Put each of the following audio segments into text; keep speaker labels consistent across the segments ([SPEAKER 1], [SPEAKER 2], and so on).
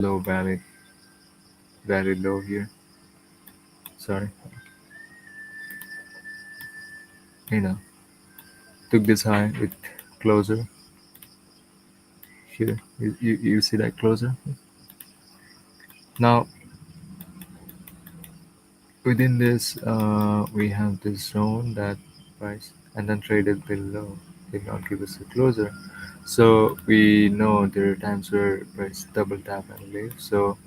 [SPEAKER 1] low, very low here. Sorry, you know, took this high with closer here. You see that closer? Now within this, we have this zone that price and then traded below did not give us a closer. So we know there are times where price double tap and leave. So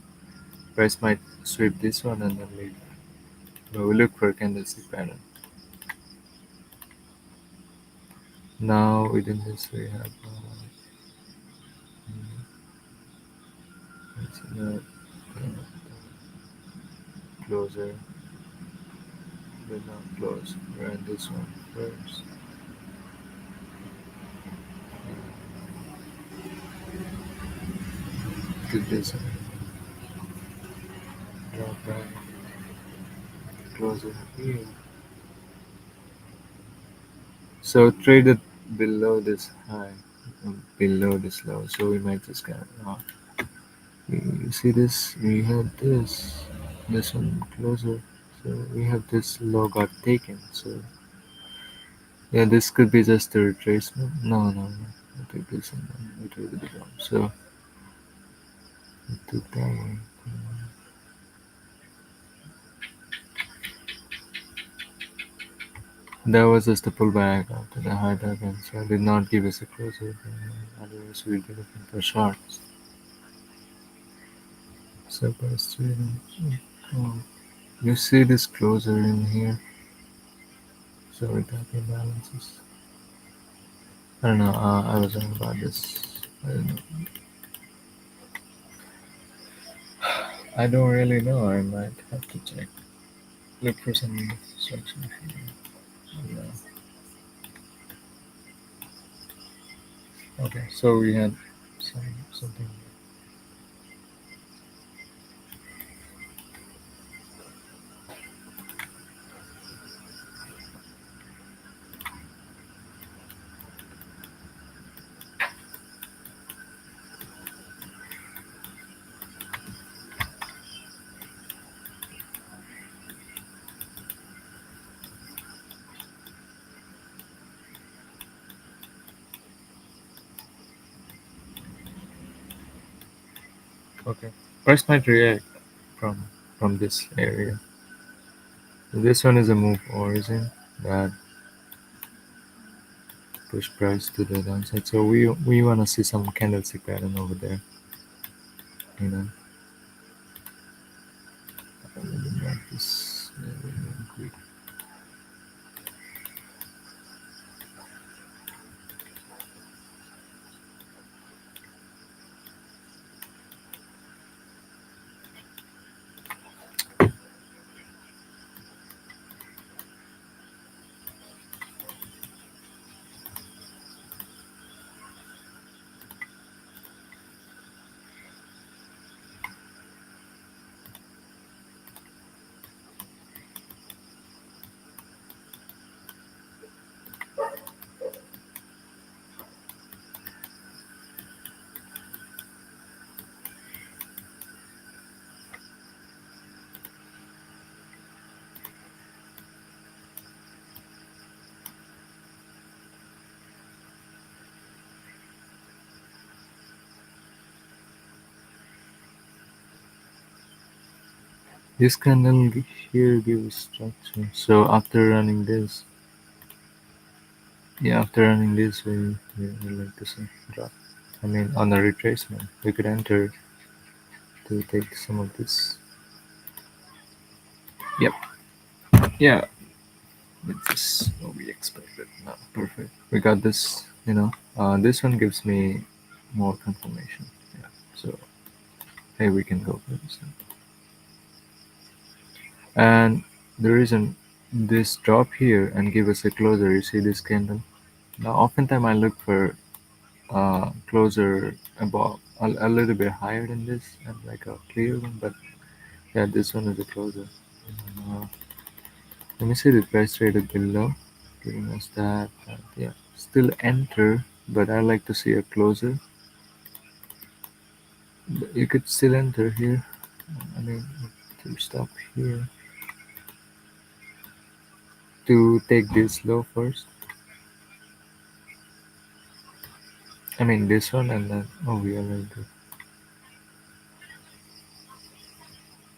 [SPEAKER 1] price might sweep this one and then leave. But we look for a candlestick pattern. Now within this we have let's see, closer, but not close. We're in this one first. Did this one. Drop right, closer here. So traded below this high, below this low. So we might just get you see this? We had this one closer. So we have this low got taken. So yeah, this could be just a retracement. No. I took this and then we traded it down. So we took that one. That was just a pullback after the high again. So it did not give us a closer. Otherwise we'd be looking for shorts. So price trading. Oh, you see this closer in here? So we got imbalances. I don't know. I was wrong about this. I don't know. I don't really know. I might have to check. Look for some instruction here. Yeah. Okay. So we had something. Okay. Price might react from from this area. This one is a move origin that push price to the downside. So we wanna see some candlestick pattern over there. You know. Let me mark this very quick. This candle here gives structure. So after running this, yeah, after running this, we like to see drop. I mean, on a retracement, we could enter to take some of this. Yep. Yeah. Which is what we expected. No, perfect. We got this. This one gives me more confirmation. Yeah. So hey, we can go for this one. And the reason this drop here and give us a closer, you see this candle. Now, oftentimes I look for closer above a little bit higher than this and like a clear one, but yeah, this one is a closer. Uh, Let me see the price traded below, giving us that. Yeah, still enter, but I like to see a closer. You could still enter here. I mean, to stop here. To take this low first. I mean this one and then oh we already did.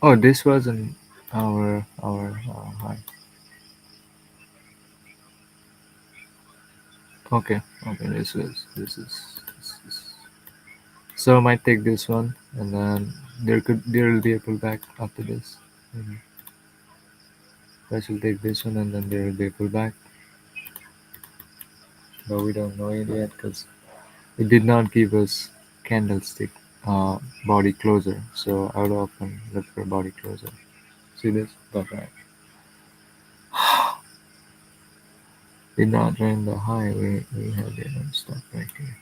[SPEAKER 1] Oh this wasn't our high. Okay, okay, this is. So I might take this one and then there will be a pullback after this. Mhm. I should take this one and then there will be a pullback, but we don't know it yet because it did not give us candlestick body closer. So I would often look for body closer. See this? That's right. Did not run the high. We had it on stop right here.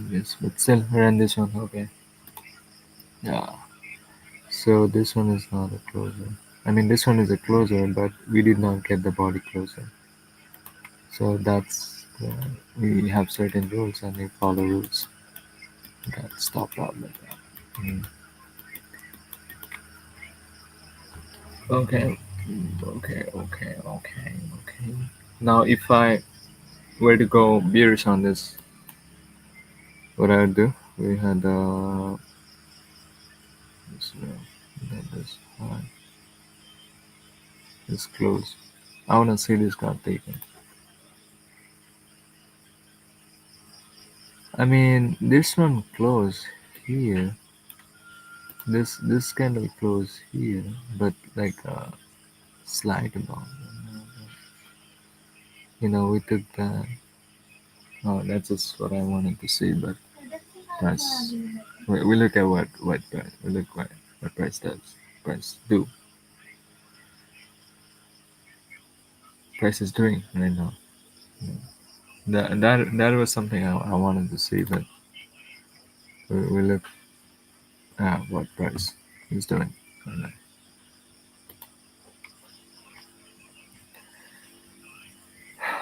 [SPEAKER 1] Yes, but still ran this one. Okay. Yeah. So this one is not a closer. I mean, this one is a closer, but we did not get the body closer. So we have certain rules and we follow rules. Got stopped out like that. Mm. Okay. Okay. Now, if I were to go bearish on this, what I would do? We had this, then this high, this close. I wanna see this got taken. I mean, this one close here. This candle close here, but like a slight amount. We took that. Oh, that's just what I wanted to see, but price. We look at what price. We look what price does. Price do. Price is doing right now. That was something I wanted to see, but we look at what price is doing right now.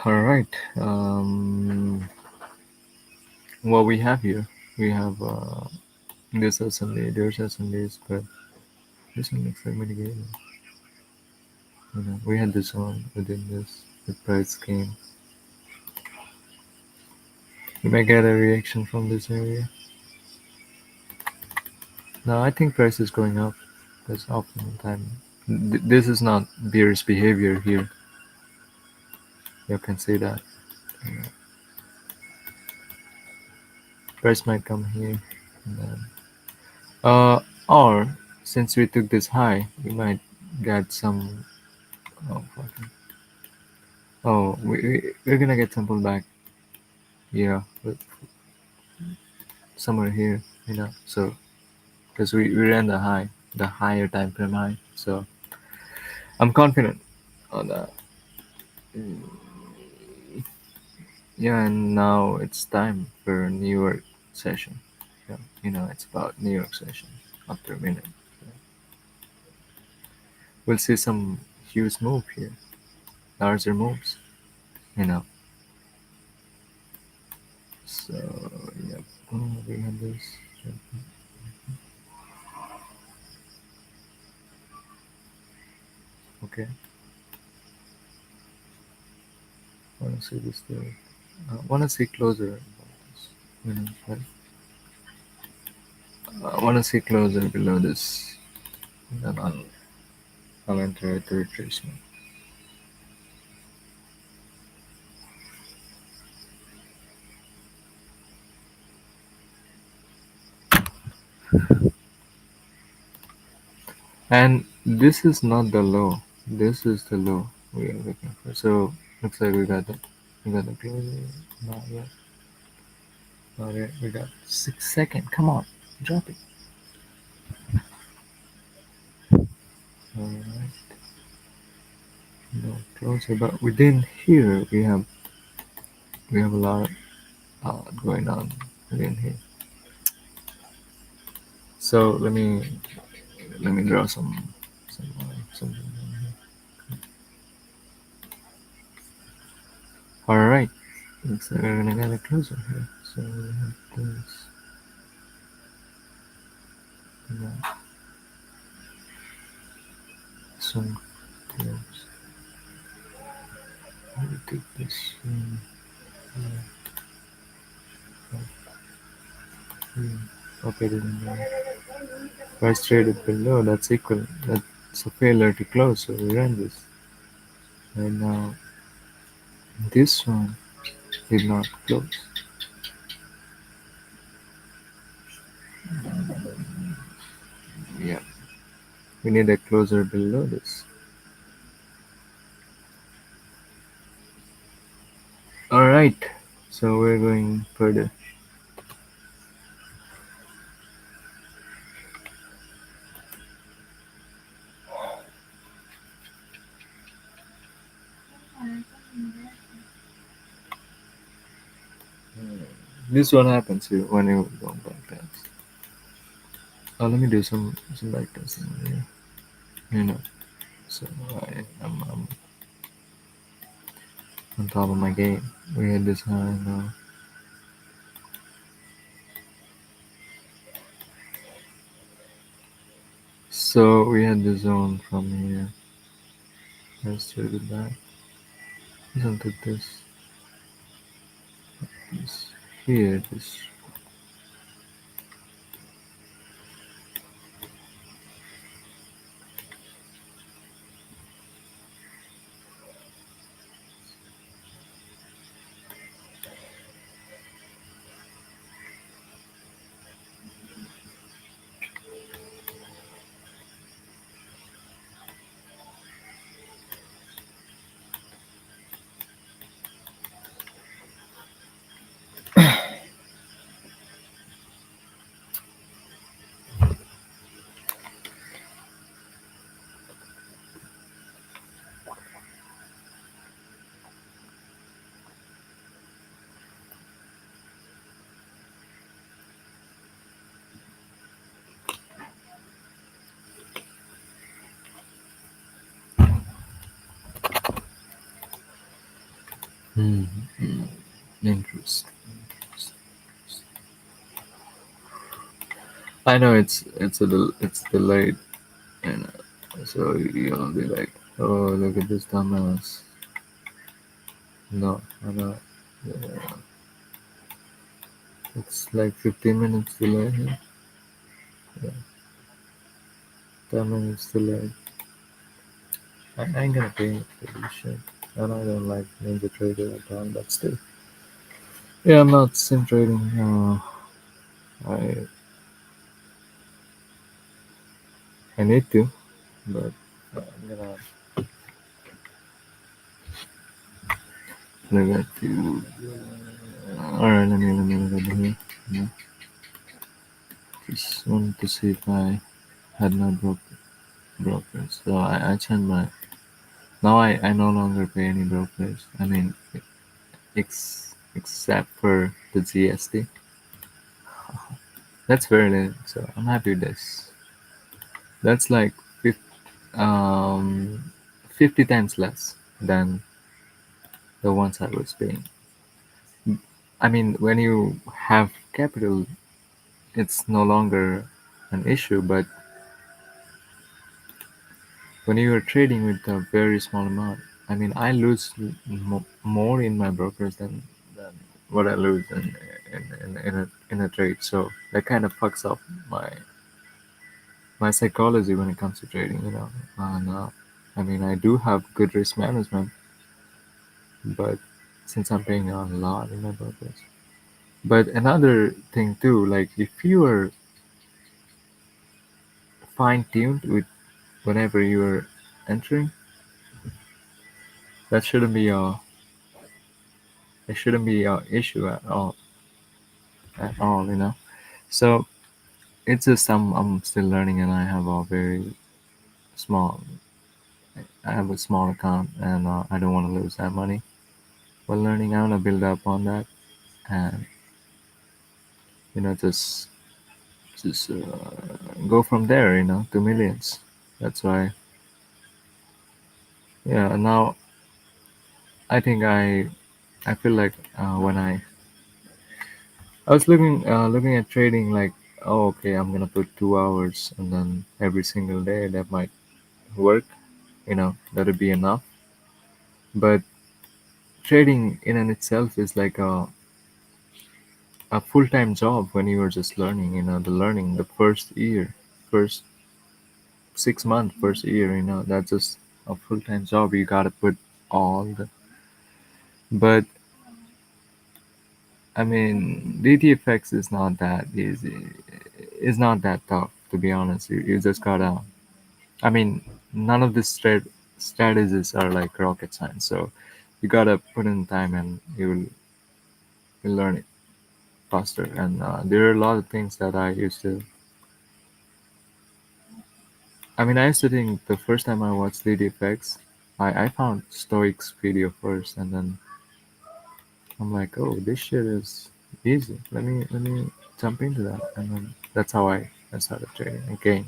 [SPEAKER 1] All right. What we have here, we have this SMD, there's SMDs, but this one looks like mitigated. We had this one within this. The price came. We may get a reaction from this area. No, I think price is going up. Because often time, this is not bearish behavior here. You can see that. Price might come here, and then, or since we took this high, we might get some. Oh, fucking. Oh, we're gonna get some pullback. Yeah, but somewhere here, So because we ran the higher time frame high, so I'm confident on that. Yeah, and now it's time for New York session. Yeah, it's about New York session after a minute. We'll see some huge move here, larger moves, you know. So, yep. Oh, we have this. Yep. Okay. Wanna see this there? Wanna see closer about this. Right? Wanna see closer below this. Then I'll enter the retracement. And this is not the low. This is the low we are looking for. So looks like we got the closer. Not yet. Not yet. We got 6 seconds. Come on, drop it. All right. No closer, but within here we have a lot going on within here. So let me draw something. All right. Looks like we're gonna get a closer here. So we have this. Yeah, some close. Let me take this. Okay, then price traded below. That's equal. That's a failure to close. So we run this. And now this one did not close. Yeah, we need a closer below this. All right. So we're going further. This one happens here when you don't buy pants. Let me do some back testing here. You know, so I'm on top of my game. We had this high now. So we had the zone from here. Let's do that. Isn't it this here? This. Hmm. Interesting. I know it's delayed, and so you'll be like, oh, look at this dumbass. No, I know. Yeah, it's like 15 minutes delay here. Yeah, 10 minutes delay. I ain't gonna pay for this shit. And I don't like Ninja Trader at all, but still. Yeah, I'm not sim trading. I I need to, but I'm gonna get to. Alright, let me look at here. Yeah. Just wanted to see if I had no brokers. So I changed my. Now I no longer pay any brokers. I mean, except for the GST. That's very little. So I'm happy with this. That's like 50, 50 times less than the ones I was paying. I mean, when you have capital, it's no longer an issue. But when you are trading with a very small amount, I mean, I lose more in my brokers than what I lose in a trade. So that kind of fucks up my psychology when it comes to trading. And I mean, I do have good risk management, but since I'm paying a lot in my brokers. But another thing too, like if you are fine tuned with whenever you are entering, that shouldn't be a it shouldn't be a issue at all. So it's just I'm still learning, and small I have a small account, and I don't want to lose that money while learning. I want to build up on that, and just go from there, to millions. That's why. Yeah. Now I think I feel like when I was looking at trading like oh, okay, I'm gonna put 2 hours, and then every single day that might work. That'd be enough. But trading in and itself is like a full-time job when you were just learning. The learning, the first year, first 6 months, first year. That's just a full-time job. You gotta put all the. But I mean, DTFX is not that easy. It's not that tough, to be honest. You just gotta. I mean, none of the strategies are like rocket science. So you gotta put in time, and you'll learn it faster. And there are a lot of things that I used to. I mean, I used to think the first time I watched DTFX, I found Stoics video first, and then I'm like, oh, this shit is easy. Let me jump into that, and then that's how I started trading again.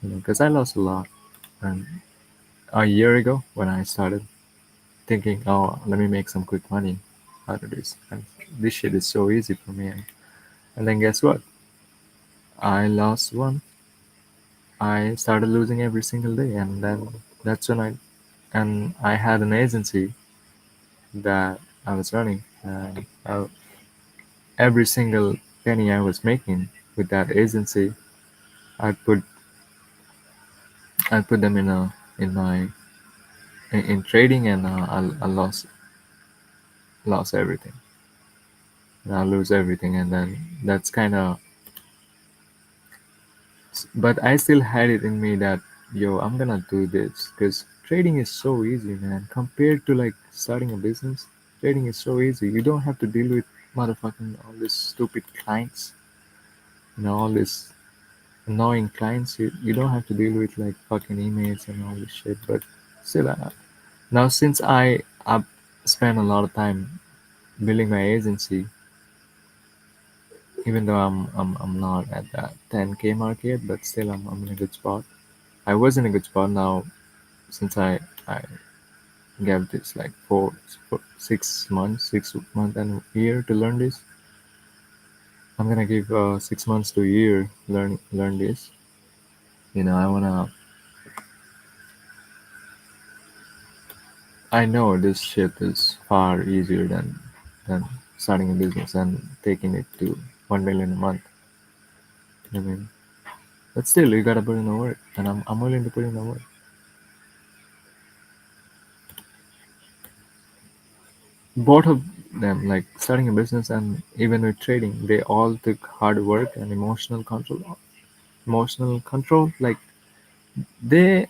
[SPEAKER 1] Because I lost a lot, and a year ago when I started thinking, oh, let me make some quick money out of this, and this shit is so easy for me, and then guess what? I lost one. I started losing every single day, and then that's when I had an agency that I was running, and every single penny I was making with that agency, I put I put them in my in trading, and I lost everything. And I lose everything, and then that's kind of. But I still had it in me that yo, I'm gonna do this because trading is so easy, man. Compared to like starting a business, trading is so easy. You don't have to deal with motherfucking all these stupid clients, all these annoying clients. You don't have to deal with like fucking emails and all this shit. But still, now since I've spent a lot of time building my agency, even though I'm not at that 10K market, but still I'm in a good spot. I was in a good spot now since I gave this like 6 months, 6 months and a year to learn this. I'm gonna give 6 months to a year learn this. I wanna. I know this shit is far easier than starting a business and taking it to 1 million a month. I mean, but still, you gotta put in the work, and I'm willing to put in the work. Both of them, like starting a business and even with trading, they all took hard work and emotional control. Emotional control, like they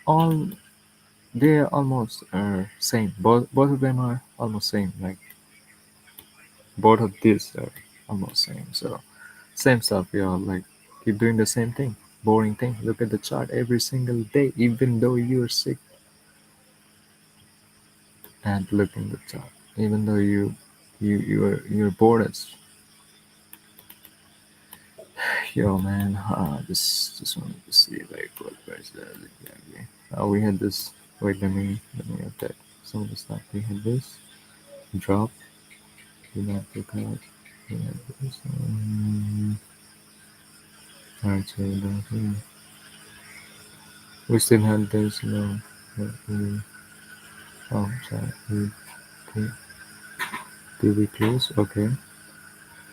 [SPEAKER 1] all they almost are same. Both of them are almost same. Like both of these are almost same. So same stuff. We all like keep doing the same thing. Boring thing. Look at the chart every single day, even though you're sick, and look in the chart, even though you're bored as. Yo, man, just wanted to see like what price that is exactly. We had this. Wait, let me update some of the stuff. We had this drop. Do not look out. We had this. Alright, so down here. We still had this. No, oh, sorry. Okay. Did we close? Okay,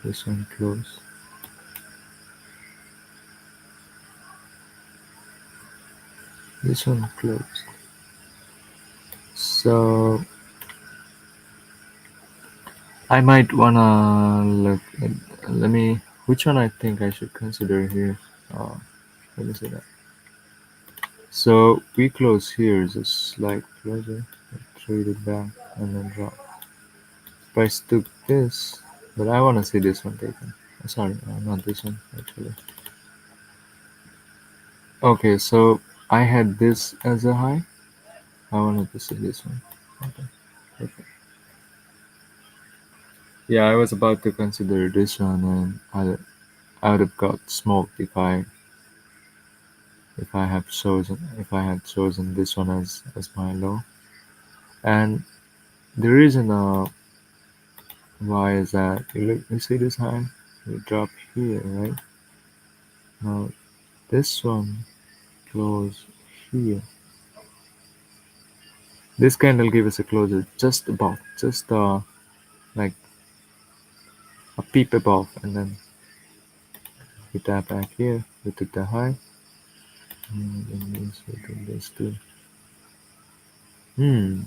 [SPEAKER 1] this one close. This one closed. So I might wanna look at, let me, which one I think I should consider here. Uh, Let me see that. So we close here, just slight closer, trade it back, and then drop. Price took this, but I wanna see this one taken. Sorry, not this one actually. Okay, so I had this as a high. I wanted to see this one. Okay, perfect. Yeah, I was about to consider this one, and I would have got smoked if I had chosen this one as my low. And the reason why is that you see this high? we drop here, right? Now this one close here. This candle give us a closer just above, just like a peep above, and then we tap back here. We took the high, and then this, we took this too. Hmm.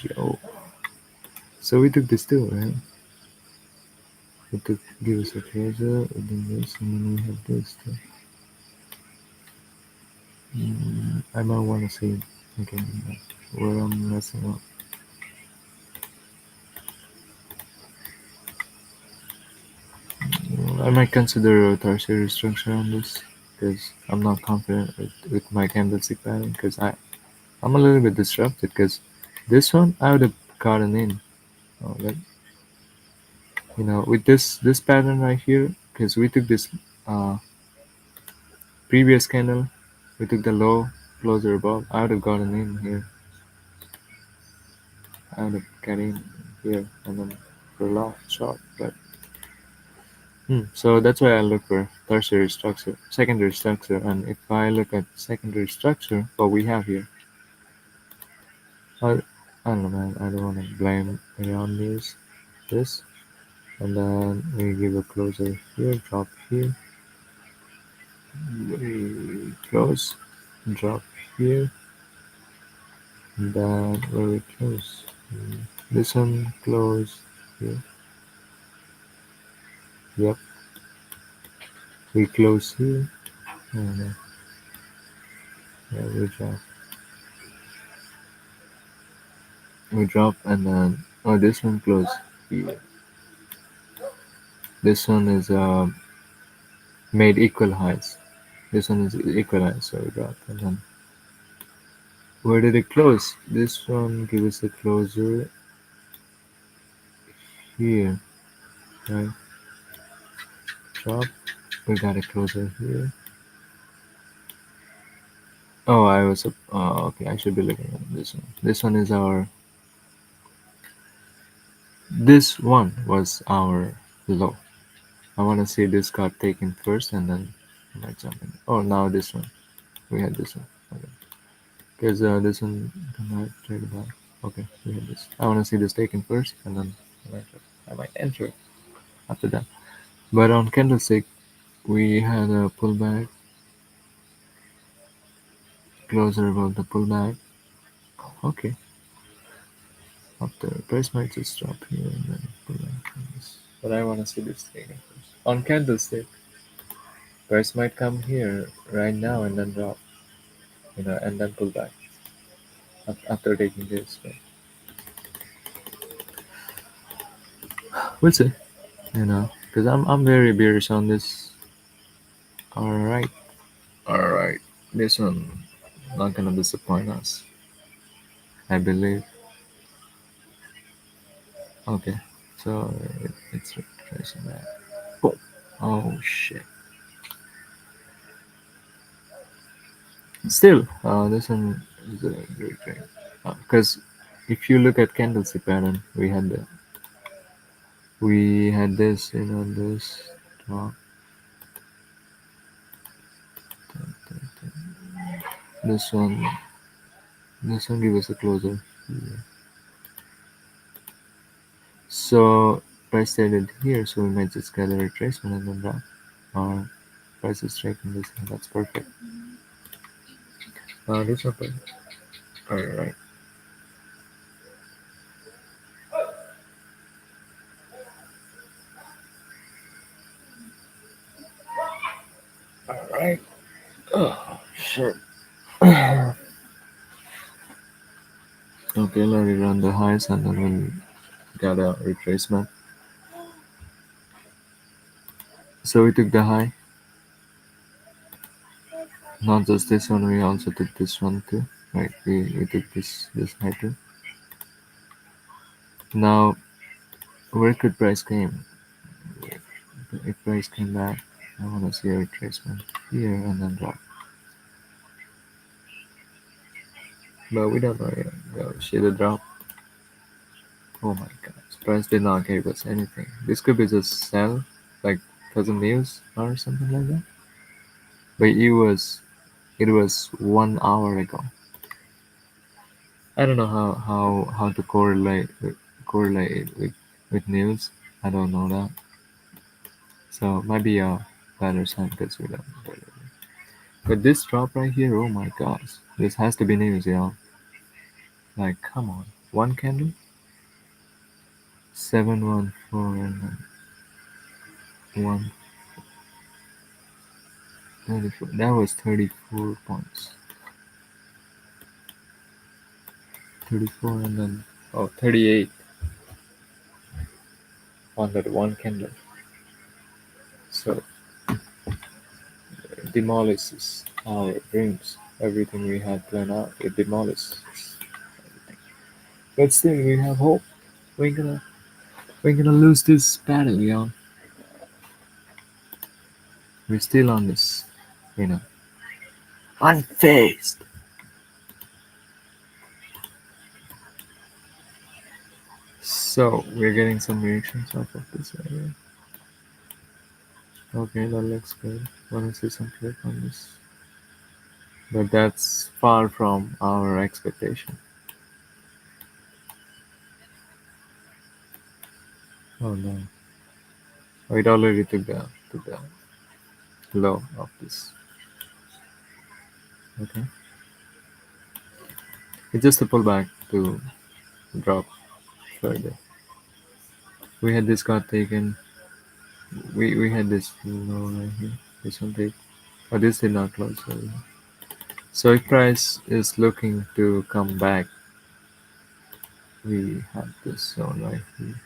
[SPEAKER 1] Yo. So we took this too, right? We took give us a closer, and then this, and then we have this too. I might want to see again where I'm messing up. I might consider a tertiary structure on this because I'm not confident with my candlestick pattern because I'm a little bit disrupted because this one I would have gotten in. Like, with this pattern right here because we took this uh, previous candle, we took the low closer above. I would have gotten in here. I would have got in here and then for a long shot, but so that's why I look for tertiary structure, secondary structure, and if I look at secondary structure, what we have here, I, I don't know, man. I don't want to blame around this, and then we give a closer here, drop here, we close, drop here, and then where we close. This one close here. Yep, we close here, and yeah, we drop, and then this one close here. This one is made equal highs. This one is equal highs, so we drop, and then where did it close? This one give us a closer here, right? Drop. We got a closer here. Oh, I was okay. I should be looking at this one. This one is our. This one was our low. I want to see this got taken first, and then I might jump in. Oh, now this one. We had this one. Okay. Because this one might trade about. Okay, we had this. I want to see this taken first, and then I might enter after that. But on candlestick, we had a pullback, closer above the pullback. Okay, after price might just drop here and then pull back on this. But I want to see this taken first. On candlestick, price might come here right now and then drop, and then pull back after taking this. But we'll see, because I'm very bearish on this. All right, all right. This one not gonna disappoint us, I believe. Okay, so it's retracing back. Boom. Oh shit. Still, this one is a great trade because if you look at candlestick pattern, we had this, this top, this one, this one give us a closer. So price traded here, so we might just get a retracement and then drop. Or price is striking this, and that's perfect. This one, all right, all right. Oh shit. Okay, let me run the highs and then we'll get a retracement. So we took the high, not just this one, we also took this one too. Right, we took this high too. Now, where could price came? If price came back, I want to see a retracement here and then drop. But we don't know yet. Go see the drop. Oh my god. Surprise did not give us anything. This could be just sell, like cousin news or something like that. But it was 1 hour ago. I don't know how to correlate it with news. I don't know that. So it might be a better sign because we don't get it. But this drop right here, oh my gosh. This has to be news, y'all. Like come on. One candle? 714 and then 134. That was 34 points. 34 and then 38 on that one candle. So it demolishes our dreams. Everything we had planned out, it demolishes everything. But still, we have hope. We're gonna we're gonna lose this battle, y'all. We're still on this, you know, unfazed. So we're getting some reactions off of this area. Okay, that looks good. Wanna see some clip on this? But that's far from our expectation. Oh no. Oh, it already took the low of this. Okay. It's just a pullback to drop further. We had this got taken. We had this low right here. This one take. Oh, this did not close. So if price is looking to come back, we have this zone right here.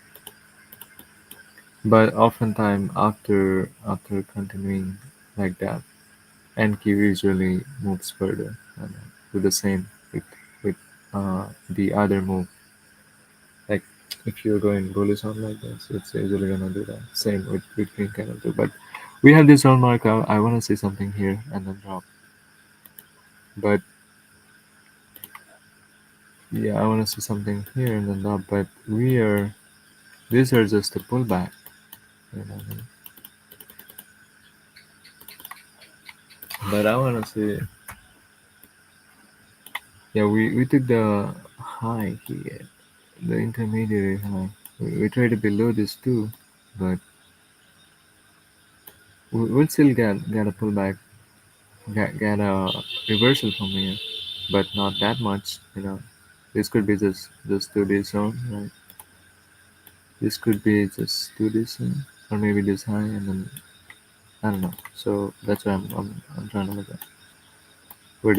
[SPEAKER 1] But oftentimes after continuing like that, NQ usually moves further and do the same with the other move. Like if you're going bullish on like this, it's usually gonna do that. Same with green candle too. But we have this on mark. I wanna see something here and then drop. But yeah, I wanna see something here and then drop. But these are just a pullback. You know what I mean? But I wanna see. Yeah, we took the high here, the intermediary high. We traded below this too, but we'll still get a pullback, get a reversal from here, but not that much. This could be just to this zone, right? This could be just to this zone, or maybe this high, and then I don't know. So that's why I'm trying to look at where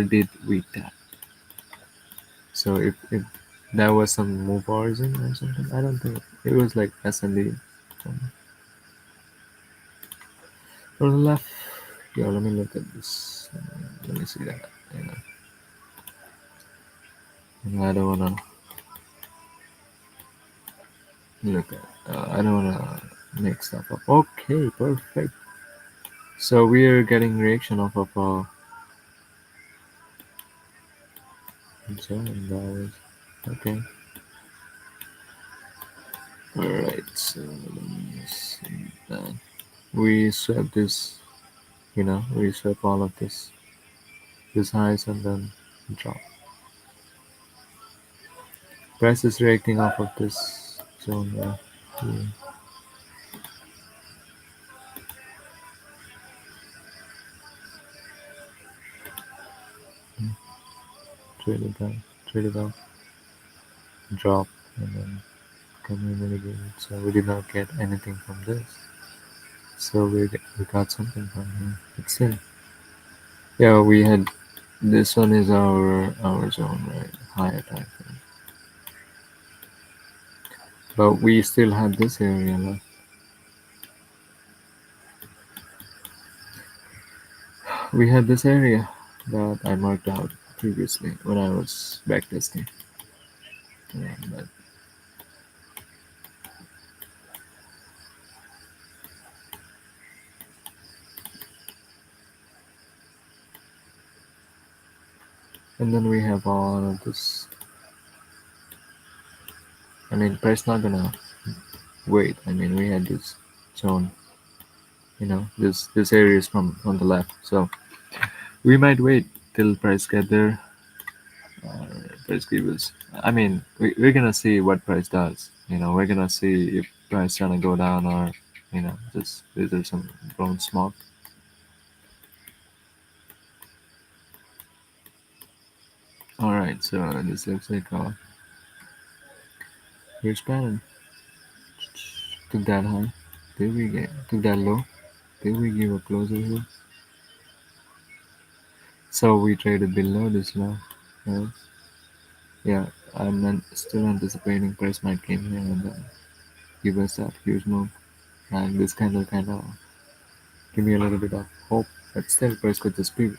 [SPEAKER 1] did we tap? So if that was some move origin or something, I don't think it was like S&D from the left. Yeah, let me look at this. Let me see that. You know, I don't wanna look at. I don't wanna make stuff up. Okay, perfect. So we're getting reaction off of zone dollars. Okay. All right. So let me see that. We swap this. We swap all of this highs and then drop. Price is reacting off of this zone right here. Trade it down, trade it up, drop, and then come in again. So we did not get anything from this. So we got something from here. But still, yeah, we had this one is our zone, right? Higher time frame. But we still had this area left. We had this area that I marked out previously when I was backtesting. Yeah, but and then we have all of this I mean, price not gonna wait. I mean, we had this zone, this area is from on the left, so we might wait till price get there. Price give us. I mean, we're gonna see what price does. We're gonna see if price trying to go down or just is there some brown smoke. All right, so this looks like here's pattern. Took that high. Did we get took that low? Did we give a closer here? So we traded below this low. Right? Yeah, still anticipating price might came here and give us that huge move. And this kind of give me a little bit of hope that still price could just be,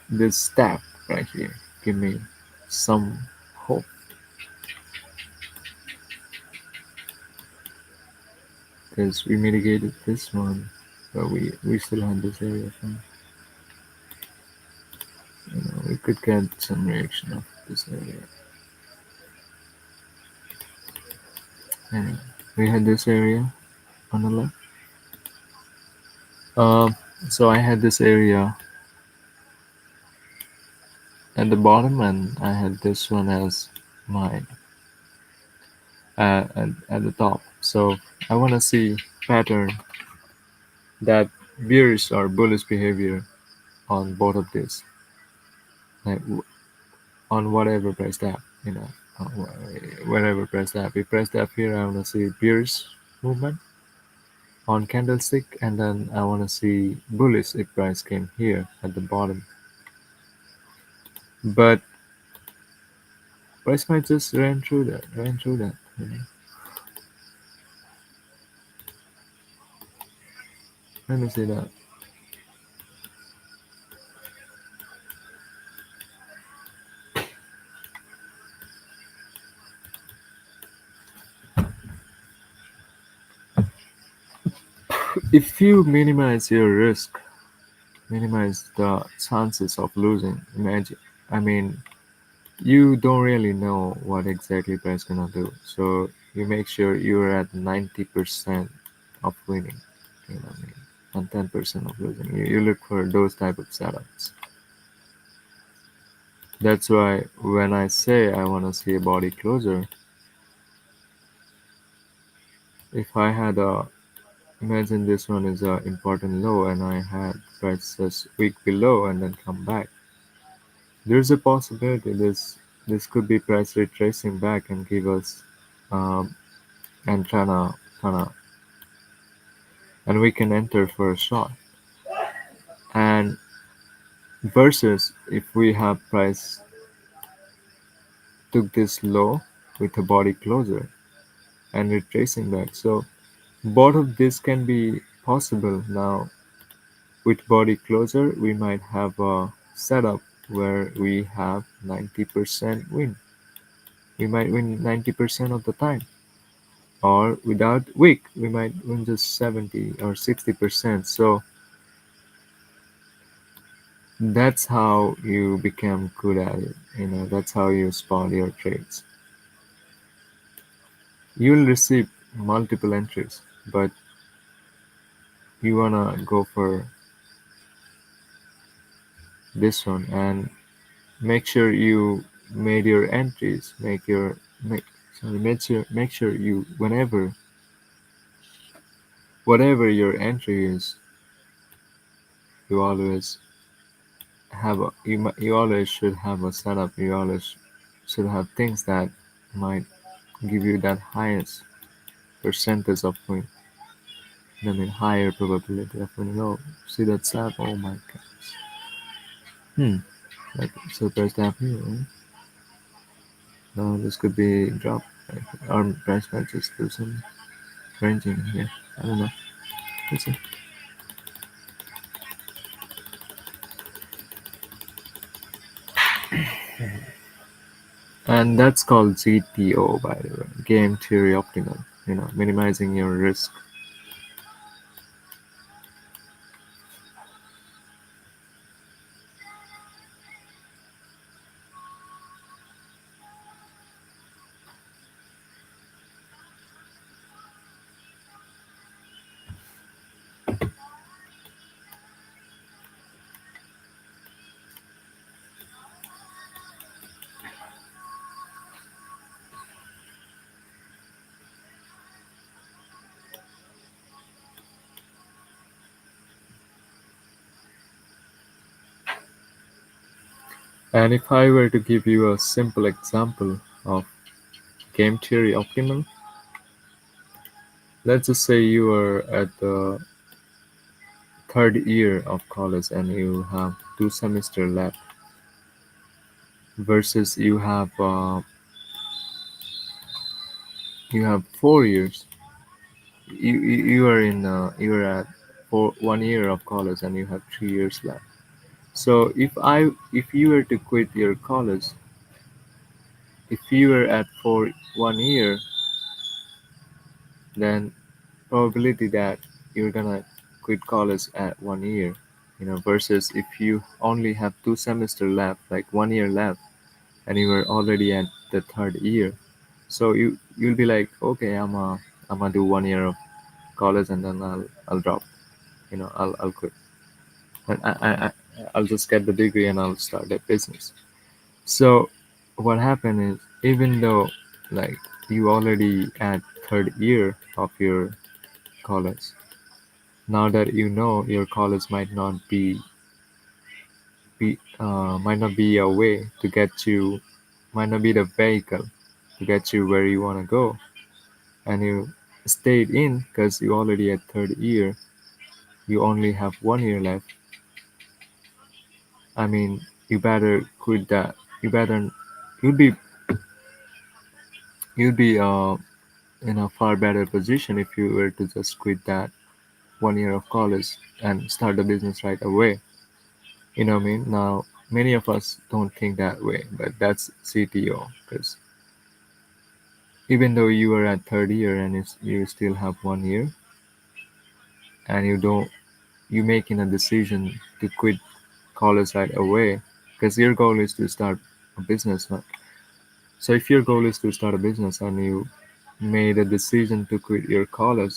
[SPEAKER 1] this step right here give me some hope because we mitigated this one, but we still had this area from, we could get some reaction of this area. Anyway, we had this area on the left. Um, so I had this area at the bottom, and I had this one as my at the top. So I want to see pattern that bearish or bullish behavior on both of these, like on whatever price tab, uh, whatever price tab. If price tab here, I want to see bearish movement on candlestick, and then I want to see bullish if price came here at the bottom. But price might just ran through that. Let me see that. If you minimize your risk, minimize the chances of losing. Imagine, I mean, you don't really know what exactly price gonna do, so you make sure you're at 90% of winning. You know what I mean? And 10% of losing. You look for those type of setups. That's why when I say I want to see a body closer, if I had a imagine this one is a important low and I had prices week below and then come back. There's a possibility this could be price retracing back and give us um, and tryna and we can enter for a shot. And versus if we have price took this low with a body closer and retracing back. So both of this can be possible now. With body closer, we might have a setup where we have 90% win. We might win 90% of the time. Or without wick, we might win just 70 or 60%. So that's how you become good at it. That's how you spot your trades. You'll receive multiple entries, but you wanna go for this one and make sure you made your entries. Make sure you whatever your entry is, you always you always should have a setup. You always should have things that might give you that highest percentage of win. I mean, higher probability of winning. Oh, see that snap? Oh my gosh. Like so price tap here, right? No, this could be drop. Right? Or price might just do some ranging here. I don't know. Let's see. And that's called GTO, by the way, game theory optimal. Minimizing your risk. And if I were to give you a simple example of game theory optimal, let's just say you are at the third year of college and you have 2 semesters left versus you have 4 years. You are in you are at 1 year of college and you have 3 years left. So if you were to quit your college, if you were at for 1 year, then probability that you're gonna quit college at 1 year, versus if you only have 2 semesters left, like 1 year left, and you were already at the third year. So you'll be like, okay, I'm gonna do 1 year of college and then I'll drop, I'll quit. And I'll just get the degree and I'll start a business. So what happened is, even though like you already at third year of your college, now that you know your college might not be a way to get you, might not be the vehicle to get you where you want to go, and you stayed in because you already at third year, you only have 1 year left. I mean, you better quit that. You better, you'd be you'd be in a far better position if you were to just quit that 1 year of college and start a business right away. You know what I mean? Now, many of us don't think that way, but that's CTO. Because even though you are at third year and you still have 1 year, and you making a decision to quit college right away, because your goal is to start a business. Right? So if your goal is to start a business and you made a decision to quit your college,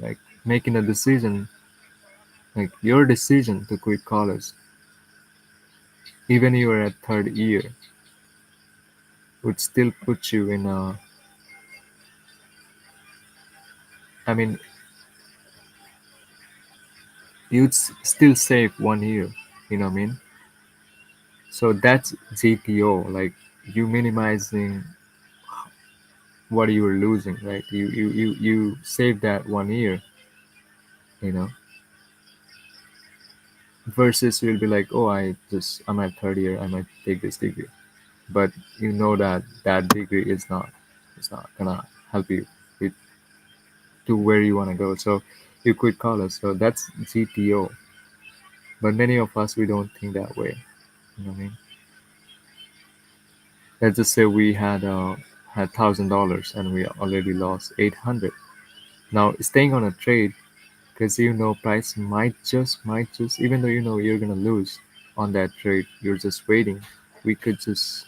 [SPEAKER 1] like making a decision, like your decision to quit college, even you are at third year, would still put you in a, I mean, still save 1 year, you know what I mean? So that's GTO, like you minimizing what you were losing, right? You save that 1 year, you know, versus you'll be like, oh, I'm at third year, I might take this degree. But you know that that degree it's not gonna help you with to where you wanna go. So you quit college. So that's GTO. But many of us we don't think that way. You know what I mean? Let's just say we had $1,000 and we already lost 800. Now staying on a trade because you know price might just even though you know you're gonna lose on that trade, you're just waiting. We could just,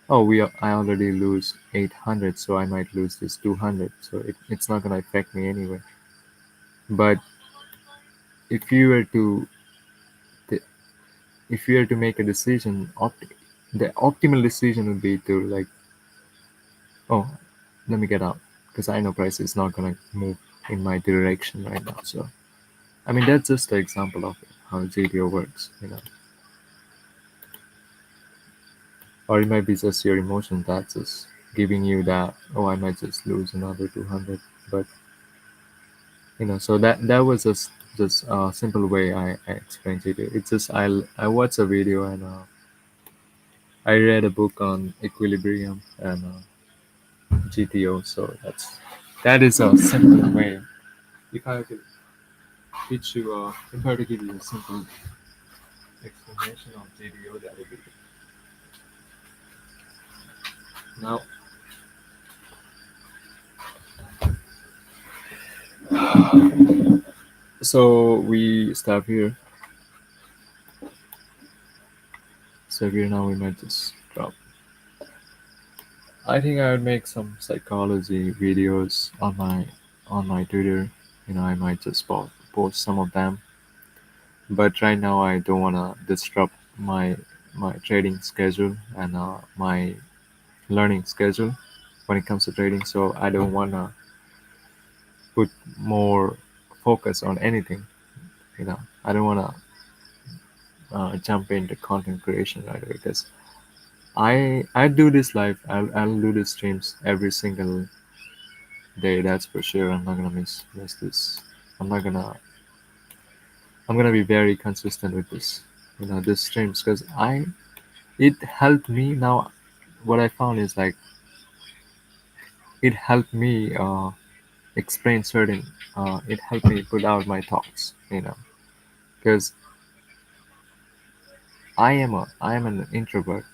[SPEAKER 1] oh, I already lose 800, so I might lose this 200, so it's not gonna affect me anyway. But if you were to th- if you were to make a decision, the optimal decision would be to like, oh, let me get out because I know price is not gonna move in my direction right now. So I mean that's just an example of how GTO works, or it might be just your emotion that's just giving you that, oh, I might just lose another 200. But so that was just a simple way I explained it. It's just I watched a video and I read a book on equilibrium and GTO. So that is a simple way. If I were to if I were to give you a simple explanation of GTO, that would be it. Now, so we stop here. So here now we might just drop. I think I would make some psychology videos on my Twitter. I might just post some of them. But right now I don't wanna disrupt my trading schedule and my learning schedule when it comes to trading. So I don't wanna put more focus on anything. I don't wanna jump into content creation right away because I do this live. I'll do the streams every single day. That's for sure. I'm not gonna miss this. I'm not gonna. I'm gonna be very consistent with this. This streams because it helped me. Now, what I found is like it helped me explain certain. It helped me put out my thoughts. Because I am an introvert,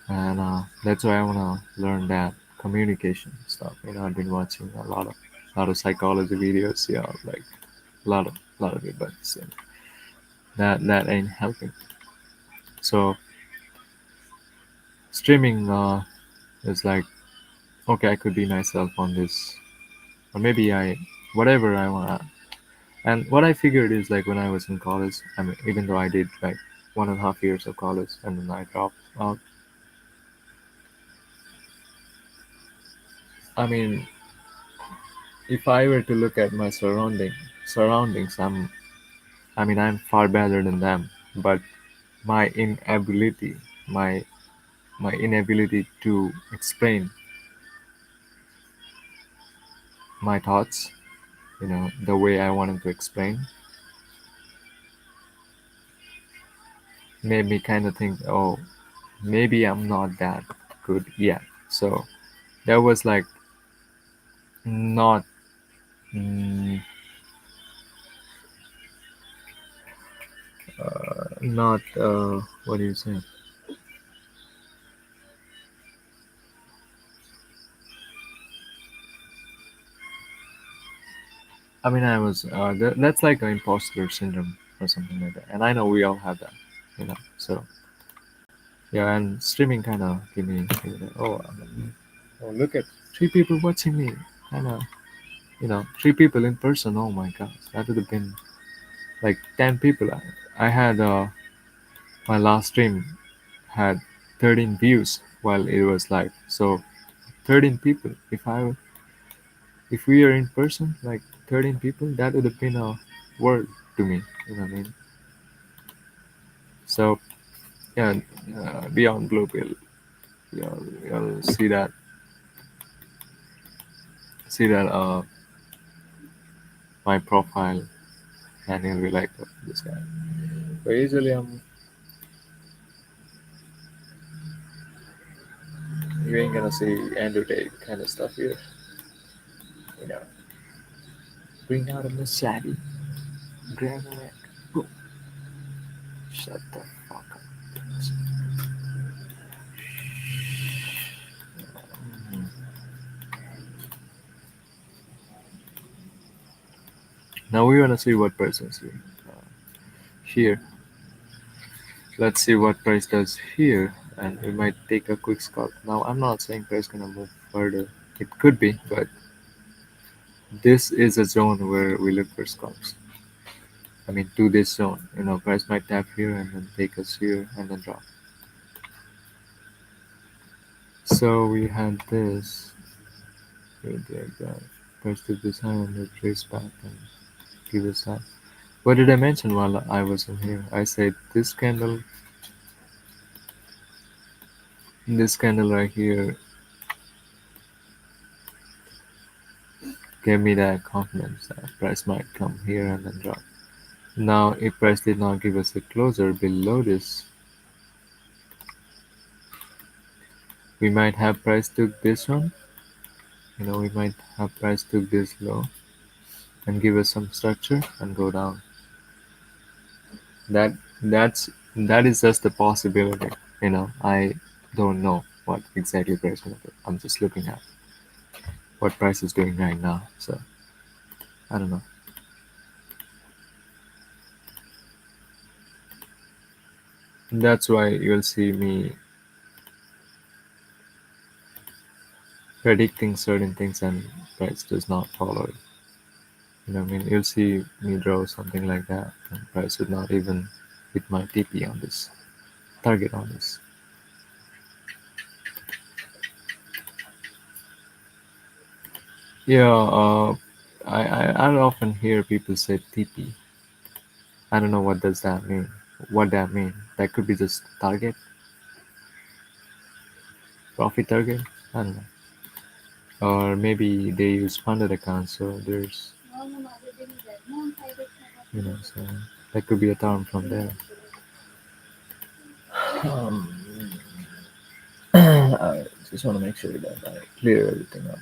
[SPEAKER 1] and that's why I wanna learn that communication stuff. I've been watching a lot of psychology videos. Yeah, like a lot of it, but still, that ain't helping. So streaming is like, okay, I could be myself on this, or maybe whatever I wanna. And what I figured is like when I was in college, I mean, even though I did like 1.5 years of college and then I dropped out. I mean, if I were to look at my surroundings, I'm far better than them. But my inability, my my inability to explain my thoughts, the way I wanted to explain, made me kind of think, oh, maybe I'm not that good yet. So that was like not mm, not what do you say? I mean, that's like an imposter syndrome or something like that, and I know we all have that, So yeah, and streaming kind of give me that, oh, look at three people watching me, kind of, three people in person. Oh my gosh, that would have been like 10 people. I had my last stream had 13 views while it was live, so 13 people. If we are in person, like 13 people, that would have been a world to me. You know what I mean? So yeah, beyond blue pill, you'll see that my profile, and you'll be like, "Oh, this guy." But usually you ain't gonna see Andrew Tate kind of stuff here. You know, bring out a machete, grab a neck, boom, shut the fuck up. Now we wanna see what person's here. Here, let's see what price does here, and we might take a quick scalp. Now I'm not saying price gonna move further. It could be, but this is a zone where we look for scalps. I mean, to this zone, price might tap here and then take us here and then drop. So we had this. We did that. Price took this high and then trace back and give us that. What did I mention while I was in here? I said this candle right here gave me that confidence that price might come here and then drop. Now, if price did not give us a closer below this, we might have price took this one. We might have price took this low and give us some structure and go down. That that is just a possibility. I don't know what exactly price gonna do. I'm just looking at what price is doing right now. So I don't know. That's why you'll see me predicting certain things and price does not follow it. What I mean? You'll see me draw something like that and price would not even hit my TP on this target on this. Yeah, I often hear people say TP. I don't know what does that mean. What that mean? That could be just target, profit target. I don't know. Or maybe they use funded accounts, so there's so that could be a term from there. Um, I just want to make sure that I clear everything up.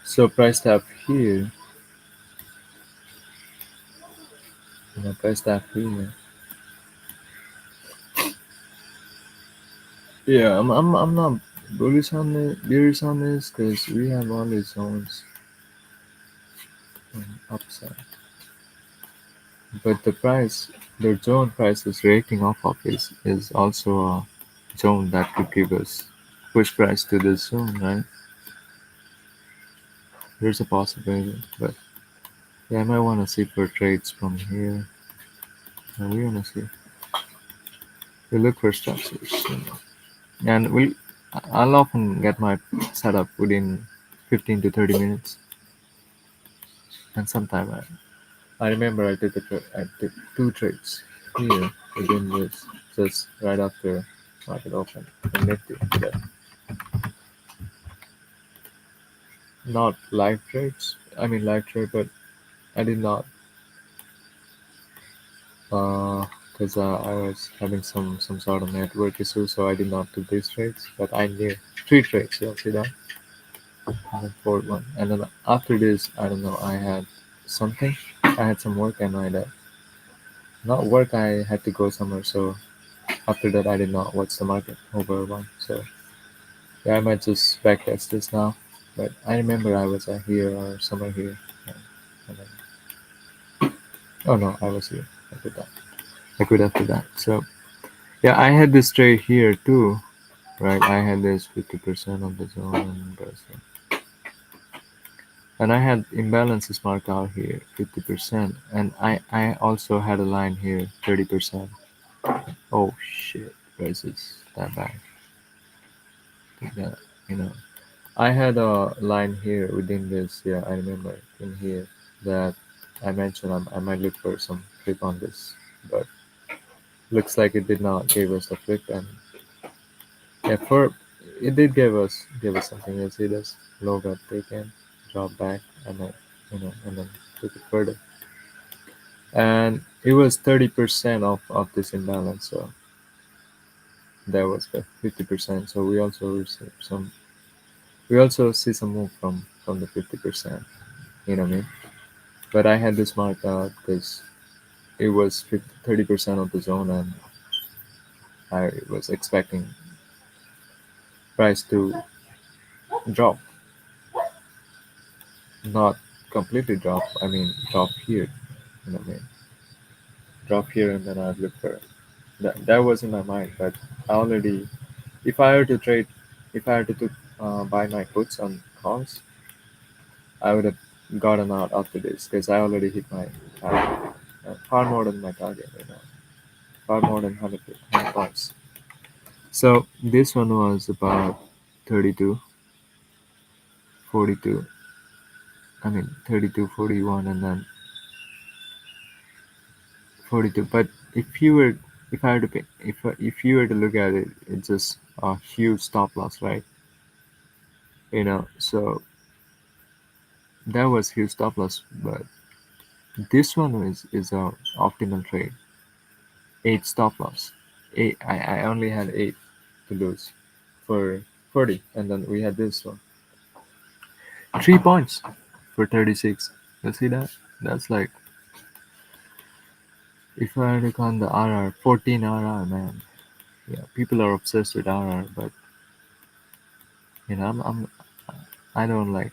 [SPEAKER 1] So price tab here, price tab here. Yeah, I'm not bullish on it, bearish on this because we have all these zones upside. But the zone price is reacting off of is also a zone that could give us push price to this zone, right? There's a possibility, but yeah, I might want to see for trades from here. And we want to see. We look for structures, and I'll often get my setup within 15 to 30 minutes, and sometime I remember I took two trades here within this just right after market open in Nifty. But not live trades. I mean live trade, but I did not because I was having some sort of network issue, so I did not do these trades. But I knew three trades. You'll see that, and then fourth one, and then after this, I don't know. I had something. I had some work, and I had not work. I had to go somewhere, so after that, I did not watch the market over one. So yeah, I might just backtest this now. But I remember I was here or somewhere here. And then, oh no, I was here. I did that. I could after that. So yeah, I had this trade here too, right? I had this 50% of the zone, and I had imbalances marked out here, 50%, and I also had a line here, 30%. Oh shit, prices that bad. Yeah, you know. I had a line here within this. Yeah, I remember in here that I mentioned I might look for some flip on this, but looks like it did not give us the flip. And yeah, for it did give us something. You see this low got taken, drop back, and then and then took it further. And it was 30% of this imbalance, so that was 50%. So we also received some. We also see some move from the 50%. You know what I mean? But I had this marked out because it was 30% of the zone, and I was expecting price to drop, not completely drop. I mean, drop here. You know what I mean? Drop here, and then I'd look for it. That was in my mind, but I already, if I were to trade, if I had to buy my puts on calls, I would have gotten out after this because I already hit my target, far more than my target, far more than 100 points. So this one was about 32, 42. I mean 32, 41, and then 42. But if I were to pay, if you were to look at it, it's just a huge stop loss, right? So that was huge stop loss. But this one is a optimal trade. Eight stop loss. Eight. I only had eight to lose for 40, and then we had this one. 3 points for 36. You see that? That's like, if I had to count the RR, 14 RR, man. Yeah, people are obsessed with RR, but I'm I don't like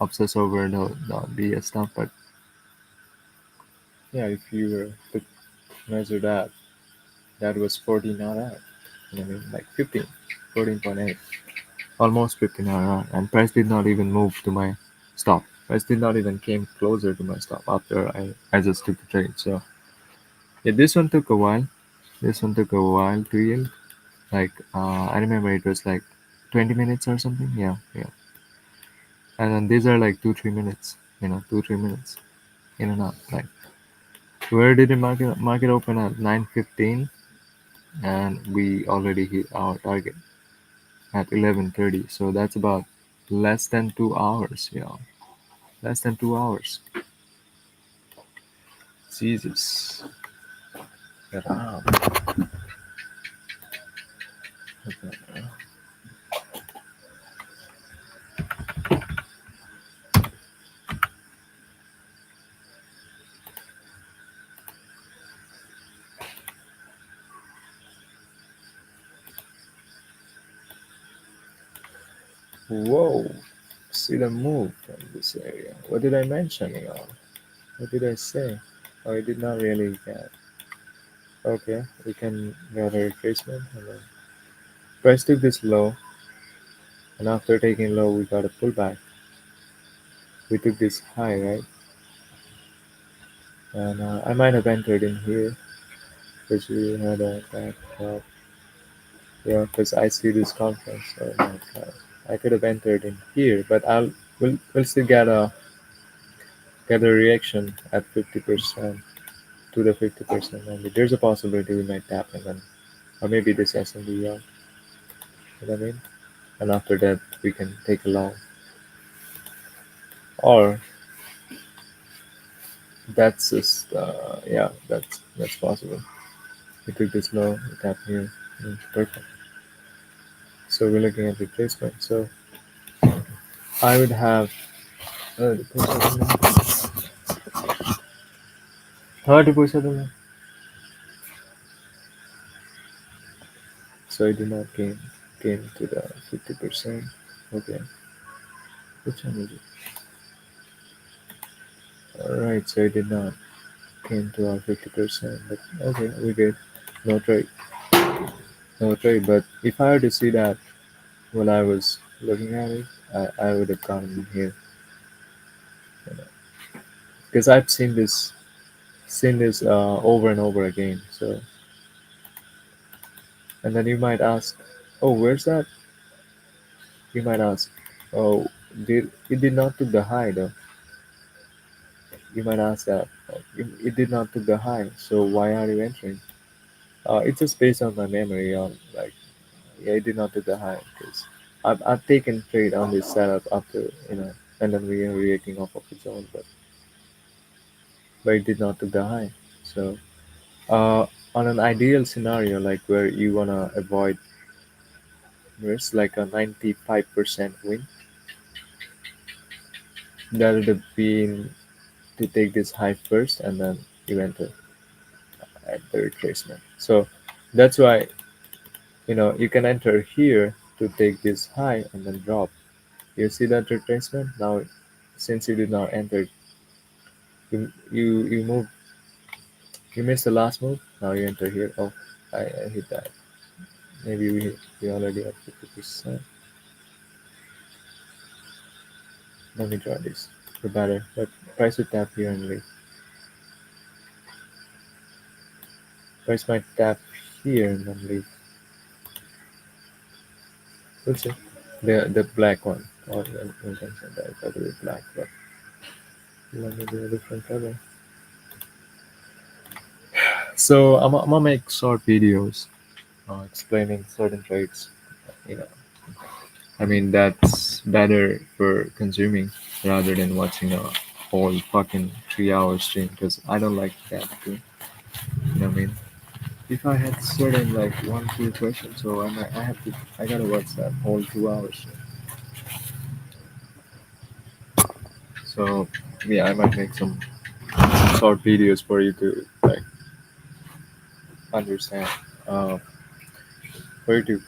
[SPEAKER 1] obsess over the BS stuff. But yeah, if you were to measure that, that was 14 RR. You know what I mean? Like 15, 14.8. almost 15 hour, and price did not even move to my stop. Price did not even came closer to my stop after I just took the trade. So yeah, this one took a while. This one took a while to yield. Like I remember it was like 20 minutes or something. Yeah, yeah. And then these are like 2 3 minutes. 2 3 minutes in and out. Like where did the market open at 9:15, and we already hit our target at 11:30. So that's about less than 2 hours. Yeah, less than 2 hours. Jesus. Ram. Whoa. See the move from this area. What did I mention, y'all? What did I say? Oh, I did not really get. Okay, we can get a retracement. And then price took this low, and after taking low, we got a pullback. We took this high, right? And I might have entered in here because we had a back drop. Yeah, because I see this conference. Oh my god, I could have entered in here, but we'll still get a reaction at 50% to the 50% only. There's a possibility we might tap and then, or maybe this S&P, you know what I mean? And after that, we can take a long. Or that's just, yeah, that's possible. We took this low, we tap here, perfect. So we're looking at retracement. So I would have 30%. So I did not came to the 50%. Okay, which one is it? Alright, so I did not came to our 50%, but okay, we did. No trade, no trade. But if I were to see that when I was looking at it, I would have gone in here, you know, because I've seen this over and over again. So, and then you might ask, oh, where's that? You might ask, oh, did it did not took the high though? You might ask that. It did not took the high, so why are you entering? It's just based on my memory on like yeah, it did not took the high because I've taken trade on this setup after and then we are reacting off of its own, but it did not took the high. So uh, on an ideal scenario like where you wanna avoid risk, like a 95% win, that would have been to take this high first and then you enter at the retracement. So that's why you can enter here to take this high and then drop. You see that retracement now. Since you did not enter, you move, you missed the last move. Now you enter here. Oh, I hit that. Maybe we already have 50%. Let me draw this for better. But price would tap here and leave. Price might tap here and then leave. We'll see. The black one. Or we can say that it's already black, but let me do a different color. So I'm gonna make short videos explaining certain traits. You know, I mean that's better for consuming rather than watching a whole fucking 3 hour stream because I don't like that too. You know what I mean? If I had certain like 1 2 questions, so I gotta watch that whole 2 hours stream. So yeah, I might make some short videos for you to like understand, uh, for you to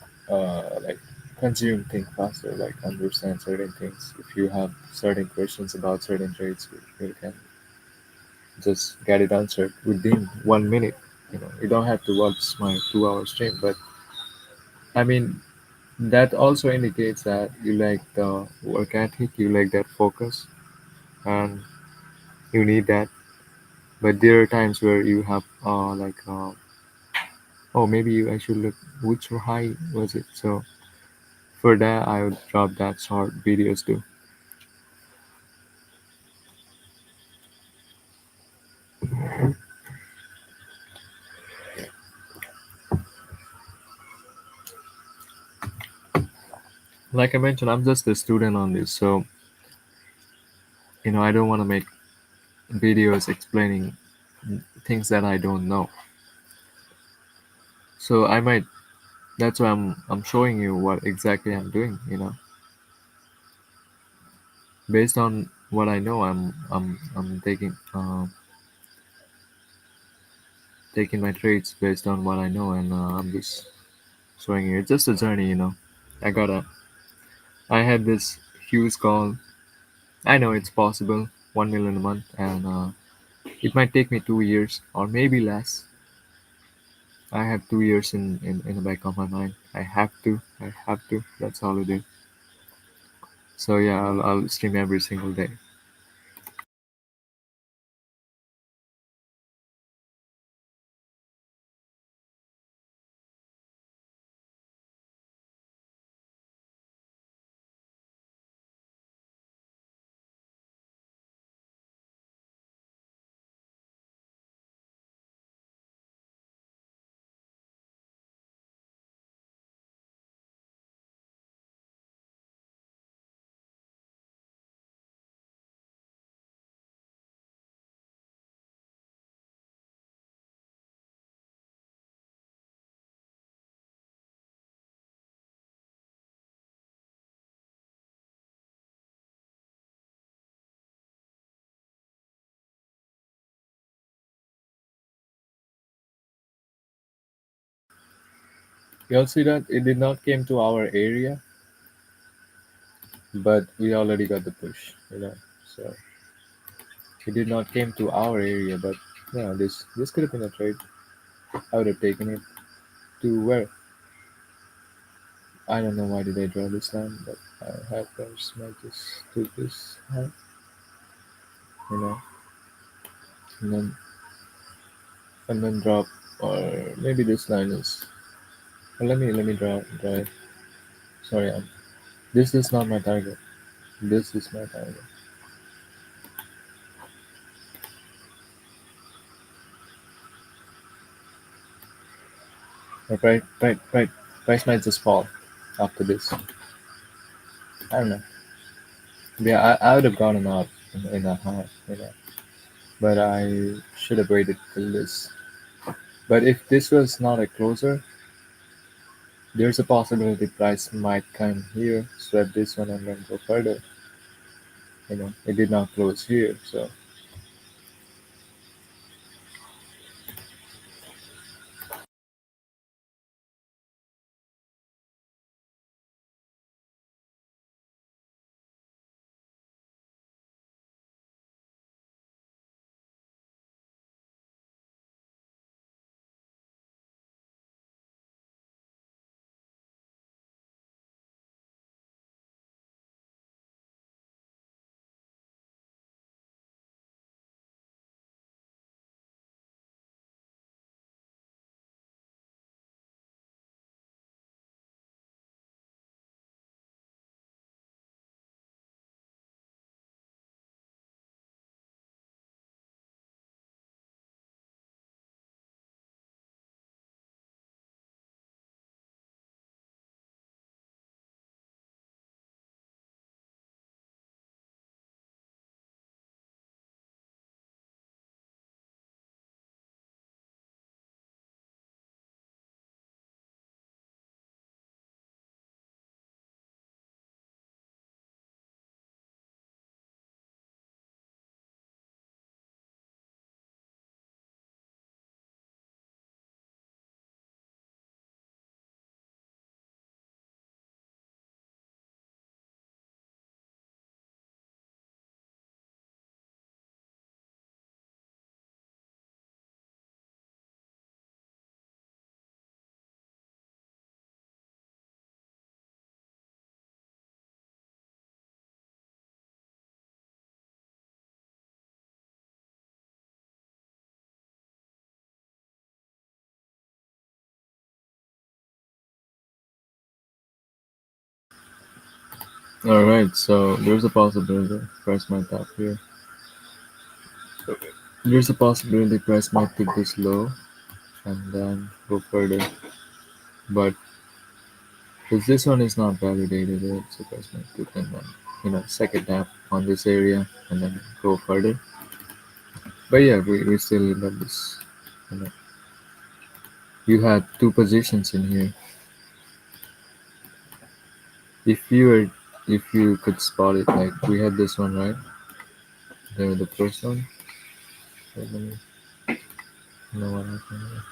[SPEAKER 1] like consume, think faster, like understand certain things. If you have certain questions about certain trades, you can just get it answered within 1 minute. You don't have to watch my 2 hour stream, but I mean, That also indicates that you like the work ethic, you like that focus, and you need that. But there are times where you have oh, maybe I should look which high was it. So for that, I would drop that short videos too. Like I mentioned, I'm just a student on this, so I don't want to make videos explaining things that I don't know. So I might. That's why I'm showing you what exactly I'm doing. Based on what I know, I'm taking my traits based on what I know, and I'm just showing you. It's just a journey. I gotta. I had this huge goal. I know it's possible, 1 million a month, and it might take me 2 years or maybe less. I have 2 years in the back of my mind. I have to. I have to. That's all it is. So yeah, I'll stream every single day. You all see that it did not came to our area, but we already got the push. So it did not came to our area, but this could have been a trade. I would have taken it to where. I don't know why did I draw this line, but I have first might just do this, you know, and then drop, or maybe this line is. Well, let me draw it. Sorry, this is not my target. This is my target. Right. Price might just fall after this. I don't know. Yeah, I would have gotten out in a high, but I should have waited till this. But if this was not a closer, there's a possibility price might come here, swap this one, and then go further. It did not close here, so Alright, so there's a possibility price might tap here. There's a possibility price might take this low and then go further. But because this one is not validated yet, so price might take and then second tap on this area and then go further. But yeah, we still got this. You know, you had two positions in here. If you were, if you could spot it, like we had this one right, the first one. Wait, let me know what happened here.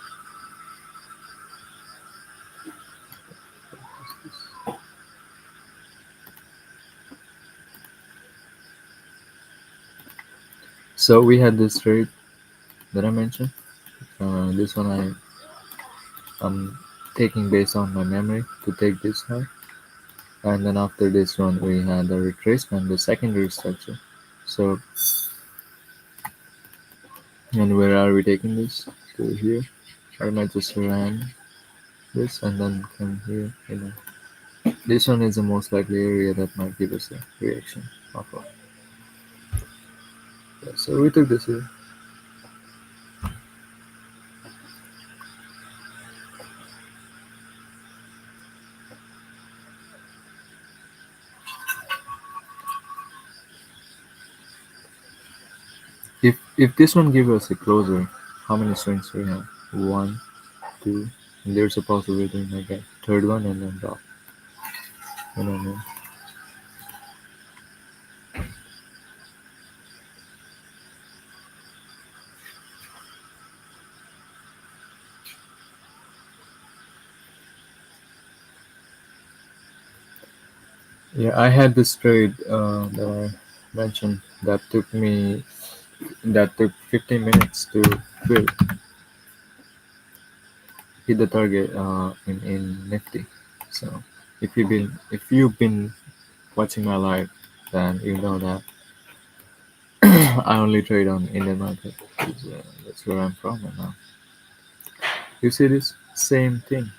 [SPEAKER 1] So we had this trade that I mentioned. This one I'm taking based on my memory to take this high, and then after this one we had the retracement, the secondary structure. So and where are we taking this? To here. I might just ran this and then come here. This one is the most likely area that might give us a reaction off of. Yeah, so we took this here. If this one gives us a closer, how many swings we have? One, two, and there's a possibility we might get third one and then drop. You know what I mean? Yeah, I had this trade that I mentioned that took 15 minutes to fill, hit the target in Nifty. So if you've been watching my live, then you know that I only trade on Indian market. 'Cause, that's where I'm from right now. You see this same thing.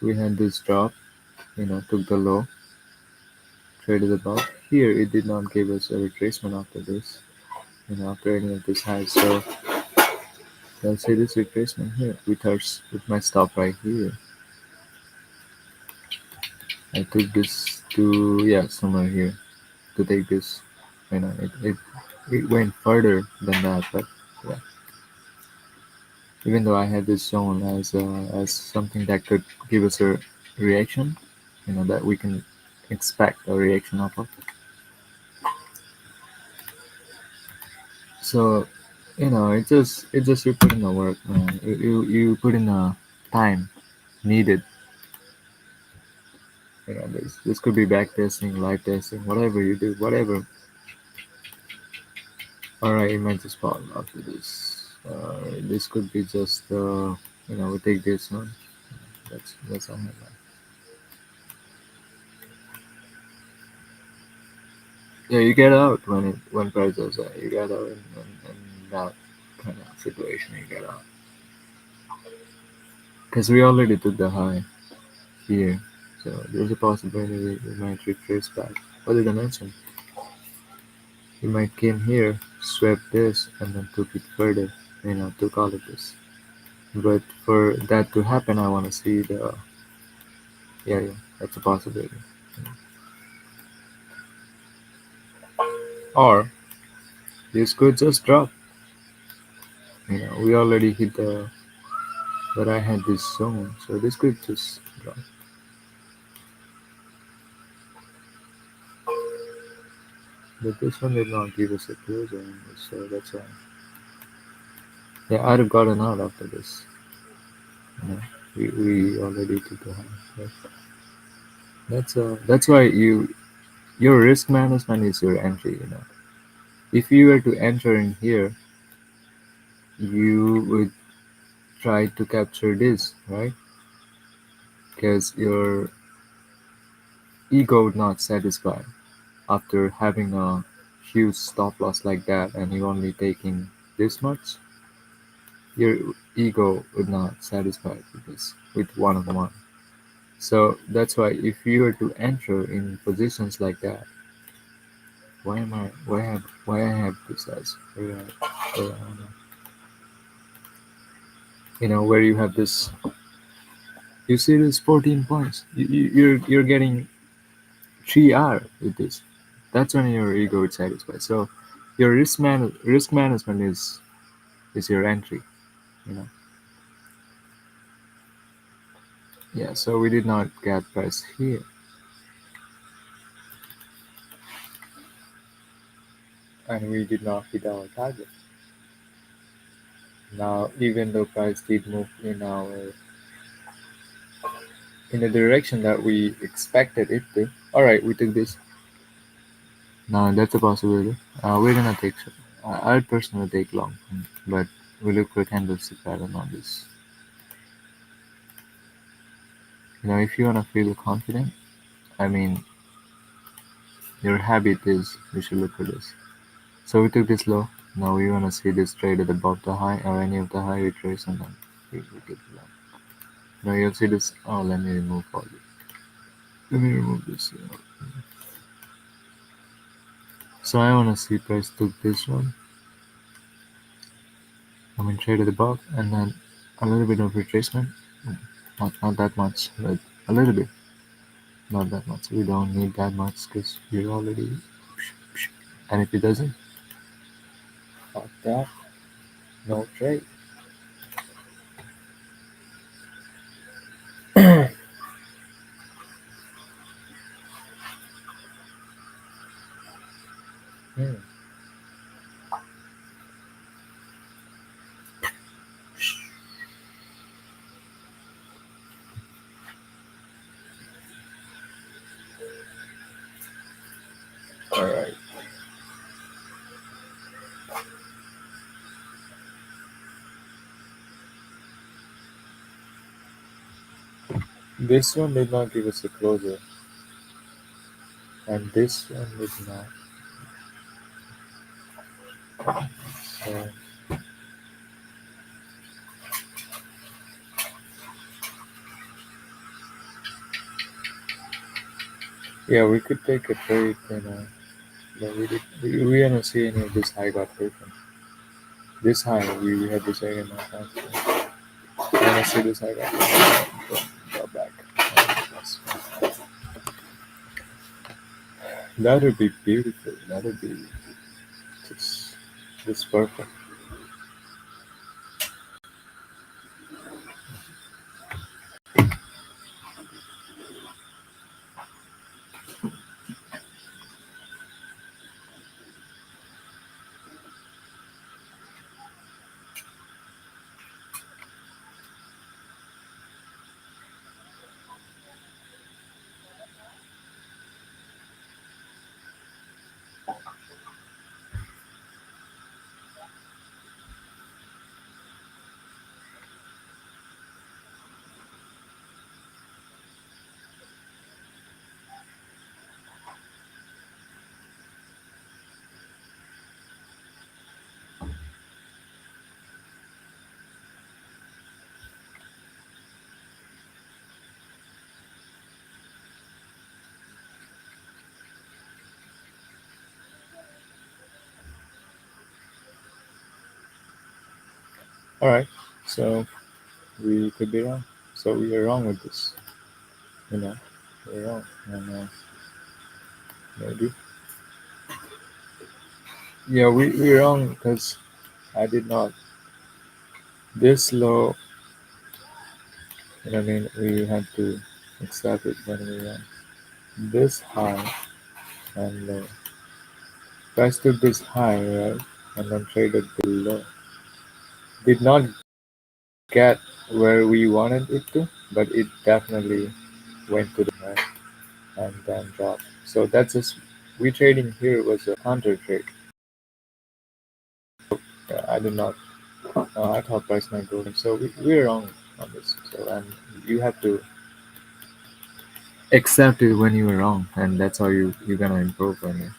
[SPEAKER 1] We had this drop, took the low, traded above. Here it did not give us a retracement after this, after any of this high. So let's say this retracement here with my stop right here. I took this to somewhere here to take this. It went further than that, but yeah. Even though I had this zone as something that could give us a reaction, that we can expect a reaction off of. So, it just you put in the work, man. You put in the time needed. This could be back testing, live testing, whatever you do, whatever. All right, it might just fall after this. This could be just we take this one. That's all I have. Yeah, you get out when prices are. You get out in that kind of situation. You get out because we already took the high here, so there's a possibility we might retrace back. What did I mention? We might came here, swept this, and then took it further. Took all of this. But for that to happen, I want to see the yeah. That's a possibility. Or this could just drop. We already hit but I had this zone, so this could just drop. But this one did not give us a closer, so that's why. Yeah, I'd have gotten out after this. We already took the high. That's why your risk management is your entry. If you were to enter in here, you would try to capture this, right? Because your ego would not satisfy after having a huge stop loss like that, and you only taking this much. Your ego would not satisfy with this with one on one. So that's why if you were to enter in positions like that, why I have this as where you have this, you see this 14 points, you're getting 3R with this. That's when your ego is satisfied. So your risk management is your entry, you know. Yeah, so we did not get price here, and we did not hit our target. Now, even though price did move in the direction that we expected it to, all right, we took this. Now that's a possibility. We're gonna take. I'd personally take long, but we look for candlestick pattern on this. If you wanna feel confident, I mean, your habit is we should look for this. So we took this low. Now we wanna see this trade at above the high or any of the high we trace, and then we take it long. Now you'll see this. Oh, let me remove all this. Let me remove this. So I wanna see price took this one. I mean, trade at above, and then a little bit of retracement. Not that much, but a little bit. Not that much. We don't need that much because we're already. And if it doesn't, fuck that. No trade. Hmm. All right. This one did not give us a closer, and this one did not. So yeah, we could take a trade, but we didn't see any of this high got taken. This high, we had this area in our hands. I wanna see this high got taken. Go back. That would be beautiful. That would be just, just perfect. All right. So we could be wrong. So we are wrong with this. You know, we're wrong. And maybe. Yeah, we're wrong because I did not. This low, I mean, we had to accept it when we wrong. This high and low. Price took this high, right? And then traded below. Did not get where we wanted it to, but it definitely went to the right and then dropped. So that's just, we trading here was a counter trade. I did not. I thought price might go. So we're wrong on this. So and you have to accept it when you were wrong, and that's how you're gonna improve on it.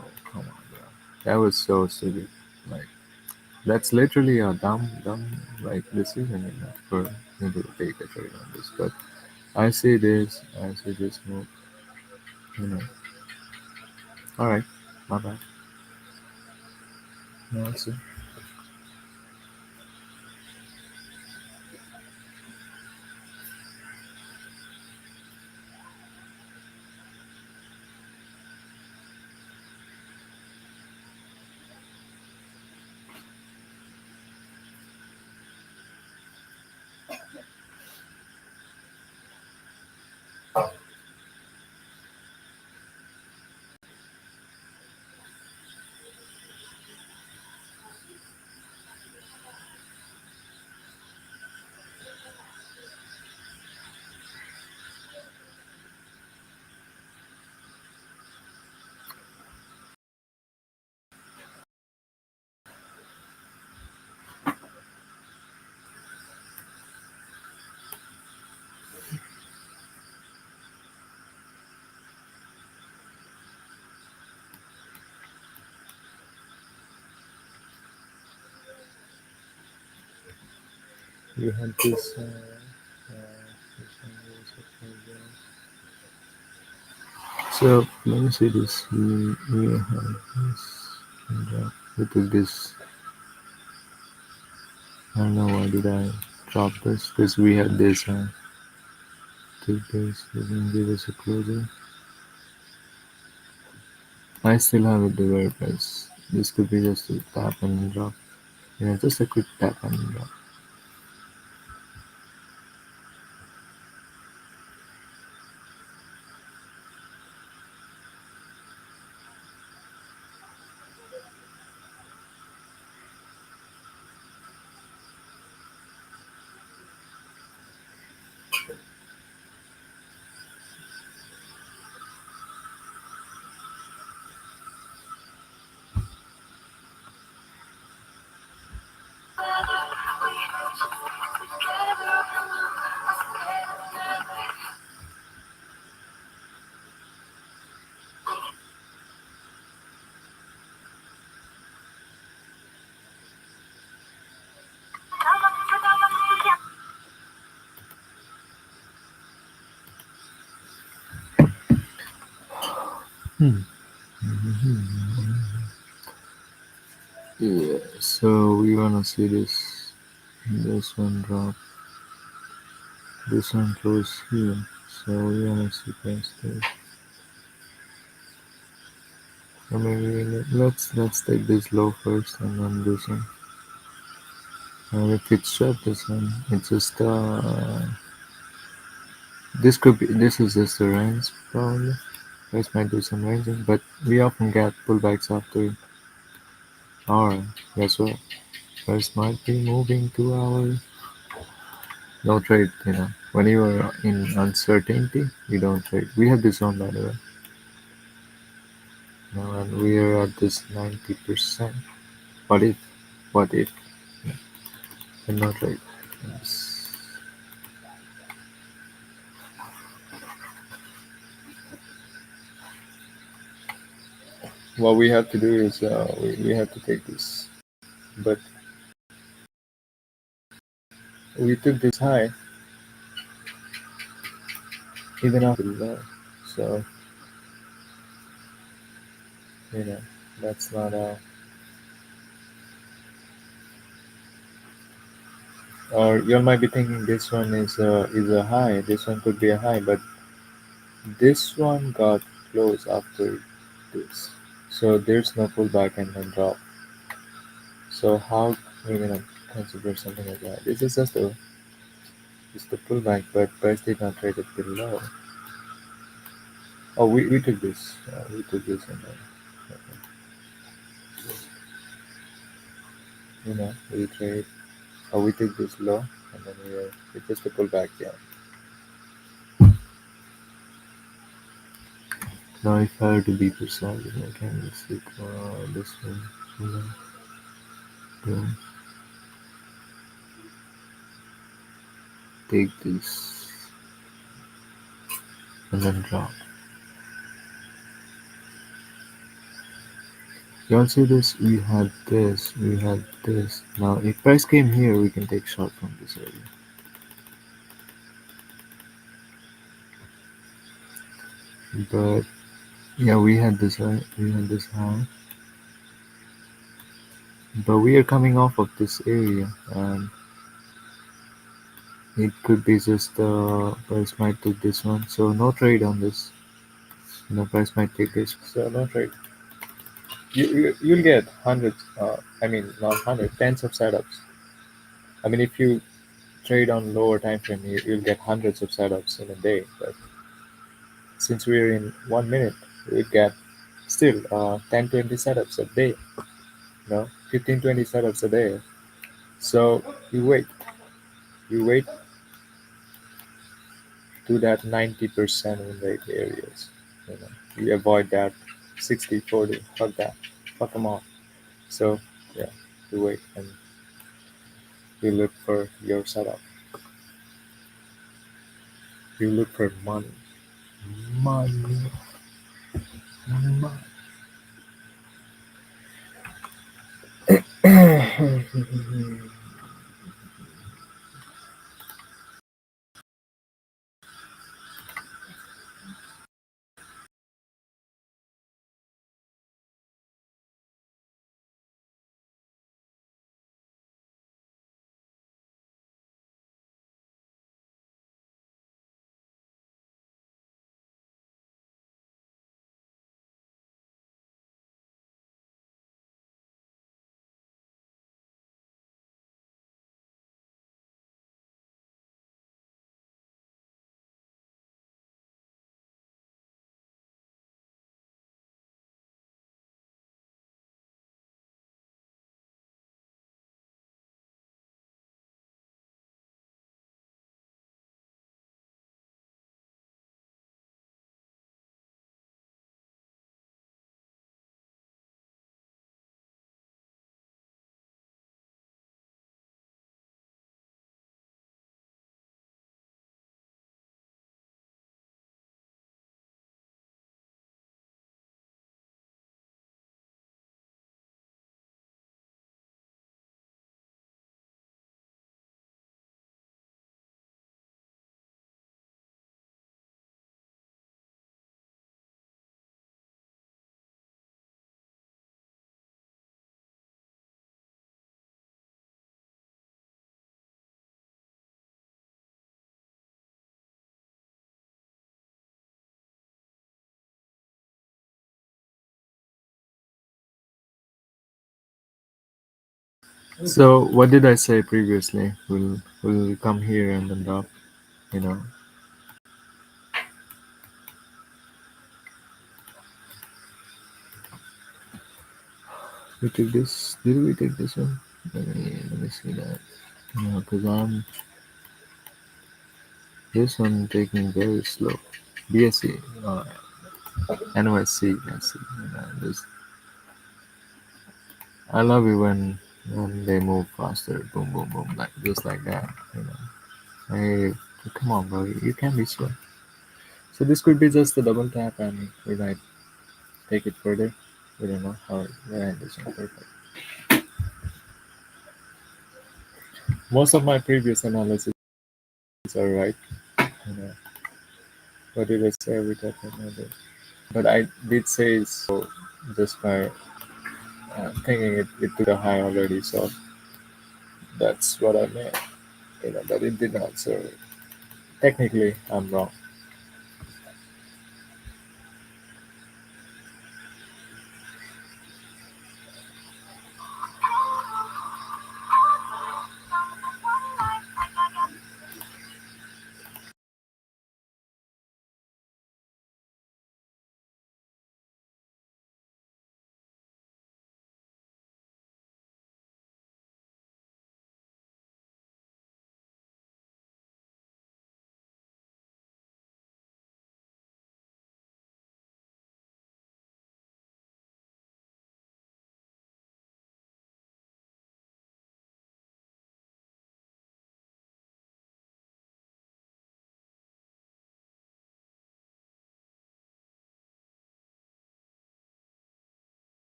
[SPEAKER 1] Oh, come on, bro. That was so stupid. Like that's literally a dumb like decision, for me to take a trade on this. But I see this move, you know. Alright, my bad. No, I see. You had this, this one was okay, yeah. So let me see this. We have this, and we took this. I don't know why did I drop this because we had this. Take this. We can give us a closer. I still have it there, guys. This could be just a tap and drop. Yeah, just a quick tap and drop. Hmm. Yeah. So we wanna see this one drop. This one close here. So we wanna see past this. Or maybe let's take this low first and then this one. And if it's short, this one, it's just this is just a range probably. Guys might do some ranging, but we often get pullbacks after. Alright, guess what? Price might be moving to our no trade. When you are in uncertainty, you don't trade. We have this on by the way. Now, and we are at this 90%. What if? What if? Yeah, and not trade. Yes. What we have to do is we have to take this, but we took this high even after the low. So you know that's not or you might be thinking this one is a high. This one could be a high, but this one got close after this. So there's no pullback and then drop. So how we're gonna consider something like that? This is just a pullback, but price did not trade it below. Oh, we took this. We took this and then we trade. Oh, we took this low and then it's just a pullback. Yeah. Now if I were to be precise, I can just take this one. You know, boom, take this and then drop. You all see this? We had this. We had this. Now if price came here, we can take short from this area. But yeah, we had this high, we had this high, but we are coming off of this area, and it could be just price might take this one, so no trade on this. The price might take this, so no trade. You'll get hundreds. I mean, not hundreds, tens of setups. I mean, if you trade on lower time frame, you'll get hundreds of setups in a day. But since we're in 1 minute, we get still 10, 20 setups a day. 15, 20 setups a day. So you wait to that 90% win rate areas. You avoid that 60, 40. Fuck that. Fuck them all. So yeah, you wait and you look for your setup. You look for money. Money. Money. So what did I say previously? We'll come here and then drop. You know, we took this. Did we take this one? Let me see that. No, because I'm this one taking very slow. BSC, NYC, I see. I love it when they move faster. Boom, boom, boom, like just like that. Hey, come on, bro. You can't be slow. So this could be just a double tap, and we might take it further. We don't know how we end this one perfect. Most of my previous analysis are right. You know, what did I say with that another? But I did say so just by thinking it to the high already. So that's what I meant. But it did not. So technically, I'm wrong.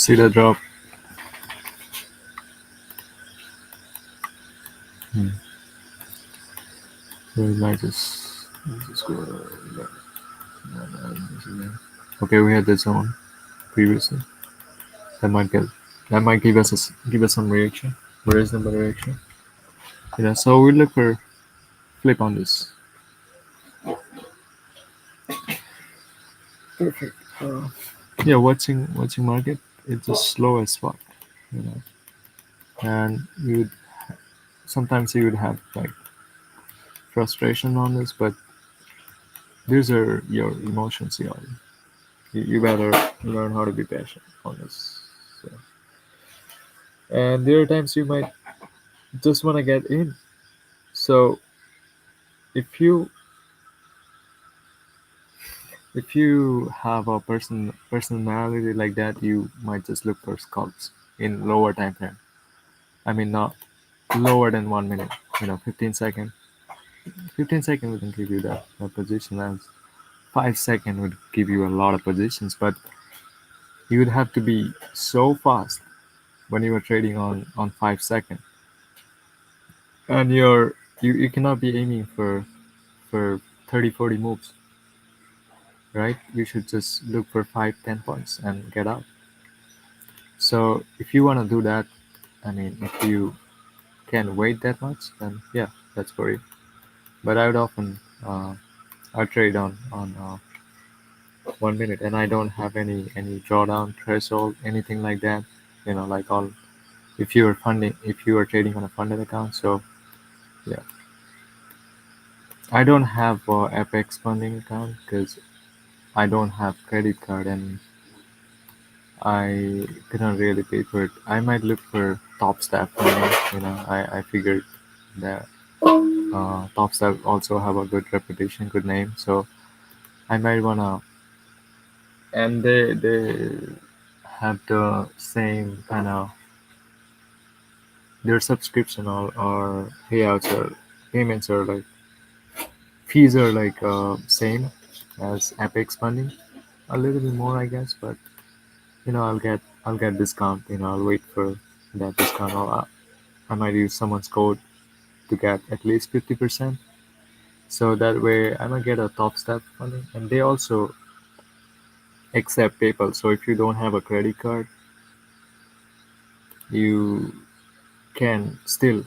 [SPEAKER 1] See the drop. So we might just go there. Okay, we had the zone previously. That might get that might give us some reaction, reasonable reaction. So we look for flip on this. Perfect. Yeah, watching market, it's just slow as fuck, you know. And you would sometimes you would have like frustration on this, but these are your emotions, you better learn how to be patient on this. So, and there are times you might just want to get in. So if you have a personality like that, you might just look for scalps in lower time frame. I mean, not lower than 1 minute. 15 second. 15 second wouldn't give you that position, as 5 second would give you a lot of positions. But you would have to be so fast when you are trading on 5 second, and you cannot be aiming for 30-40 moves, right? You should just look for 5-10 points and get out. So if you want to do that, I mean, if you can wait that much, then yeah, that's for you. But I would often I trade on 1 minute, and I don't have any drawdown threshold, anything like that. Like all if you are trading on a funded account. So yeah, I don't have Apex funding account because I don't have credit card, and I couldn't really pay for it. I might look for Top Staff funding. I figured that Top Staff also have a good reputation, good name. So I might wanna, and they have the same kind of their subscription or payouts or payments are like fees are like same as Apex funding, a little bit more I guess, but I'll get discount. I'll wait for that discount. I might use someone's code to get at least 50%. So that way I might get a top step funding, and they also accept PayPal. So if you don't have a credit card, you can still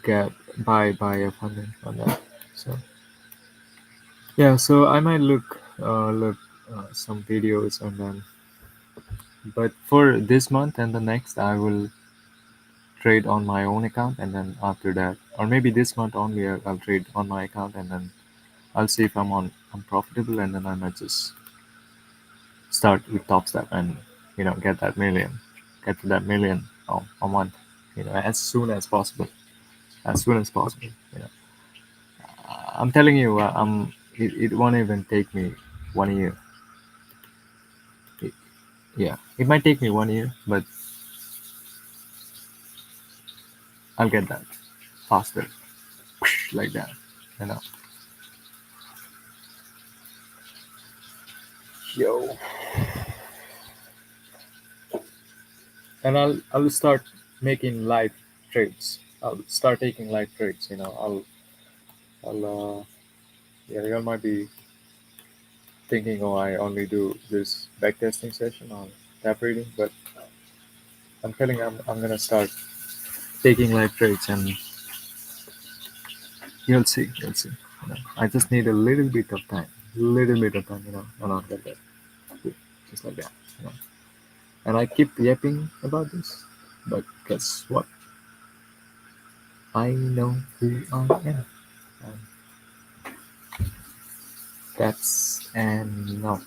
[SPEAKER 1] get buy a funding on that. So yeah, so I might look some videos, and then, but for this month and the next, I will trade on my own account, and then after that, or maybe this month only, I'll trade on my account, and then I'll see if I'm profitable, and then I might just start with Top Step and get to that million a month, as soon as possible, as soon as possible. I'm telling you, it won't even take me 1 year. It, yeah, it might take me 1 year, but I'll get that faster, like that, you know. Yo. And I'll start making live trades. I'll start taking live trades. I'll yeah, you all might be thinking, oh, I only do this backtesting session on tap reading, but I'm telling you, I'm gonna start taking live trades, and you'll see. I just need a little bit of time, and I'll get that, just like that. You know. And I keep yapping about this, but guess what? I know who I am. And that's enough.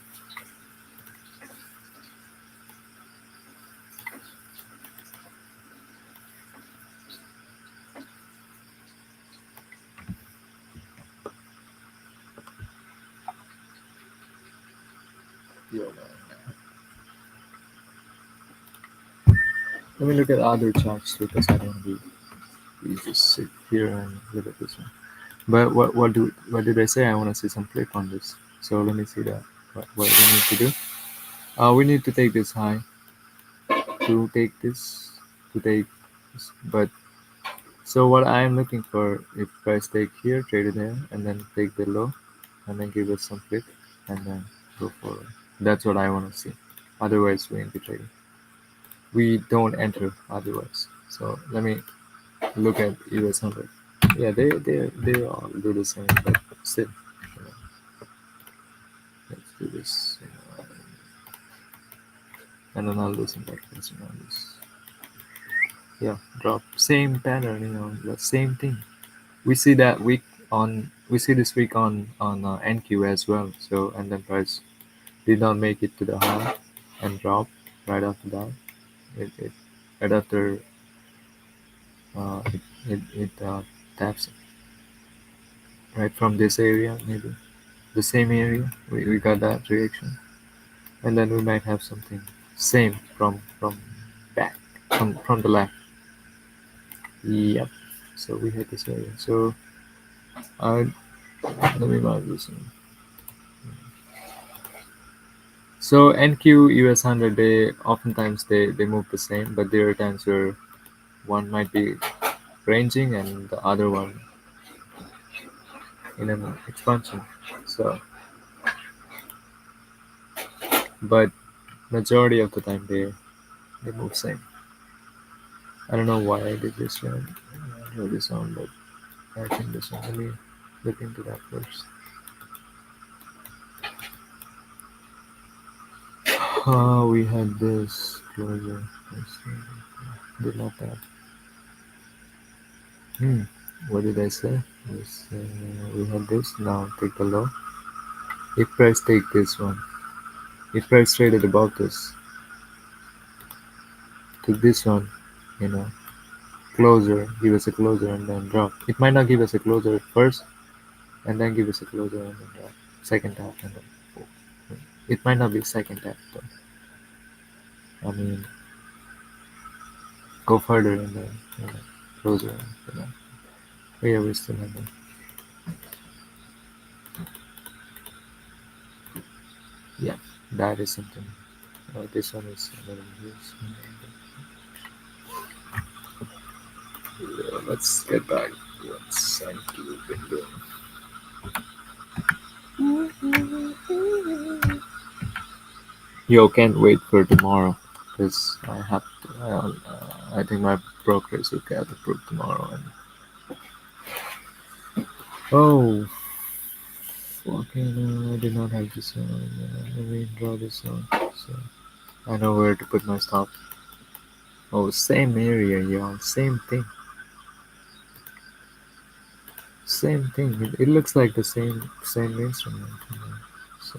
[SPEAKER 1] Yo, man. Let me look at other charts because I don't want to be just sit here and look at this one. But what did I say? I want to see some flip on this. So let me see that. what we need to do. We need to take this high to take this to take this. But so what I am looking for, if price take here, trade it there, and then take the low, and then give us some flip, and then go forward. That's what I want to see. Otherwise, we ain't be trading. We don't enter otherwise. So let me look at US 100. Yeah, they all do the same, but still, you know, let's do this. And then I'll do some practice around this. Yeah, drop same pattern, the same thing. We see that week we see this week on NQ as well. So and then price did not make it to the high and drop right after that. It right after it taps right from this area, maybe the same area. We got that reaction, and then we might have something same from back from the left. Yep. So we hit this area. So I let me mark this one. So NQ US 100, they oftentimes they move the same, but there are times where one might be ranging and the other one in an expansion. So, but majority of the time they move same. I don't know why I did this one. I wrote this on, but I think this one. Let me look into that first. We had this closure. Did not have. Hmm. What did I say? Yes, we had this. Now take the low. If price take this one, if price traded above this, took this one, you know, closer, give us a closer and then drop. It might not give us a closer at first, and then give us a closer and then drop. Second tap and then it might not be second tap though. I mean, go further and then closer. You know. But yeah, we still have that. Yeah, that is something. This one is a little loose. Let's get back. What's NQ been doing? Yo, can't wait for tomorrow because I have to. I think my brokers will get approved tomorrow. And oh, fucking! I did not have this one. Let me draw this one. So I know where to put my stop. Oh, same area, yo. Same thing. Same thing. It looks like the same instrument. So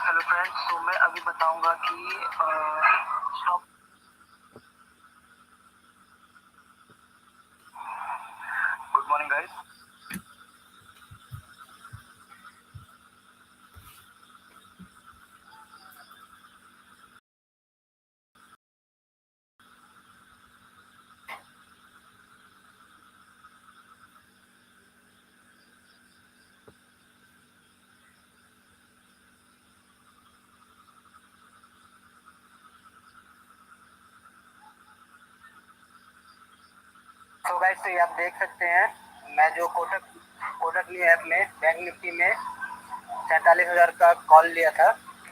[SPEAKER 2] hello friends, तो मैं अभी बताऊंगा कि stop. Good morning guys. तो guys, तो ये आप देख सकते हैं, मैं जो कोटक कोटक न्यू ऐप में बैंक निफ्टी में 47,000 का कॉल लिया था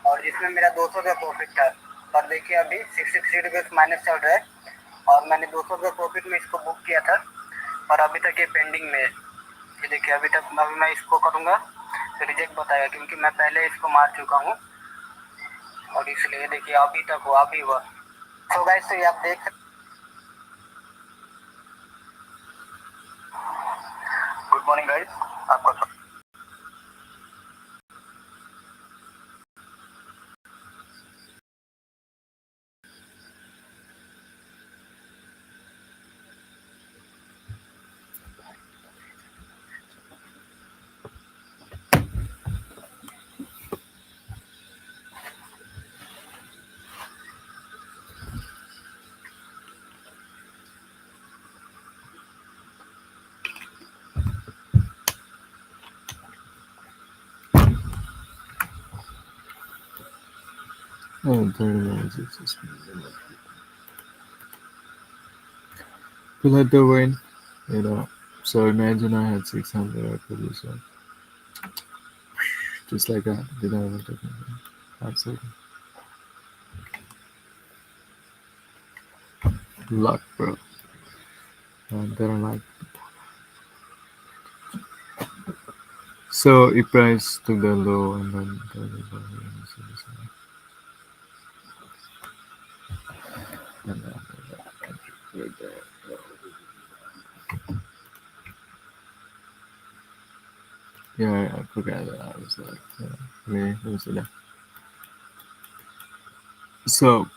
[SPEAKER 2] और जिसमें मेरा 200 का प्रॉफिट था। और देखिए अभी 660 रुपीज़ माइनस चल रहा है और मैंने 200 का प्रॉफिट में इसको बुक किया था और अभी तक ये पेंडिंग में है। ये देखिए अभी तक अभी मैं इसको करूँगा तो रिजेक्ट बताएगा, क्योंकि मैं पहले इसको मार चुका हूँ और इसलिए देखिए अभी तक हुआ अभी हुआ। तो गाइस, तो ये आप देख गुड मॉर्निंग गाइस, आपका
[SPEAKER 1] Oh, 30 minutes. It's just to let the win, you know. So imagine I had 600, I could lose one. Just like that, without even talking about it. Absolutely. Luck, bro. Better luck. So it priced to the low and then and then right there. Yeah, I forgot that I was like, let me see that. So,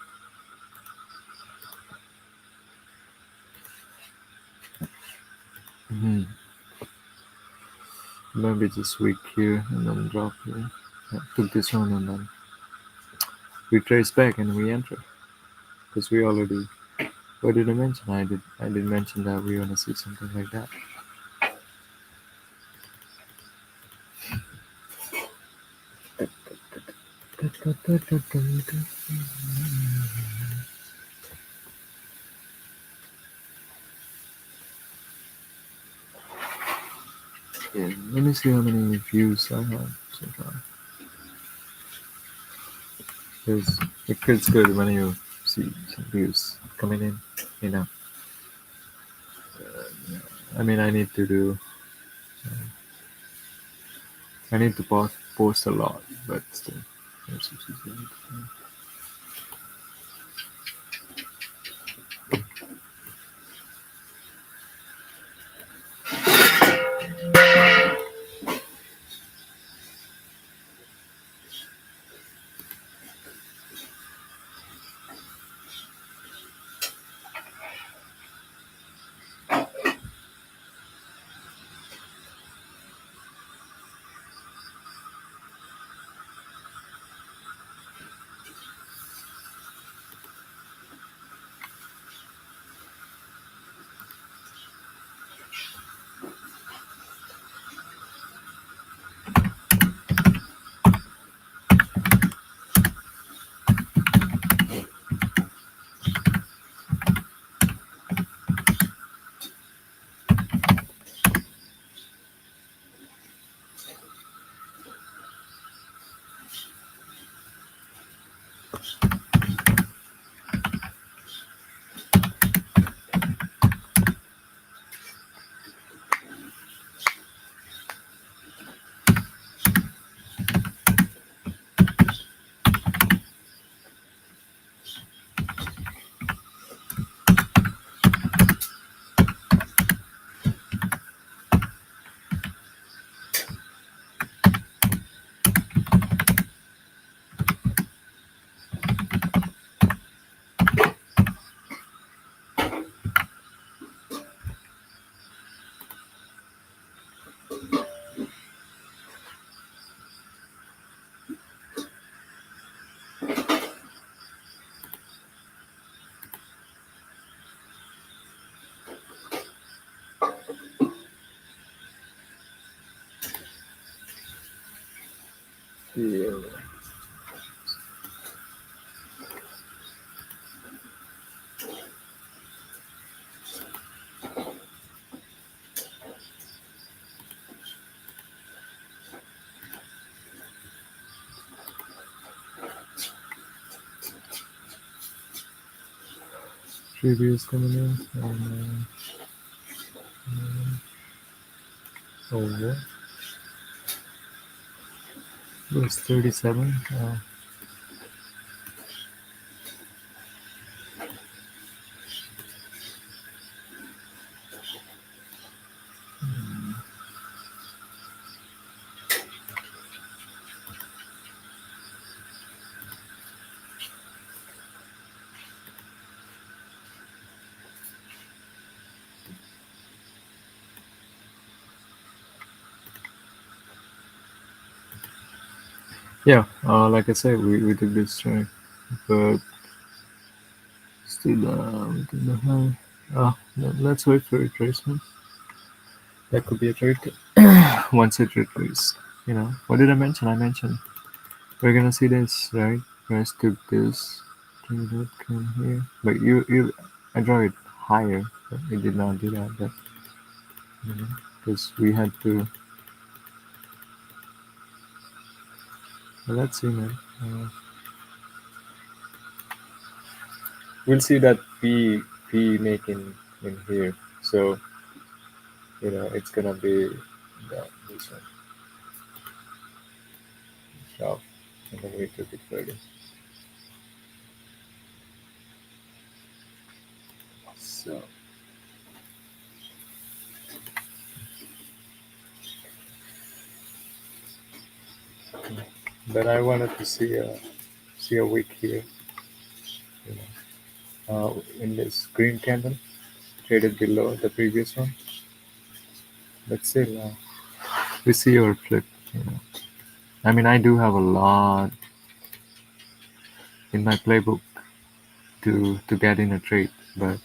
[SPEAKER 1] maybe just weak here and then drop here. Yeah, took this one and then we trace back and we enter. because we already. What did I mention? I did mention that we want to see something like that. Yeah, let me see how many views I have so far. Because it feels good when you see some views coming in. You know, I mean, I need to post a lot, but still. Yeah. Three views coming in. And, oh, there's 37. Yeah, like I said, we did this right, but still, we didn't have. Let's wait for retracement. That could be a trick. Once it retraces, what did I mention? I mentioned we're gonna see this, right? Press took this, bring it come here, but I draw it higher. But it did not do that, but because we had to. Well, let's see, man. We'll see that P making in here. So it's gonna be this one sharp, and then we took it further. So then I wanted to see a wick here, you in this green candle traded below the previous one. But still, we see our flip. I mean, I do have a lot in my playbook. to get in a trade, but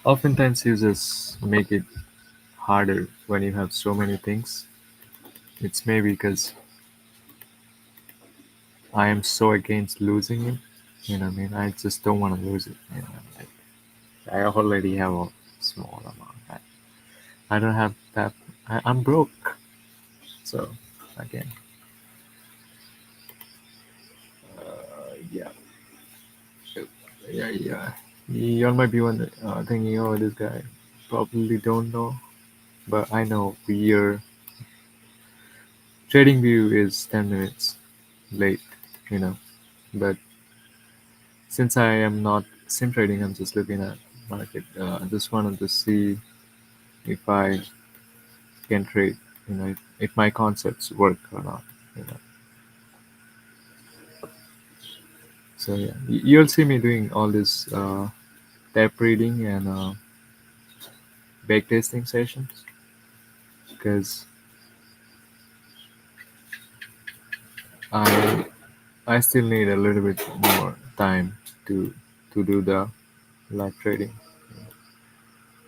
[SPEAKER 1] oftentimes users make it harder when you have so many things. It's maybe because I am so against losing it. You know, what I mean, I just don't want to lose it. You know, like I already have a small amount. I don't have that. I'm broke. So again, yeah, yeah. You all might be one thinking, oh, this guy probably don't know, but I know your trading view is 10 minutes late. You know, but since I am not sim trading, I'm just looking at market. I just wanted to see if I can trade. You know, if my concepts work or not. You know, so yeah, you'll see me doing all this tap reading and backtesting sessions because I I still need a little bit more time to do the live trading.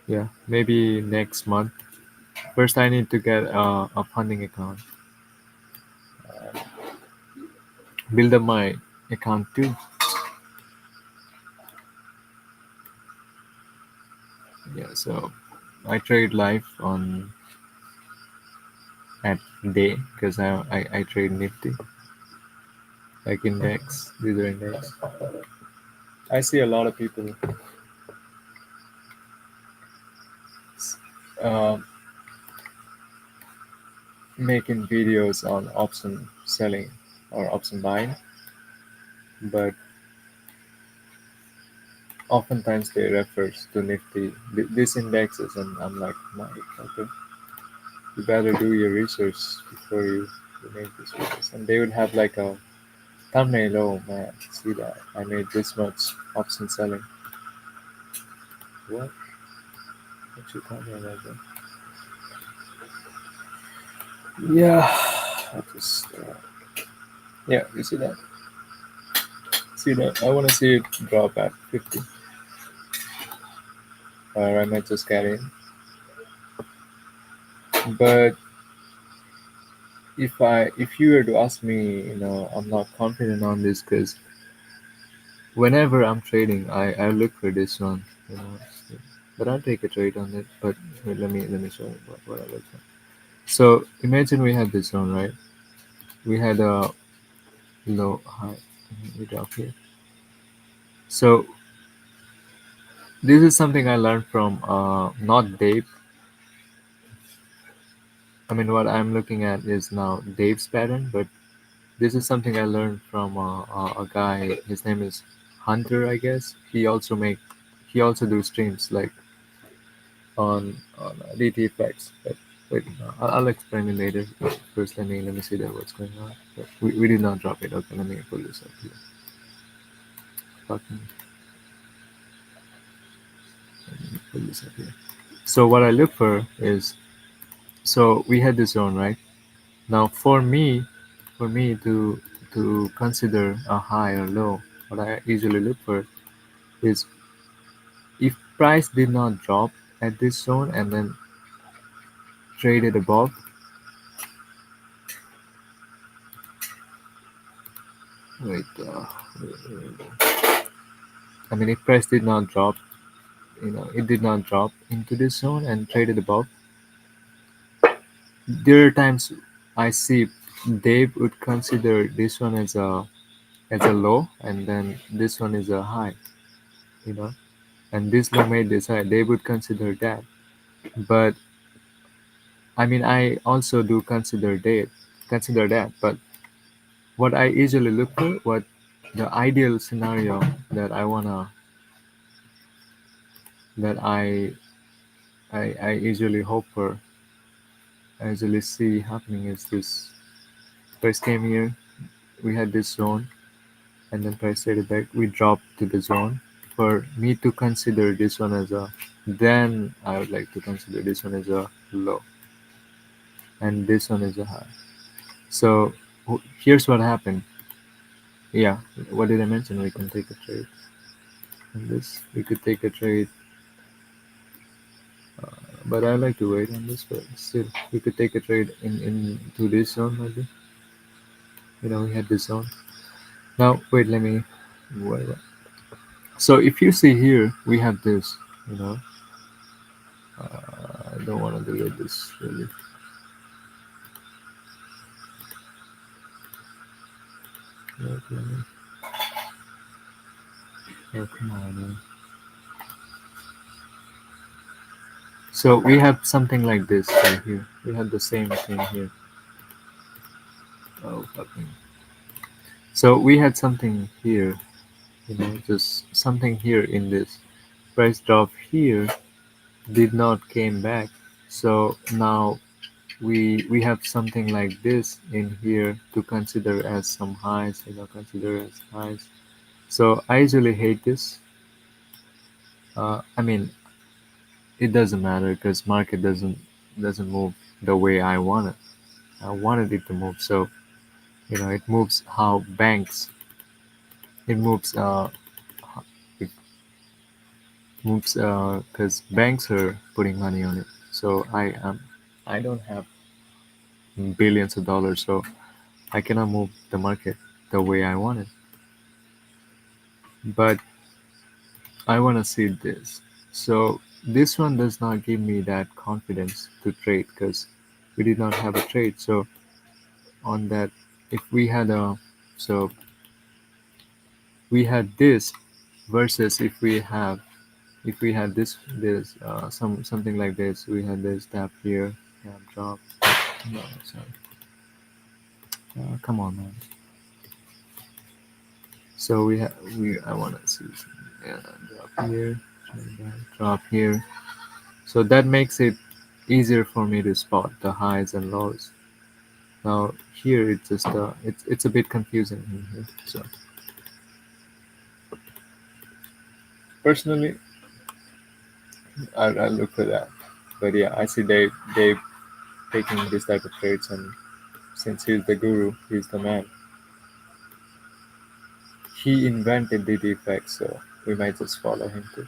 [SPEAKER 1] Yeah, maybe next month. First, I need to get a funding account, build up my account too. Yeah, so I trade live on at day because I trade Nifty like index. These are index. I see a lot of people uh, making videos on option selling or option buying, but oftentimes they refers to Nifty, these indexes, and I'm like, Mike, okay, you better do your research before you make this videos. And they would have like a thumbnail, oh man, see that, I made this much option selling. What? What you talking about that? Yeah, I just, yeah, you see that? See that? I want to see it drop at 50. Or I might just get in. But if you were to ask me, you know, I'm not confident on this because whenever I'm trading, I look for this one, you know. But I'll take a trade on it. But wait, let me show you what I look for. So imagine we had this one, right? We had a low high. We drop here. So this is something I learned from not Dave. I mean, what I'm looking at is now Dave's pattern, but this is something I learned from a guy. His name is Hunter, I guess. He also do streams like on DT Flex. But wait, I'll explain it later. First, let me see that what's going on. But we did not drop it. Okay, let me pull this up here. Fucking pull this up here. So what I look for is, so we had this zone, right? Now for me to consider a high or low, what I usually look for is if price did not drop at this zone and then traded above. Wait, I mean, if price did not drop, you know, it did not drop into this zone and traded above. There are times I see Dave would consider this one as a low, and then this one is a high, you know, and this low made this high. They would consider that, but I mean, I also do consider that, but what I usually look for, what the ideal scenario that I wanna that I usually hope for, I usually see happening is this: price came here, we had this zone, and then price traded back, we dropped to the zone. For me to consider this one as a, then I would like to consider this one as a low, and this one is a high. So here's what happened. Yeah, what did I mention? We can take a trade. on this. We could take a trade, but I like to wait on this. But still, we could take a trade in to this zone maybe. We had this zone. Now wait, let me. Wait. So if you see here, we have this. You know, I don't want to delete this really. Wait, let me. Oh come on, man. So we have something like this right here. We have the same thing here. Oh fucking. So we had something here, just something here in this price drop here did not came back. So now we have something like this in here to consider as some highs, consider as highs. So I usually hate this. I mean, it doesn't matter because market doesn't move the way I want it. I wanted it to move. So it moves how banks. It moves. It moves because banks are putting money on it. So I don't have billions of dollars, so I cannot move the market the way I want it. But I want to see this. So this one does not give me that confidence to trade because we did not have a trade. So on that, if we had a, so we had this versus if we had this something like this, we had this tap here, tap drop. No, sorry. Come on, man. So I want to see drop here, drop here. So that makes it easier for me to spot the highs and lows. Now here it's a bit confusing in here. So personally, I look for that. But yeah, I see they taking this type of trades, and since he's the guru, he's the man. He invented the defect, so we might just follow him too.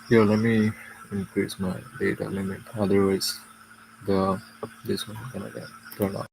[SPEAKER 1] Yo, let me increase my data limit. Otherwise, the this one is gonna get turned off.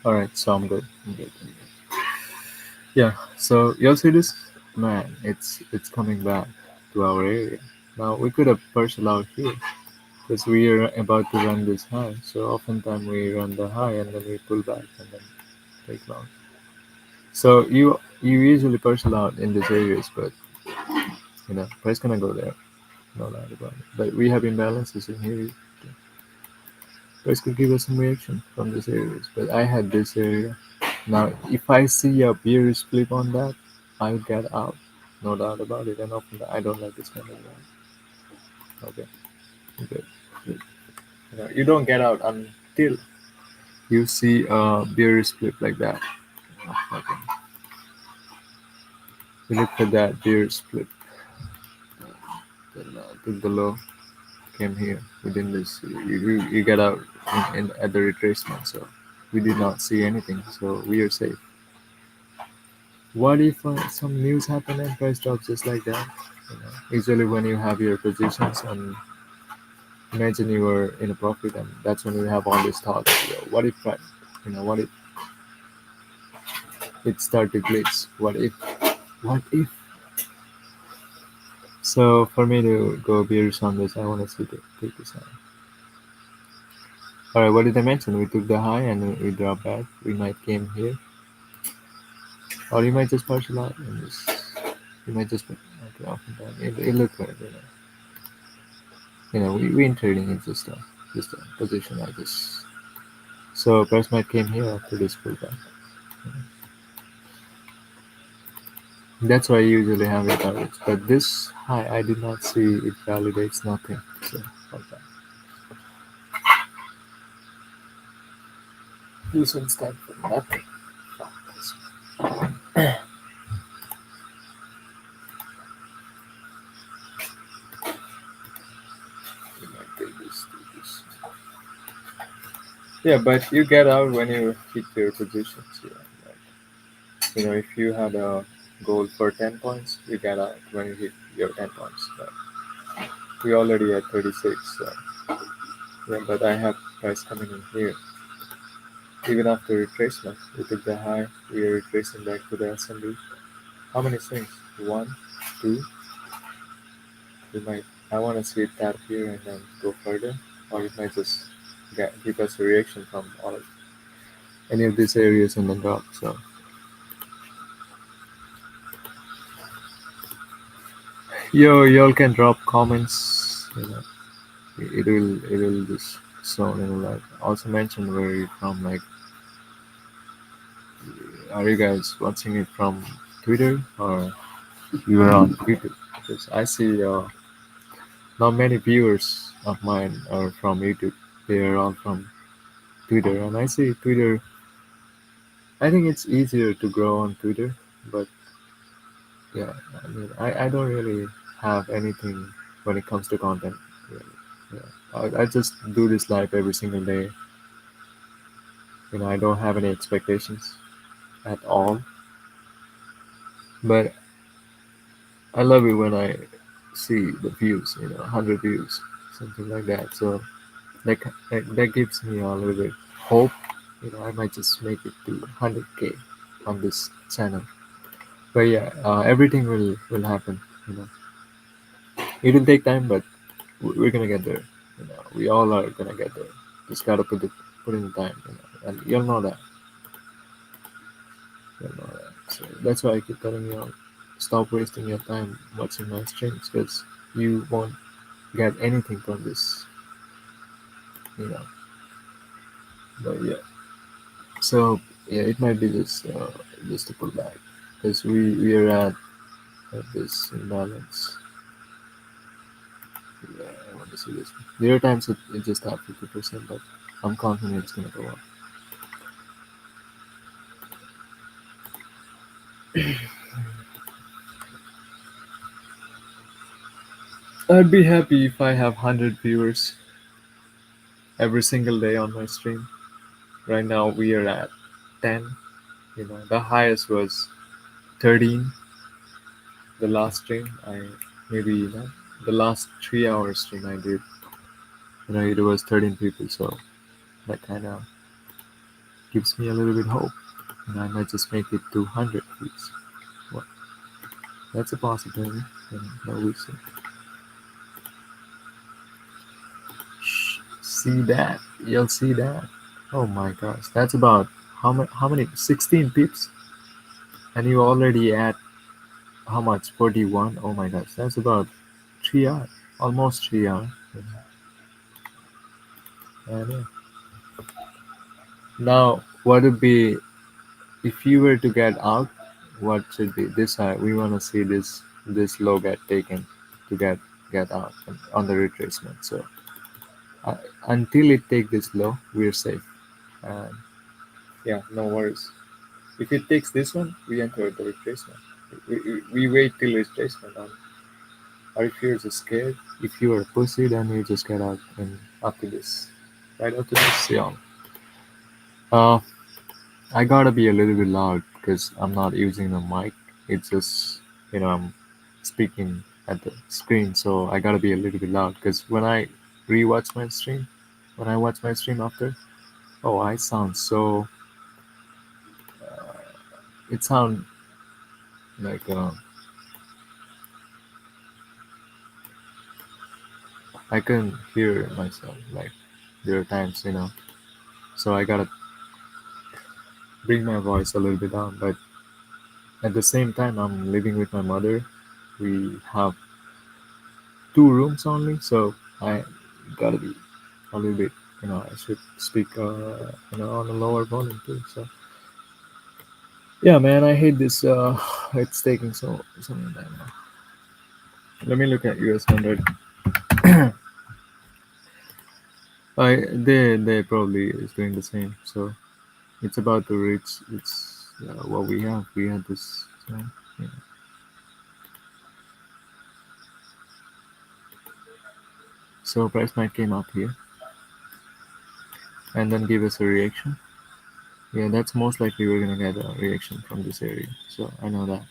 [SPEAKER 1] All right, so I'm good. I'm good. I'm good. Yeah. So you'll see this, man. It's coming back to our area. Now we could have parceled out here. because we are about to run this high. So oftentimes we run the high and then we pull back and then take long. So you usually parcel out in these areas, but price gonna go there, no doubt about it. But we have imbalances in here. Price could give us some reaction from these areas, but I had this area. Now, if I see a bearish flip on that, I get out, no doubt about it. And often I don't like this kind of thing. Okay, good. Good. You don't get out until you see a bearish flip like that. Okay. You look for that bearish flip. Then took the low, came here within this. You get out at the retracement. So we did not see anything. So we are safe. What if some news happen and price drops just like that? Usually when you have your positions and imagine you were in a profit, and that's when you have all these thoughts. What if, what if it start to glitch? What if? What if? So for me to go bearish on this, I want to see take this high. All right, what did I mention? We took the high and we drop back. We might came here, or you might just partial out and just you might just okay off and down. It look good, we in trading. It's just a position I just. So price might came here after this pullback. That's why I usually have it targets. But this high, I did not see it validates nothing. So okay. This one stand for nothing. You might take this, do this. Yeah, but you get out when you hit your positions. Yeah, if you had a goal for 10 points, you get out when you hit your 10 points. But we already at 36. So yeah, but I have price coming in here. Even after retracement, we took the high. We are retracing back to the S&P. How many swings? One, two. We might. I want to see it tap here and then go further, or it might just give us a reaction from all of any of these areas and then drop. So y'all can drop comments. It will just show like also mention where you're from. Like, are you guys watching it from Twitter or you are on YouTube? Because I see not many viewers of mine are from YouTube. They are all from Twitter, and I see Twitter. I think it's easier to grow on Twitter, but yeah, I mean, I don't really have anything when it comes to content. Really. Yeah, I just do this live every single day. I don't have any expectations at all, but I love it when I see the views. 100 views, something like that. So that gives me a little bit hope. I might just make it to 100K on this channel. But yeah, everything will happen. It will take time, but we're gonna get there. We all are gonna get there. Just gotta put in the time. And you'll know that. You'll know that. So that's why I keep telling you, stop wasting your time watching my streams because you won't get anything from this. You know. But yeah. So yeah, it might be just to pull back because we are at this imbalance. Yeah, I want to see this. There are times it just have 50%, but I'm confident it's gonna go up. I'd be happy if I have 100 viewers every single day on my stream. Right now we are at 10. The highest was 13. The last stream maybe the last 3 hours stream I did. It was 13 people, so that kind of gives me a little bit hope. I might just make it to 100 views. Well, that's a possibility. No, we'll see. See that? You'll see that. Oh my gosh, that's about how many 16 pips, and you already at how much 41. Oh my gosh, that's about 3 hours, almost 3 hours. And now what would be if you were to get out? What should be this high? We want to see this low get taken to get out on the retracement. So uh, until it take this low, we're safe. And yeah, no worries. If it takes this one, we enter the retracement. We wait till retracement on. Or if you're just scared, if you're a pussy, then you just get out and after this. Right after this, yeah. Uh, I gotta be a little bit loud because I'm not using the mic. It's just, I'm speaking at the screen, so I gotta be a little bit loud because when I rewatch my stream, when I watch my stream after, oh, I sound so. It sound like I couldn't hear myself. Like there are times, so I gotta bring my voice a little bit down. But at the same time, I'm living with my mother. We have 2 rooms only, so I gotta be a little bit. I should speak, on a lower volume too. So yeah, man, I hate this. It's taking so many time now. Let me look at US 100. They probably is doing the same. So it's about to reach. It's what we have. We had this. So, yeah. So price might came up here and then give us a reaction. Yeah, that's most likely we're gonna get a reaction from this area. So I know that.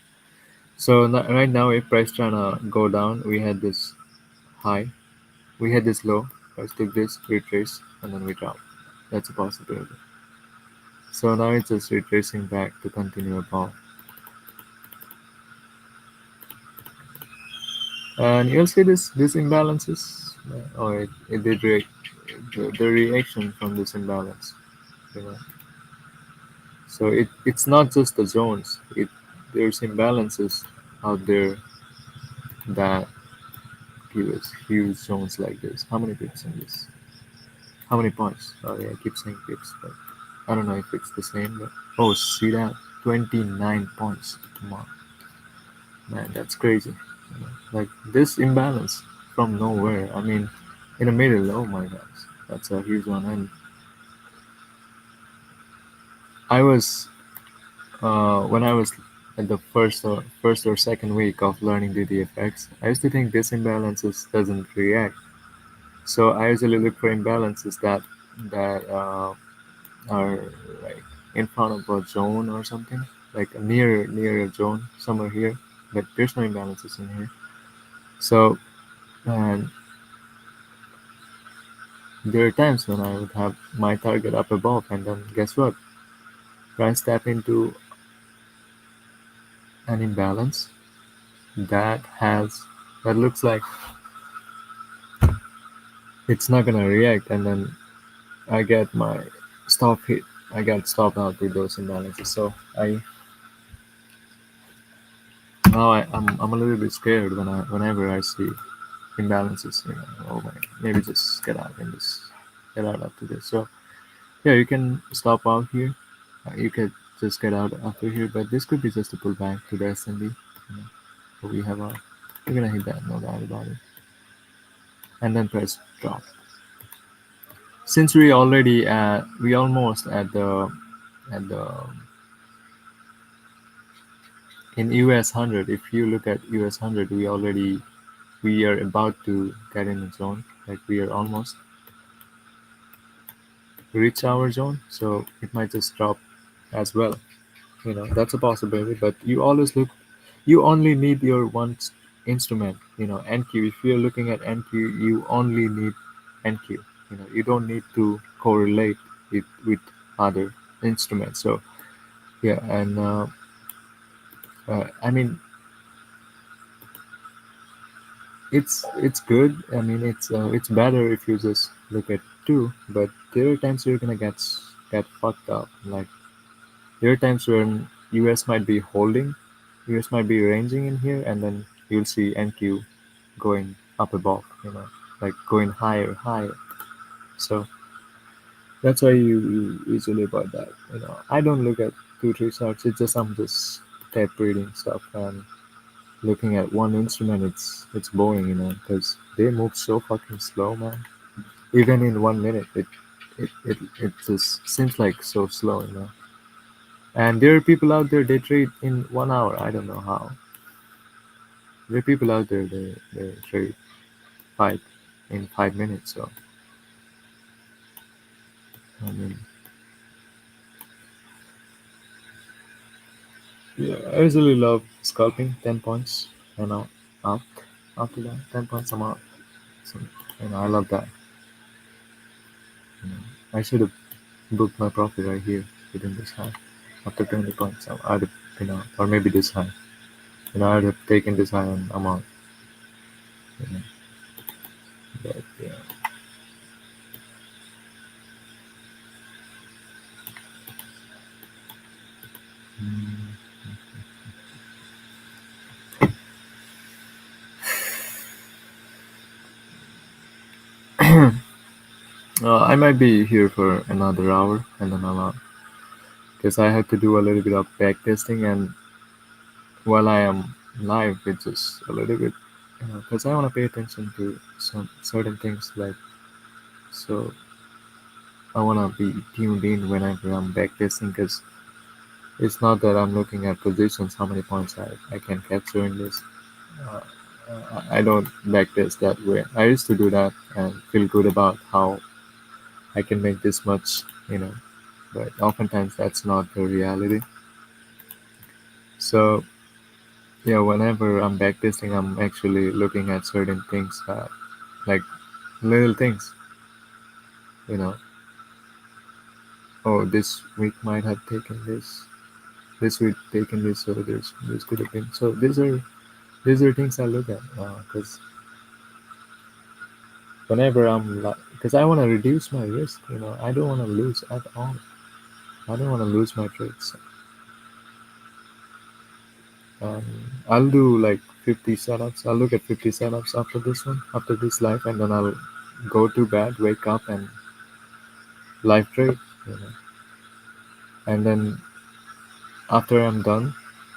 [SPEAKER 1] So right now, if price trying to go down, we had this high, we had this low. Price took this, retrace, and then we drop. That's a possibility. So now it's just retracing back to continue above, and you'll see this imbalances. Oh, it did react. The reaction from this imbalance, you know. So it's not just the zones. There's imbalances out there that give us huge zones like this. How many pips in this? How many points? Sorry, I keep saying pips, but I don't know if it's the same. But oh, see that 29 points. Come on, man, that's crazy. Like this imbalance from nowhere. I mean, in the middle. Oh my gosh, that's a huge one. And I was when I was at the first or second week of learning DDFX, I used to think this imbalances doesn't react. So I usually look for imbalances that are like in front of a zone or something, like near a zone somewhere here. But there's no imbalances in here. So and there are times when I would have my target up above, and then guess what? Price tap into an imbalance that looks like it's not gonna react, and then I get my stop hit. I got stopped out with those imbalances. So I'm a little bit scared whenever I see imbalances. Oh my, maybe just get out and just get out after this. So yeah, you can stop out here. You could just get out after here, but this could be just a pullback to the S&D. So we have we're gonna hit that, no doubt about it, and then press drop. Since we almost at the in US 100. If you look at US 100, we are about to get in the zone. Like we are almost reach our zone, so it might just drop as well. That's a possibility. But you only need your instrument. NQ. If you're looking at NQ, you only need NQ. You don't need to correlate it with other instruments. So yeah, and I mean it's good. I mean it's better if you just look at too, but there are times you're gonna get fucked up. Like there are times when US might be holding, US might be ranging in here, and then you'll see NQ going up above, like going higher, higher. So that's why you easily about that. I don't look at 2 3 charts. It's just I'm just tape reading stuff and looking at one instrument. It's boring, because they move so fucking slow, man. Even in 1 minute, it just seems like so slow, And there are people out there they trade in 1 hour. I don't know how. There are people out there they trade five in 5 minutes. So I mean, yeah, I usually love scalping 10 points and out. After that, 10 points I'm out. So I love that. I should have booked my profit right here within this high. After 20 points, I'd have or maybe this high. I'd have taken this high and I'm out. You know, but yeah. Mm. I might be here for another hour and then I'm out because I have to do a little bit of back testing, and while I am live, it's just a little bit because I want to pay attention to some certain things, like, so I want to be tuned in whenever I'm back testing, because it's not that I'm looking at positions, how many points I can capture in this. Uh, I don't backtest that way. I used to do that and feel good about how I can make this much, but oftentimes that's not the reality. So yeah, whenever I'm backtesting, I'm actually looking at certain things, like little things, you know. Oh, this week might have taken this. This week taken this, so this could have been. So these are things I look at, because whenever I'm like, because I want to reduce my risk, I don't want to lose at all. I don't want to lose my trades. Um, I'll do like 50 setups. I'll look at 50 setups after this one, after this live, and then I'll go to bed, wake up, and live trade. You know. And then after I'm done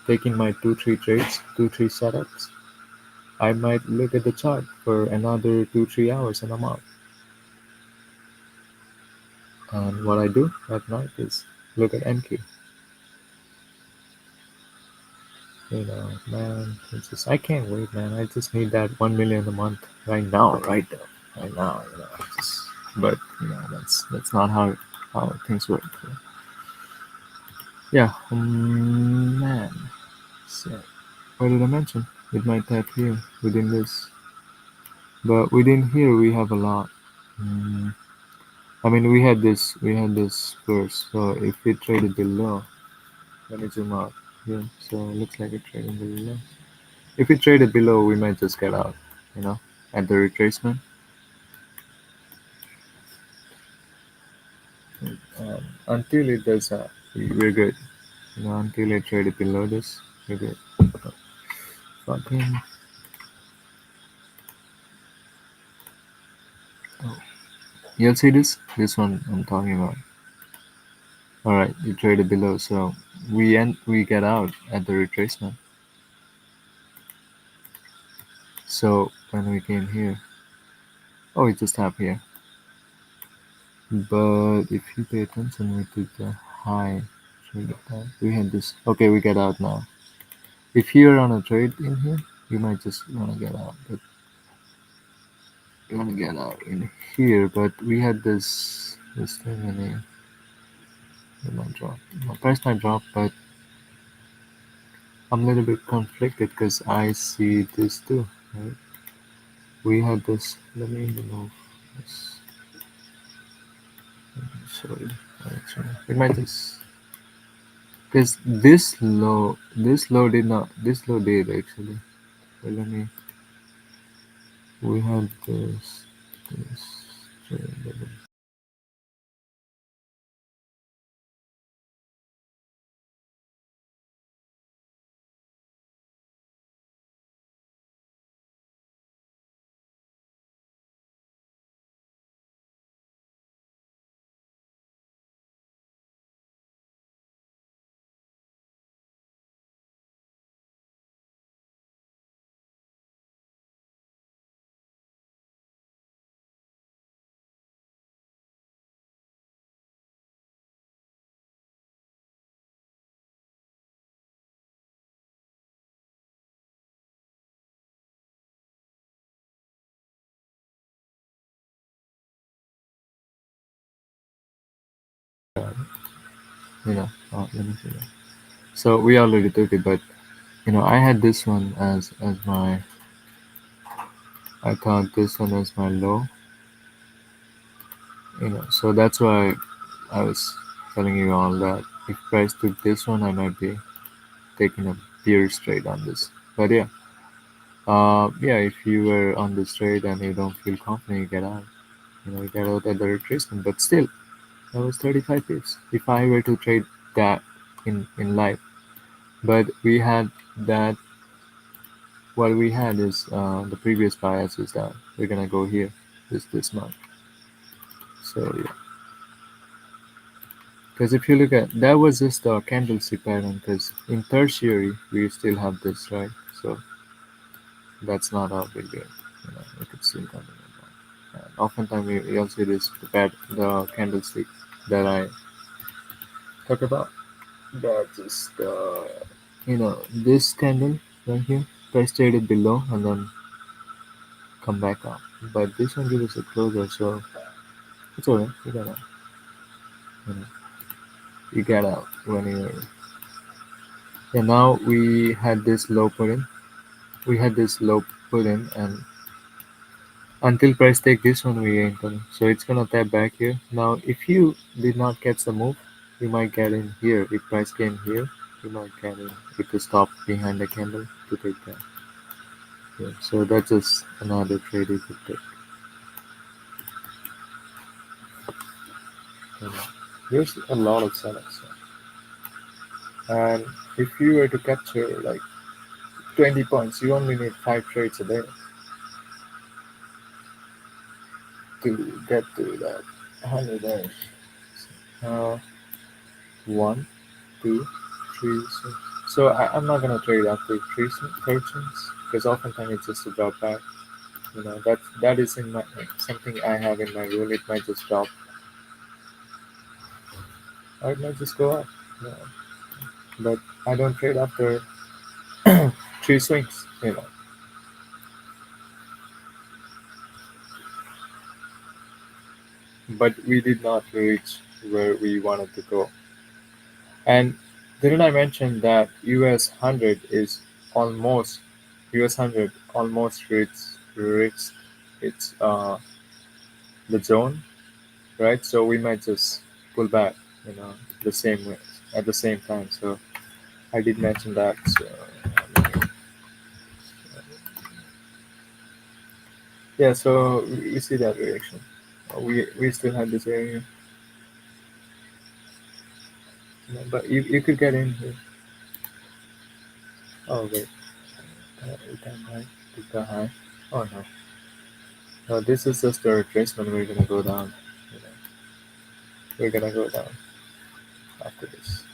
[SPEAKER 1] taking my 2 3 trades, 2 3 setups, I might look at the chart for another 2 3 hours, and I'm out. And what I do at night is look at NQ. Man, I can't wait, man. I just need that 1 million a month right now, right there, right now. But that's not how things work. So, yeah, man. So, what did I mention? It might tap here within this, but within here we have a lot. Mm, I mean, we had this first. So if we traded below, let me zoom out here. So it looks like it traded below. If we trade it below, we might just get out, at the retracement. Until it does that, we're good. Until I trade it below this, we're good. Fucking. Oh. You'll see this? This one I'm talking about. Alright, you trade it below, so we get out at the retracement. So when we came here, oh, it just happened here. But if you pay attention, we took the high trade that. We had this. Okay, we get out now. If you're on a trade in here, you might just want to get out. But you want to get out in here. But we had this thing in here. It might drop. My price might drop, but I'm a little bit conflicted because I see this too. Right? We had this. Let me remove this. Sorry. Actually, it might just. Because this low did not, this low did actually. Well, we had this, Let me see that. So we already took it, but I had this one as my. I thought this one as my low. So that's why I was telling you all that if price took this one, I might be taking a beer straight on this. But yeah, yeah, if you were on this trade and you don't feel confident, you get out. You get out at the retracement. But still, that was 35 pips. If I were to trade that in life, but we had that. What we had is the previous bias is that we're gonna go here this month. So yeah, because if you look at that was just a candlestick pattern. Because in tertiary we still have this, right? So that's not a big deal. We could still continue. And oftentimes we also see this the candlestick that I talk about. That is this candle right here. Price traded below and then come back up. But this one gives us a closure, so it's alright. You know, you get out when you're. Yeah, now we had this low put in. We had this low put in, and until price take this one, we ain't gonna. So it's gonna tap back here. Now, if you did not catch the move, you might get in here. If price came here, you might get in with the stop behind the candle to take that. Yeah, so that's just another trade you could take. You know. There's a lot of setups, and if you were to capture like 20 points, you only need 5 trades a day to get to that 100 hours. Uh, one, two, three, six. So I'm not gonna trade after 13s because oftentimes it's just a drop back. That is in my something I have in my rule. It might just drop or it might just go up. You know. But I don't trade after 3 swings. But we did not reach where we wanted to go. And didn't I mention that US 100 almost reached its the zone, right? So we might just pull back, the same way at the same time. So I did mention that. So yeah, so we see that reaction. We still have this area, but you could get in here. Oh wait, we can high, pick the high. Oh no, no, this is just a retracement. We're gonna go down. You know, we're gonna go down after this.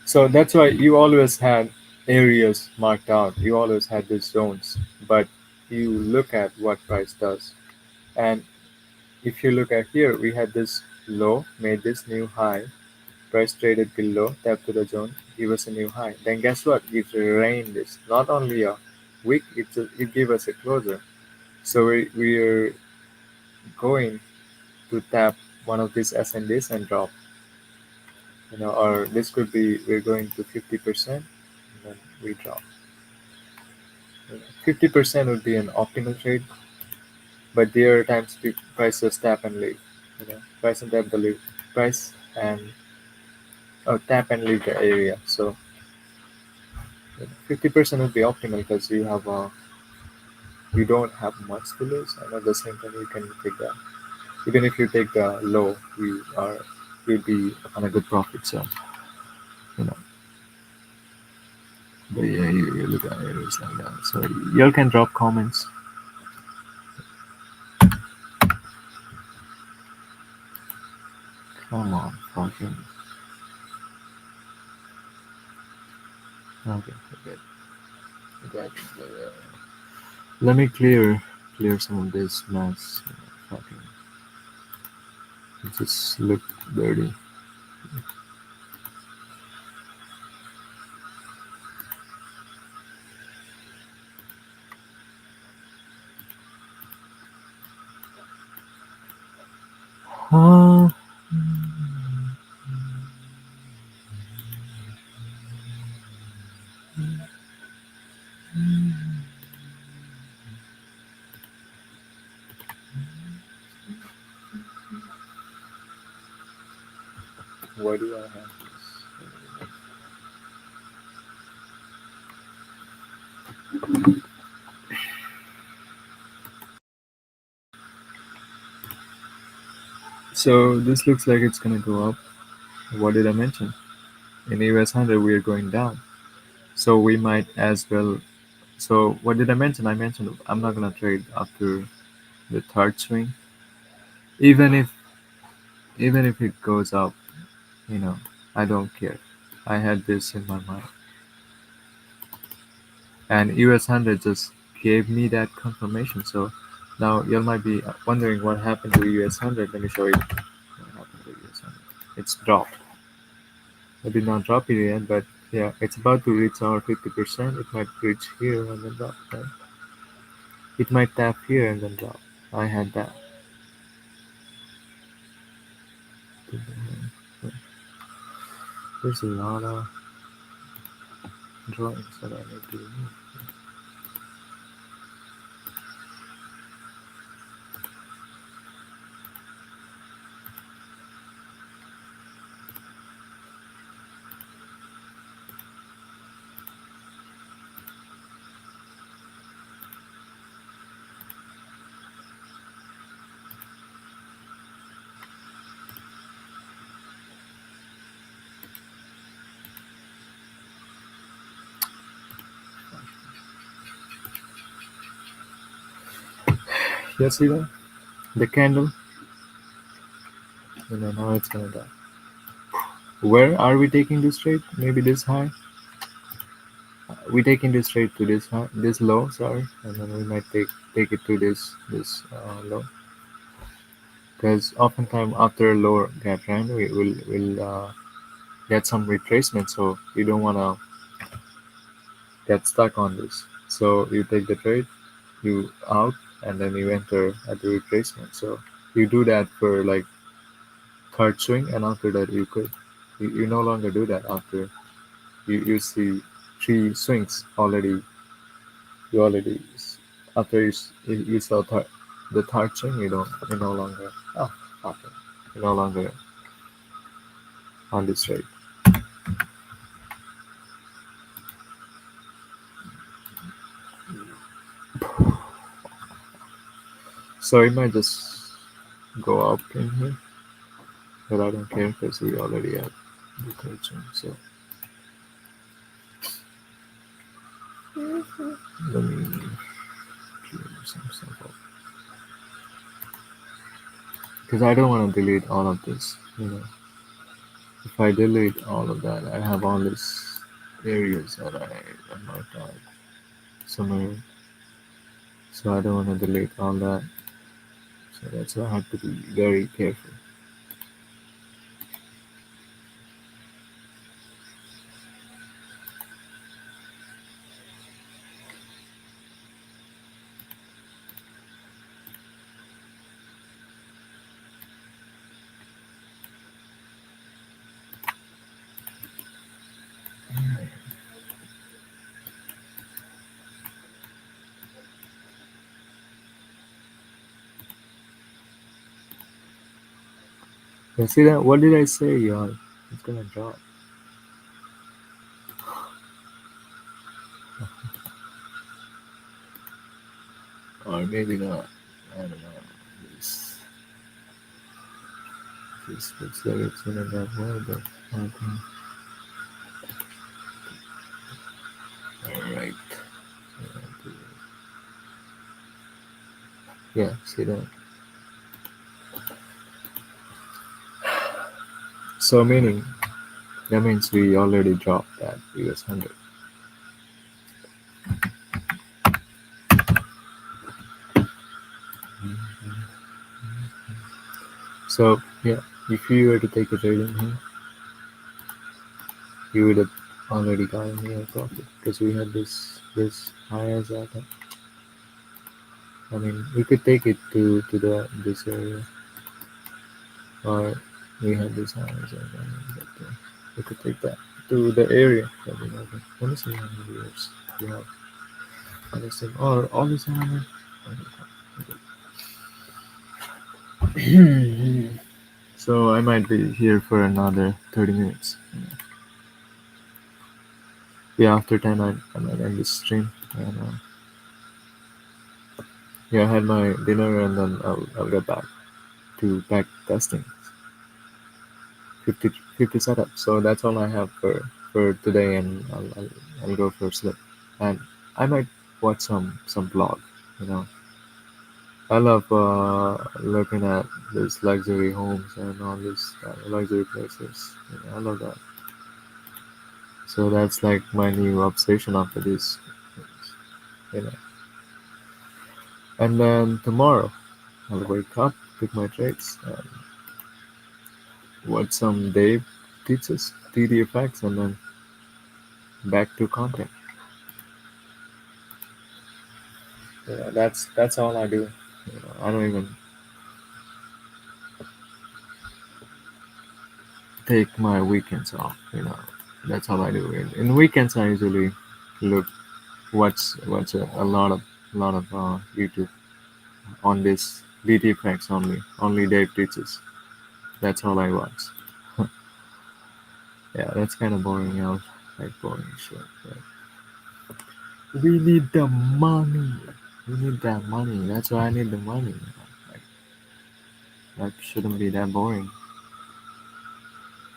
[SPEAKER 1] So that's why you always had areas marked out. You always had these zones, but you look at what price does. And if you look at here, we had this low, made this new high, price traded below, tap to the zone, give us a new high. Then guess what? It rained this. Not only a wick, it gave us a closer. So we're going to tap one of these SNDs and drop. Or this could be we're going to 50% and then we drop. 50% would be an optimal trade, but there are times prices tap and leave. Price and tap the leave, price and tap and leave the area. So 50% would be optimal because you don't have much to lose, and at the same time you can take that. Even if you take the low, you'll be on a good profit. So you know, but yeah, you look at areas like that. So y'all can drop comments. Come on, fucking. Okay, forget. Forget. Let me clear some of this mess. Fucking, it just look dirty. Why do I have this? So this looks like it's gonna go up. What did I mention? In US 100 we are going down. So we might as well. So what did I mention? I mentioned I'm not gonna trade after the third swing, even if it goes up. You know, I don't care. I had this in my mind, and US 100 just gave me that confirmation. So now you might be wondering what happened to US 100. Let me show you what happened to US 100. It's dropped. I did not drop it yet, but yeah, it's about to reach our 50%. It might reach here and then drop. Right? It might tap here and then drop. I had that. There's a lot of drawings that I need to remove. You see that? The candle, and then now it's gonna die. Where are we taking this trade? Maybe this high? We taking this trade to this high, this low, sorry, and then we might take it to this low. Because oftentimes after a lower gap trend, will get some retracement. So you don't wanna get stuck on this. So you take the trade, you out, and then you enter at the retracement. So you do that for like third swing, and after that you quit. You no longer do that after you see three swings already. You already after you saw the third swing, you no longer after you no longer on this trade. So it might just go up in here, but I don't care because we already have the third swing. So let me clear some stuff up because I don't want to delete all of this. If I delete all of that, I have all these areas that I marked out somewhere. So I don't want to delete all that. So that's why I have to be very careful. You see that? What did I say, y'all? It's gonna drop. Or maybe not. I don't know. This, this looks like it's gonna drop well, but okay. Alright. Yeah, see that? So meaning, that means we already dropped that US 100. So yeah, if you were to take a trade in here, you would have already gotten your profit because we had this high as that. I mean, we could take it to the this area, or we had this high as that. But we could take that to the area that we have. Let me see how many years we have. Understand? Or all the same. So I might be here for another 30 minutes. Yeah, after 10, I might end this stream. And yeah, I had my dinner and then I'll get back to back testing 50 setups. So that's all I have for today, and I'll go for sleep. And I might watch some vlog. You know, I love looking at these luxury homes and all these luxury places. I love that. So that's like my new obsession after this. You know, and then tomorrow I'll wake up, pick my trades, and watch some Dave teaches 3D effects, and then back to content. Yeah, that's all I do. I don't even take my weekends off. That's all I do. In weekends, I usually look watch a lot of YouTube on this DT effects only. Only Dave teaches. That's all I watch. Yeah, that's kind of boring. Like boring shit. We need the money. We need that money. That's why I need the money. Like, that shouldn't be that boring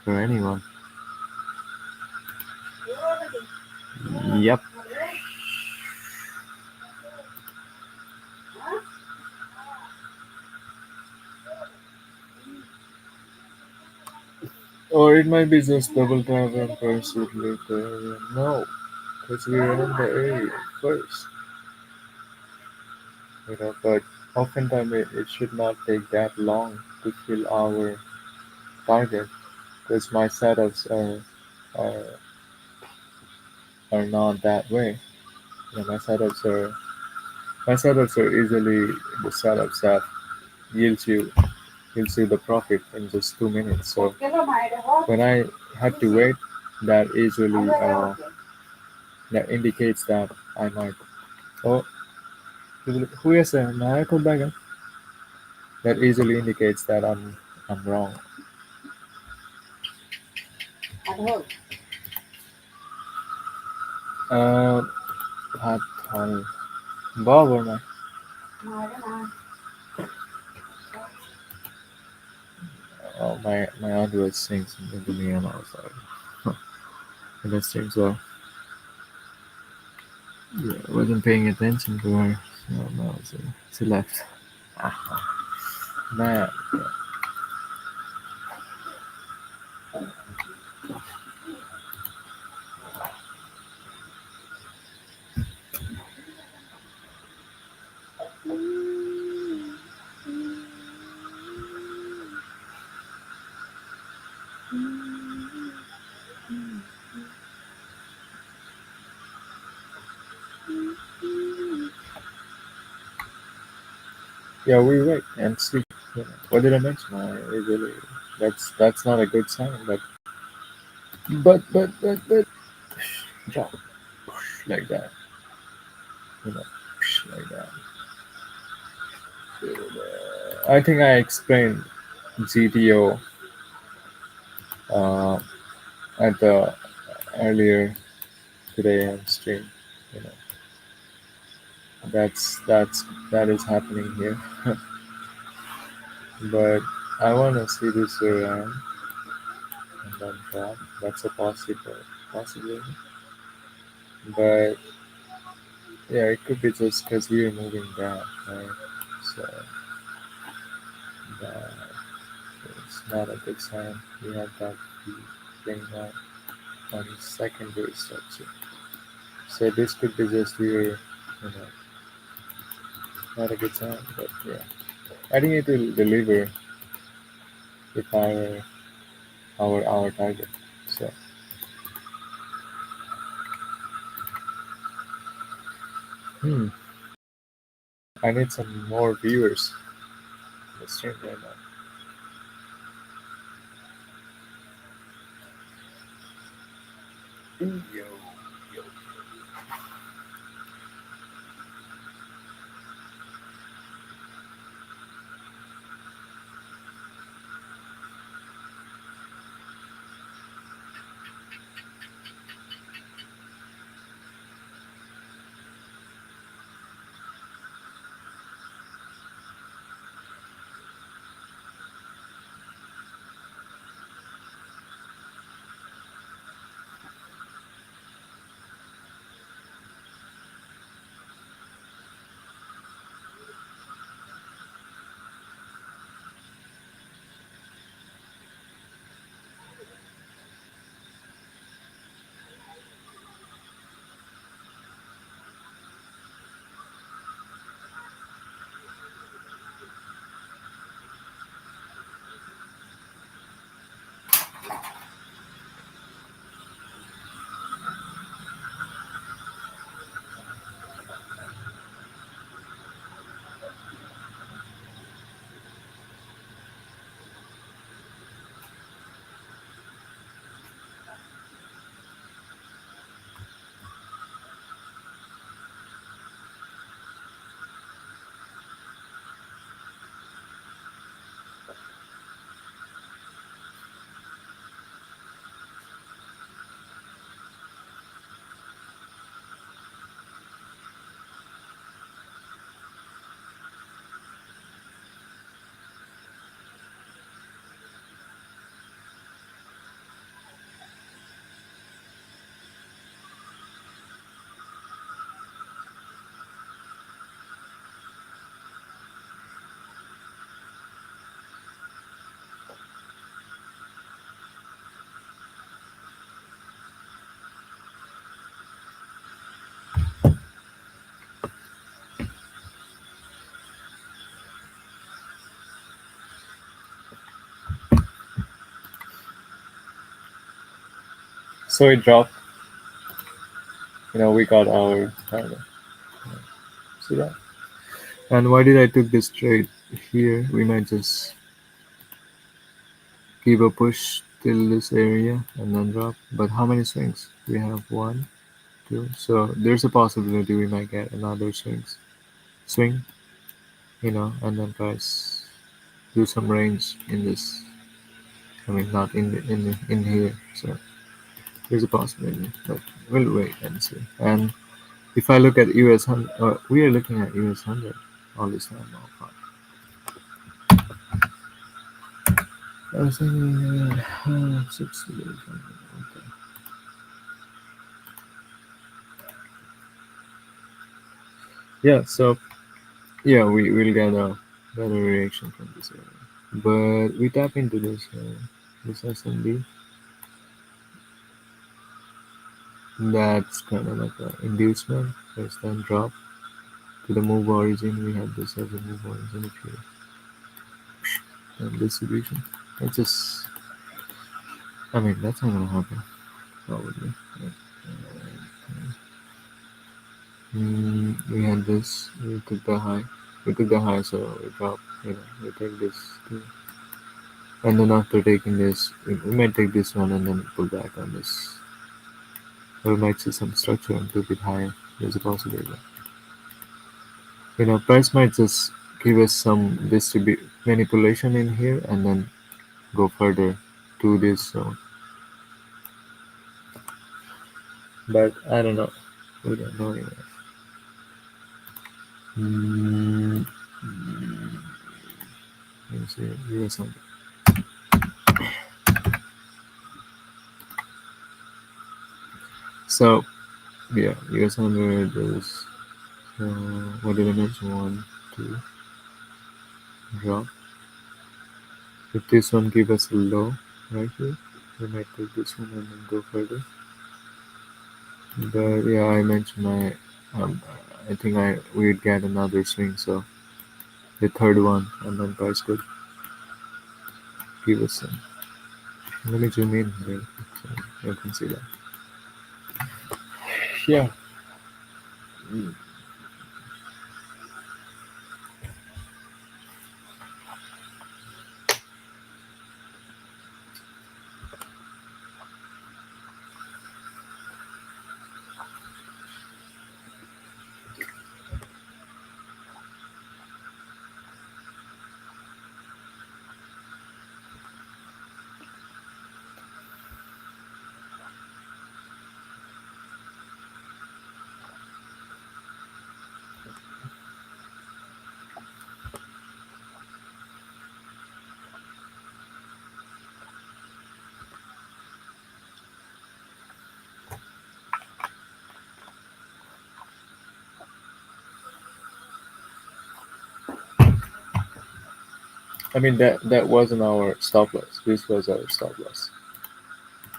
[SPEAKER 1] for anyone. Yep. Or it might be just double tap and pursue later. No, because we run the area first. But oftentimes it should not take that long to fill our target because my setups are are not that way. My setups are easily the setups that yields you gives you the profit in just 2 minutes. So when I had to wait, that usually that indicates that I might. Oh, who is a Naruto Dragon? That easily indicates that I'm wrong. Uh, Hat Hal Bob or my my aunt was saying something to me and I was like, understood. So yeah, I wasn't paying attention to her. No, so she left. Man, yeah, we wait and see. What did I mention? I usually that's not a good sign, but drop like that, you know, like that. I think I explained GTO uh, at the earlier today on stream. You know, that is happening here. But I want to see this around and then drop. That's a possibility. But yeah, it could be just because we are moving down, right? So that is not a good sign. We have that thing on secondary structure. So this could be just not a good sign. But yeah, I think it will deliver with our target. So hmm, I need some more viewers in the stream right now. Yo, yo. So it dropped. We got our target. See that? And why did I took this trade here? We might just give a push till this area and then drop. But how many swings? We have one, two. So there's a possibility we might get another swing, and then price do some range in this. I mean, not in here. So there's a possibility, but we'll wait and see. And if I look at US 100, we are looking at US 100 all this time. Oh, fuck. I was thinking, 60 days. Okay. Yeah, so yeah, we will get a better reaction from this area. But we tap into this SMB. That's kind of like an inducement. First time drop to the move origin. We have this as a move origin if you and distribution. It's just, I mean, that's not gonna happen probably. But, we had this. We took the high. We took the high, so we drop. We take this too. And then after taking this, we might take this one and then pull back on this. Or we might see some structure and took it higher. There's a possibility. Price might just give us some manipulation in here and then go further to this zone. But I don't know. We don't know anyway. Mm, let me see. US 100. So yeah, US 100 is. What did I mention? One, two, drop. If this one give us a low right here, we might take this one and then go further. But yeah, I mentioned I think we'd get another swing, so the third one, and then price could give us some. Let me zoom in here so you can see that. Yeah. I mean that wasn't our stop loss. This was our stop loss.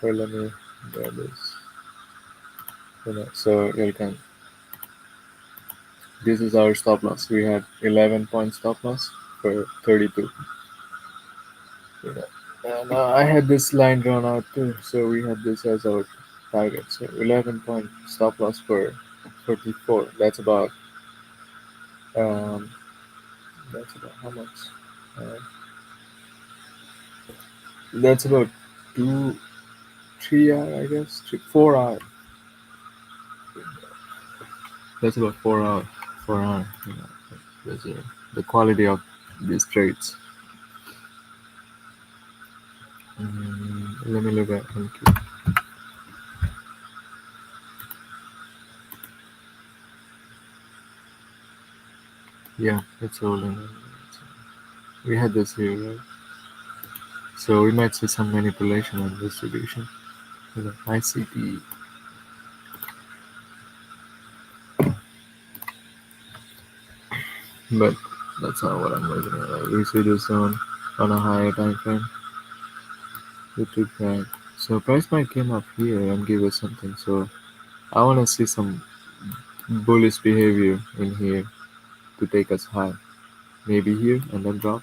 [SPEAKER 1] So let me grab this. So you can. This is our stop loss. We had 11 point stop loss for 32. And I had this line drawn out too, so we had this as our target. So 11 point stop loss for 44. Um, that's about how much? Uh, that's about 2, 3 hour, I guess. 4 hour. That's about 4 hour. 4 hour. That's the quality of these trades. Let me look at MQ. Yeah, it's holding. We had this here, right? So we might see some manipulation on distribution. ICT, but that's not what I'm looking at. Like, we see this on a higher time frame. We took that. So price might came up here and give us something. So I want to see some bullish behavior in here to take us high. Maybe here and then drop.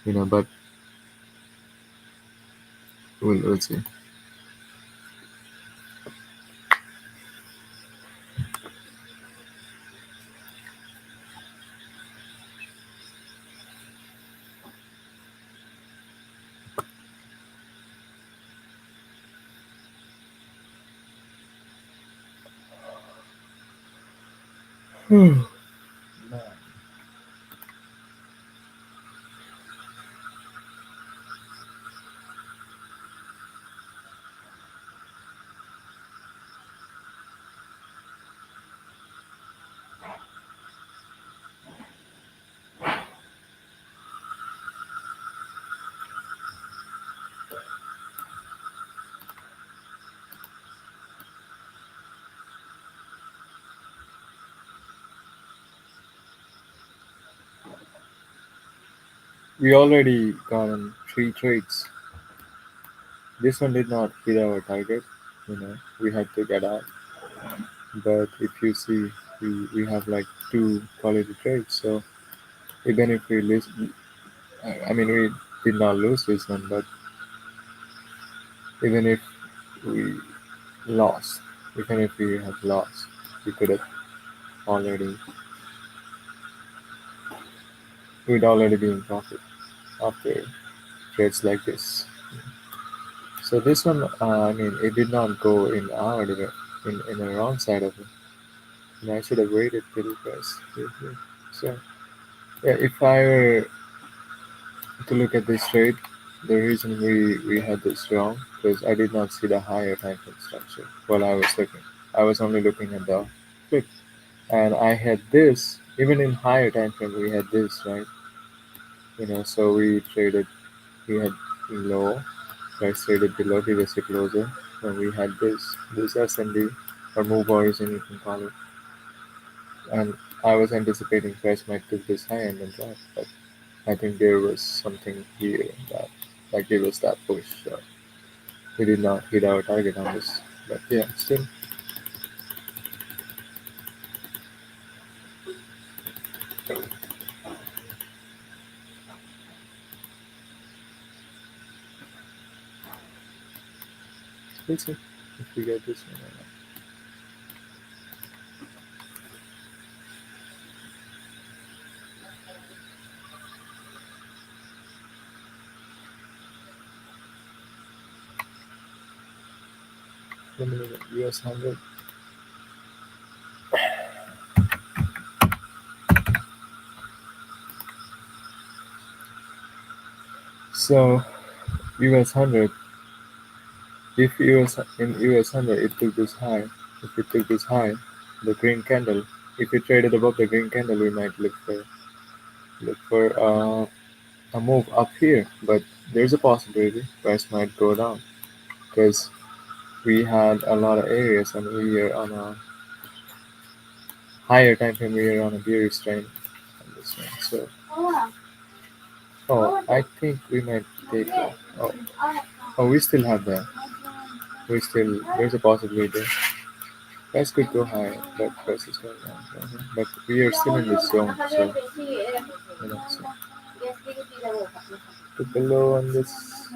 [SPEAKER 1] But we'll see. We already got on 3 trades. This one did not hit our target. We had to get out. But if you see, we have like 2 quality trades. So even if we lose, I mean, we did not lose this one, but even if we lost, even if we have lost, we could have already, we'd already be in profit after trades like this. So this one, I mean, it did not go in our in the wrong side of it. And I should have waited till it was here. So yeah, if I were to look at this trade, the reason we had this wrong because I did not see the higher time frame structure while I was looking. I was only looking at the click, and I had this even in higher time frame. We had this right, so we traded. We had low, price traded below previously closer, and we had this SND or move horizon you can call it, and I was anticipating price might take this high and then drop, but I think there was something here that gave us that push. So we did not hit our target on this. But yeah, still. We'll see if we get this one or not. Let me look at US 100. So US 100, if US 100 it took this high, if it took this high, the green candle, if it traded above the green candle, we might look for a move up here. But there's a possibility price might go down because we had a lot of areas and we are on a higher time frame. We are on a bearish trend on this one. So I think we might take that. We still have that. There's a possibility. Price could go higher, but price is going down. But we are still in this zone, so. the pillow on this.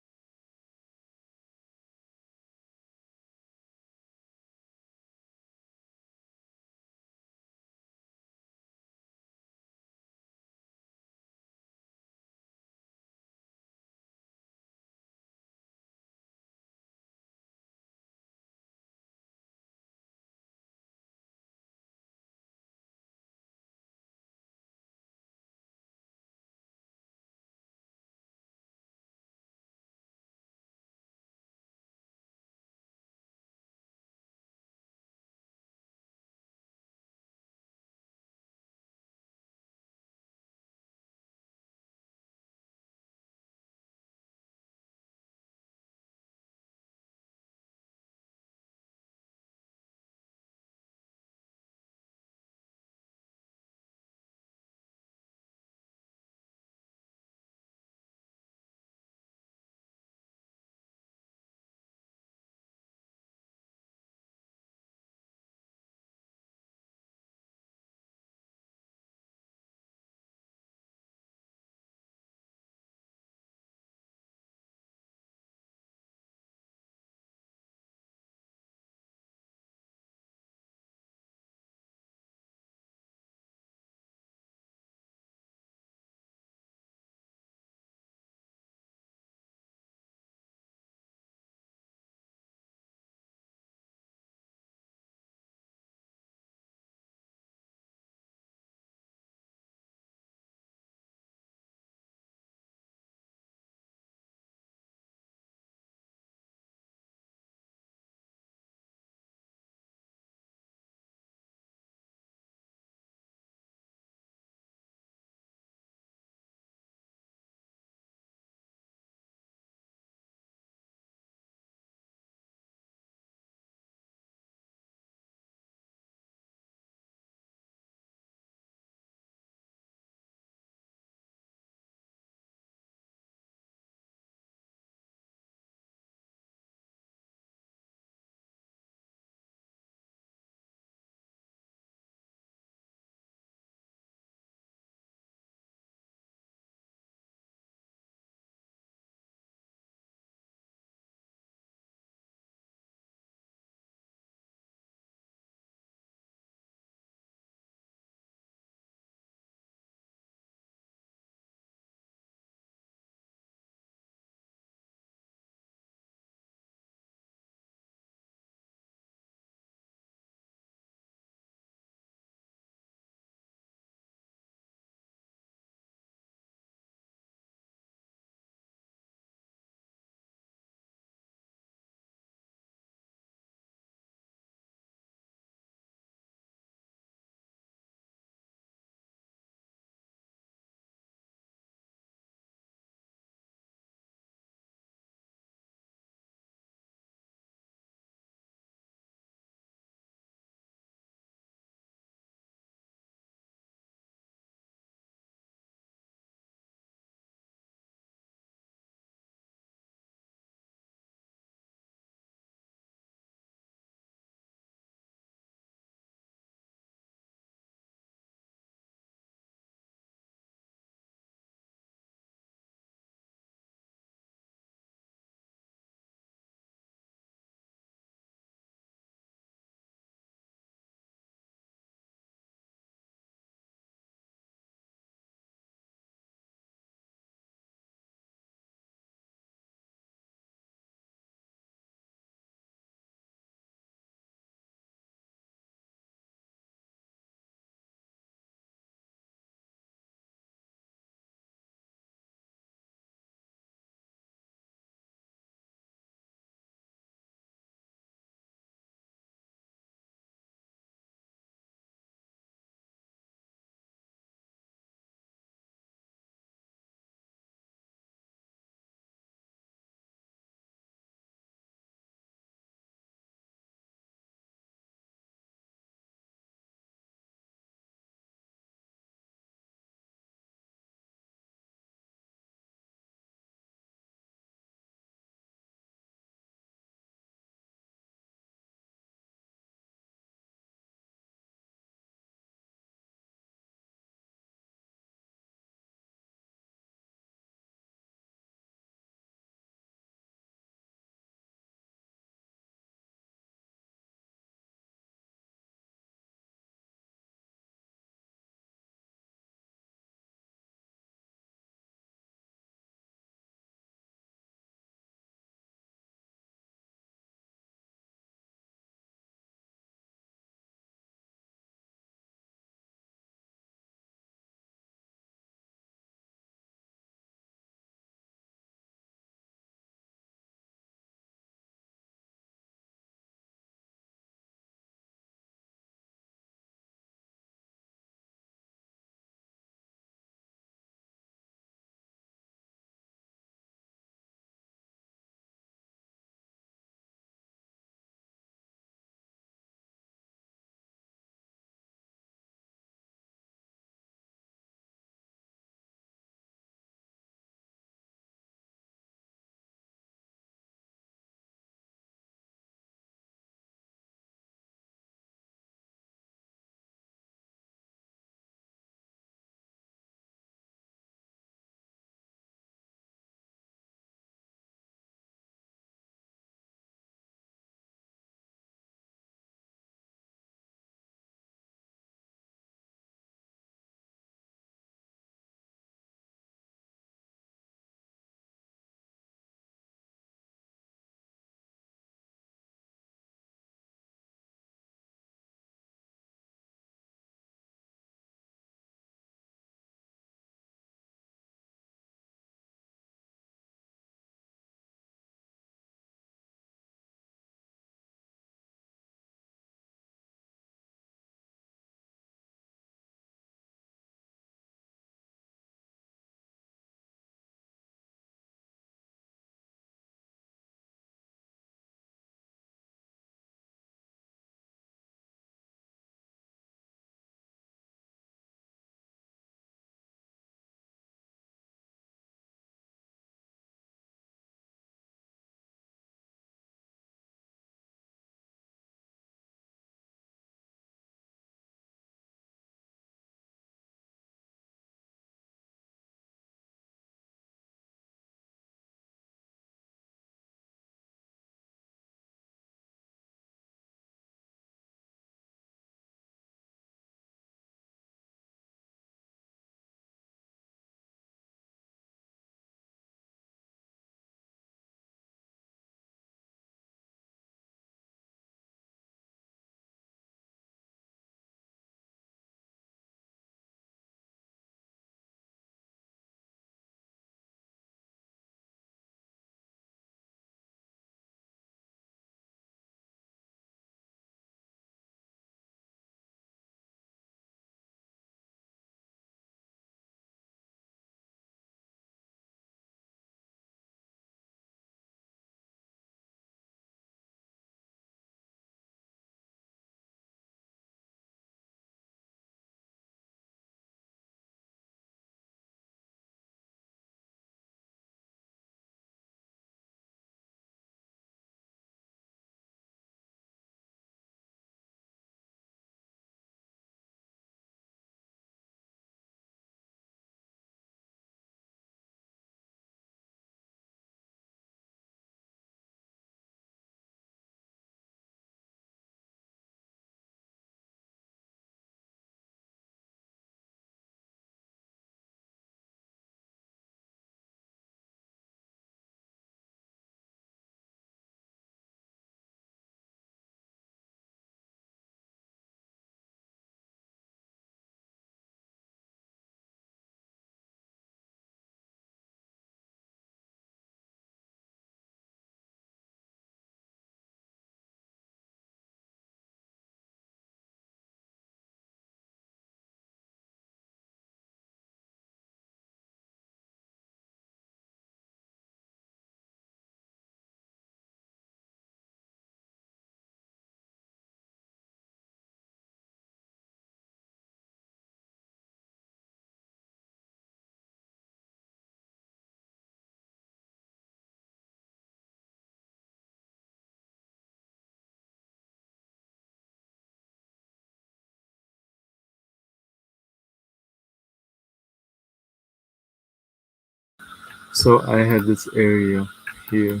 [SPEAKER 1] So I had this area here.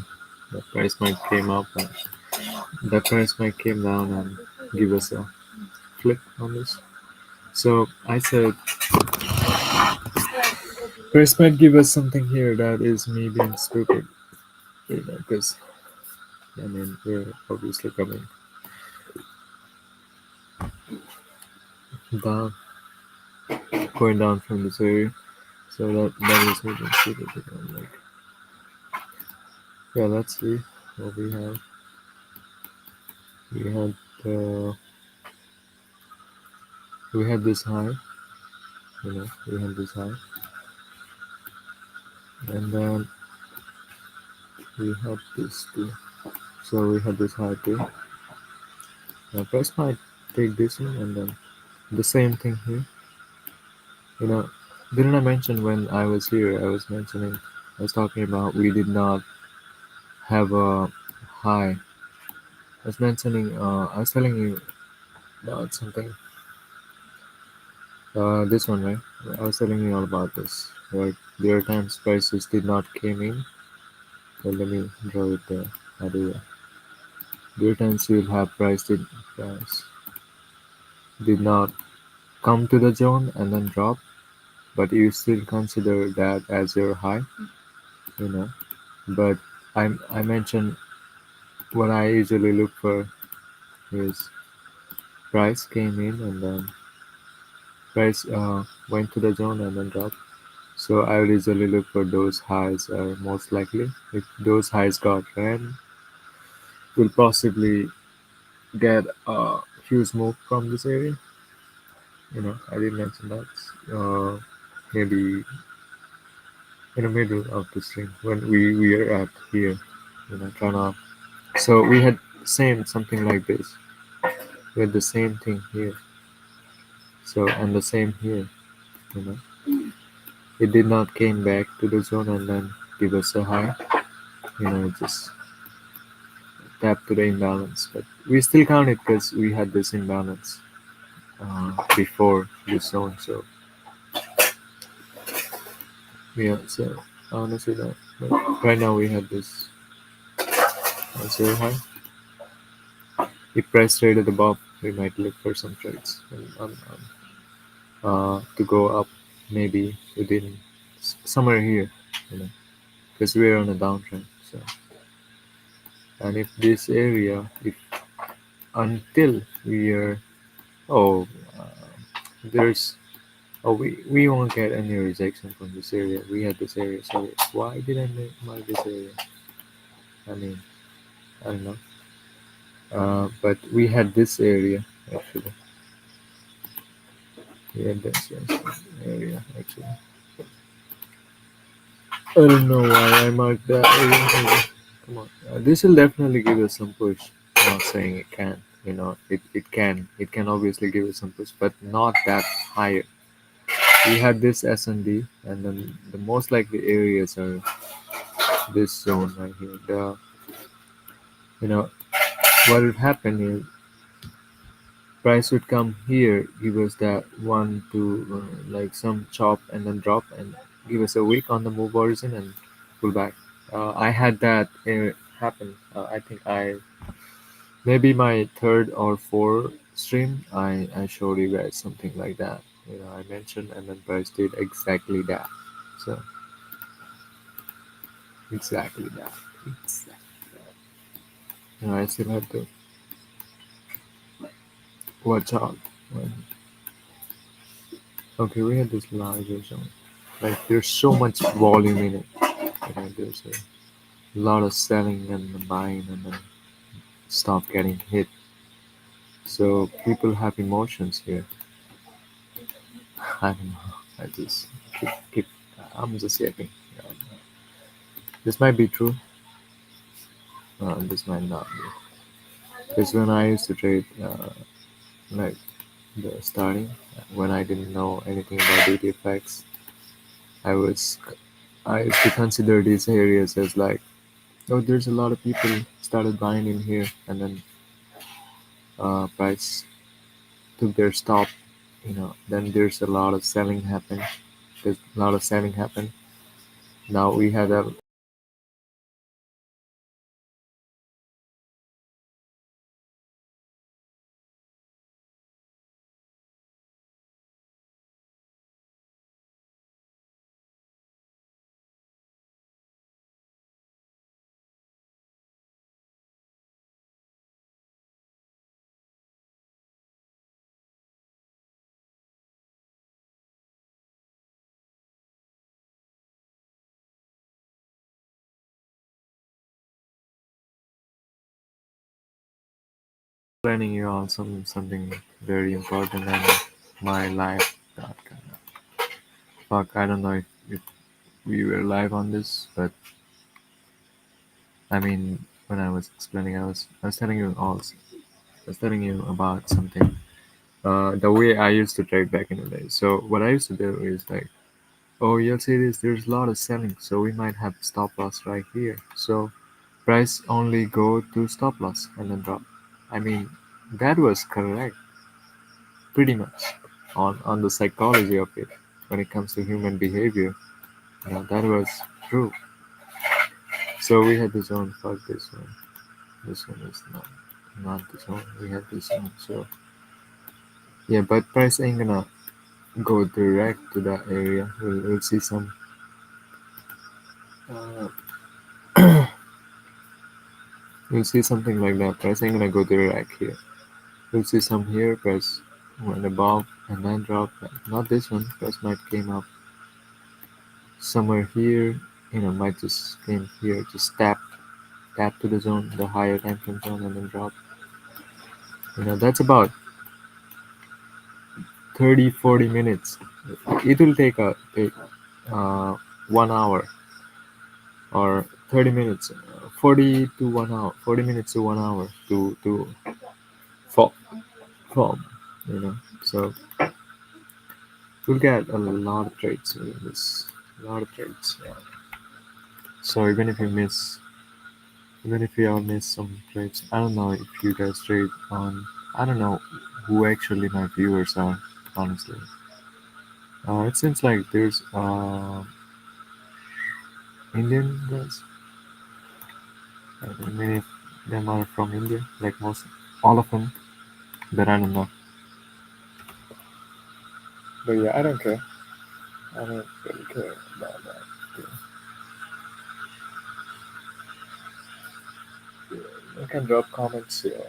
[SPEAKER 1] The price might came up and the price might came down and give us a flip on this. So I said price might give us something here that is me being stupid, because I mean we're obviously coming down, going down from this area. So that is me being stupid. Like, yeah, let's see what we have. We had uh, we had this high, we had this high, and then we had this too. So we had this high too. Now price might take this one and then the same thing here. You know, didn't I mention when I was here? I was talking about we did not have a high. I was telling you about something. This one, right? I was telling you all about this. Right? There are times prices did not came in. Well, let me draw it there. I do that. There are times you'll have price did not come to the zone and then drop, but you still consider that as your high, you know. But I mentioned what I usually look for is price came in and then price went to the zone and then dropped. So I would usually look for those highs are most likely. If those highs got ran, we'll possibly get a huge move from this area. I did mention that. Maybe in the middle of the string when we are at here, trying to. So we had same something like this. We had the same thing here. So and the same here. You know, it did not came back to the zone and then give us a high. It just tapped to the imbalance, but we still count it because we had this imbalance before this zone. So yeah, so I wanna say that. But right now we have this zero high. If price traded above, we might look for some trades to go up, maybe within somewhere here, because we're on a downtrend. So, and if this area, if until we are, oh, there's, oh, we won't get any rejection from this area. We had this area, so why did I mark this area? I mean, I don't know. But we had this area actually. We had this area actually. I don't know why I marked that area. Come on, this will definitely give us some push. I'm not saying it can. It can obviously give us some push, but not that higher. We had this S and D, and then the most likely areas are this zone right here. You know, what would happen is price would come here, give us that one to like some chop and then drop and give us a wick on the move horizon and pull back. I had that happen. I think I maybe my third or fourth stream. I showed you guys something like that. I mentioned and then price did exactly that. So exactly that. Exactly. I still have to watch out. When, okay, we had this larger zone. Like there's so much volume in it. There's a lot of selling and buying and then stop getting hit. So people have emotions here. I don't know. I just keep I'm just yapping. Uh, This might be true. This might not be. Because when I used to trade, like the starting, when I didn't know anything about DTFX, I was I used to consider these areas as like, oh, there's a lot of people started buying in here, and then price took their stop. Then there's a lot of selling happen. There's a lot of selling happen. Now we had a planning you on something very important in my life. That kind of fuck. I don't know if we were live on this, but I mean, when I was explaining, I was telling you also. I was telling you about something. The way I used to trade back in the day. So what I used to do is like, oh, you'll see this. There's a lot of selling, so we might have stop loss right here. So price only go to stop loss and then drop. I mean, that was correct, pretty much, on the psychology of it when it comes to human behavior. That was true. So we had this one. Fuck this one. This one is not this one. We had this one. So yeah, but price ain't gonna go direct to that area. We'll see some. Uh, we'll see something like that. Price ain't gonna go direct here. We'll see some here. Price went above and then drop. Not this one. Price might came up somewhere here. Might just came here, just tap to the zone, the higher time frame zone, and then drop. That's about 30-40 minutes. It will take 1 hour or 30 minutes, 40 to 1 hour, 40 minutes to 1 hour to form. form so we'll get a lot of trades in this, a lot of trades. Yeah. So even if you all miss some trades, I don't know if you guys trade on. I don't know who actually my viewers are, honestly. It seems like there's Indian guys. Many of them are from India, like most, all of them. But I don't know. But yeah, I don't care. I don't really care about that. You can drop comments here.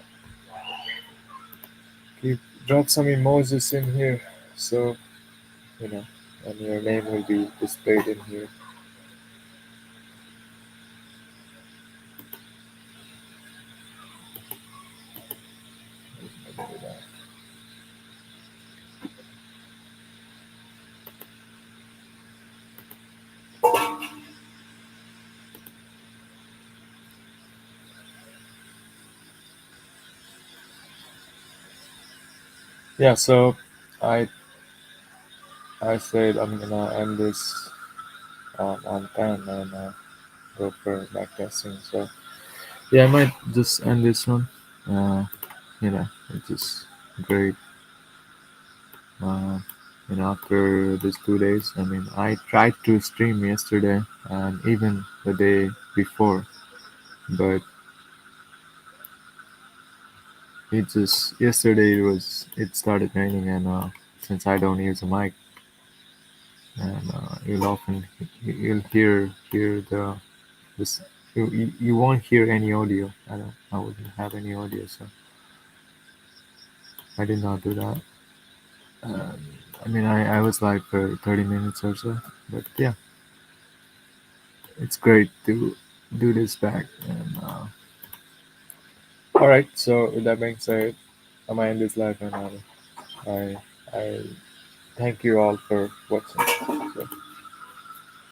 [SPEAKER 1] You drop some emojis in here, so you know, and your name will be displayed in here. Yeah, so I I said I'm gonna end this on 10 and go for backtesting. So yeah, I might just end this one. Uh, it's just great. Uh, after these 2 days, I mean, I tried to stream yesterday and even the day before, but it just yesterday it started raining, and since I don't use a mic, and you'll hear this. You won't hear any audio. I wouldn't have any audio, so I did not do that. Um, I mean, I was live for 30 minutes or so, but yeah, it's great to do this back. And all right, so with that being said, I'm gonna end this live, and I thank you all for watching. So,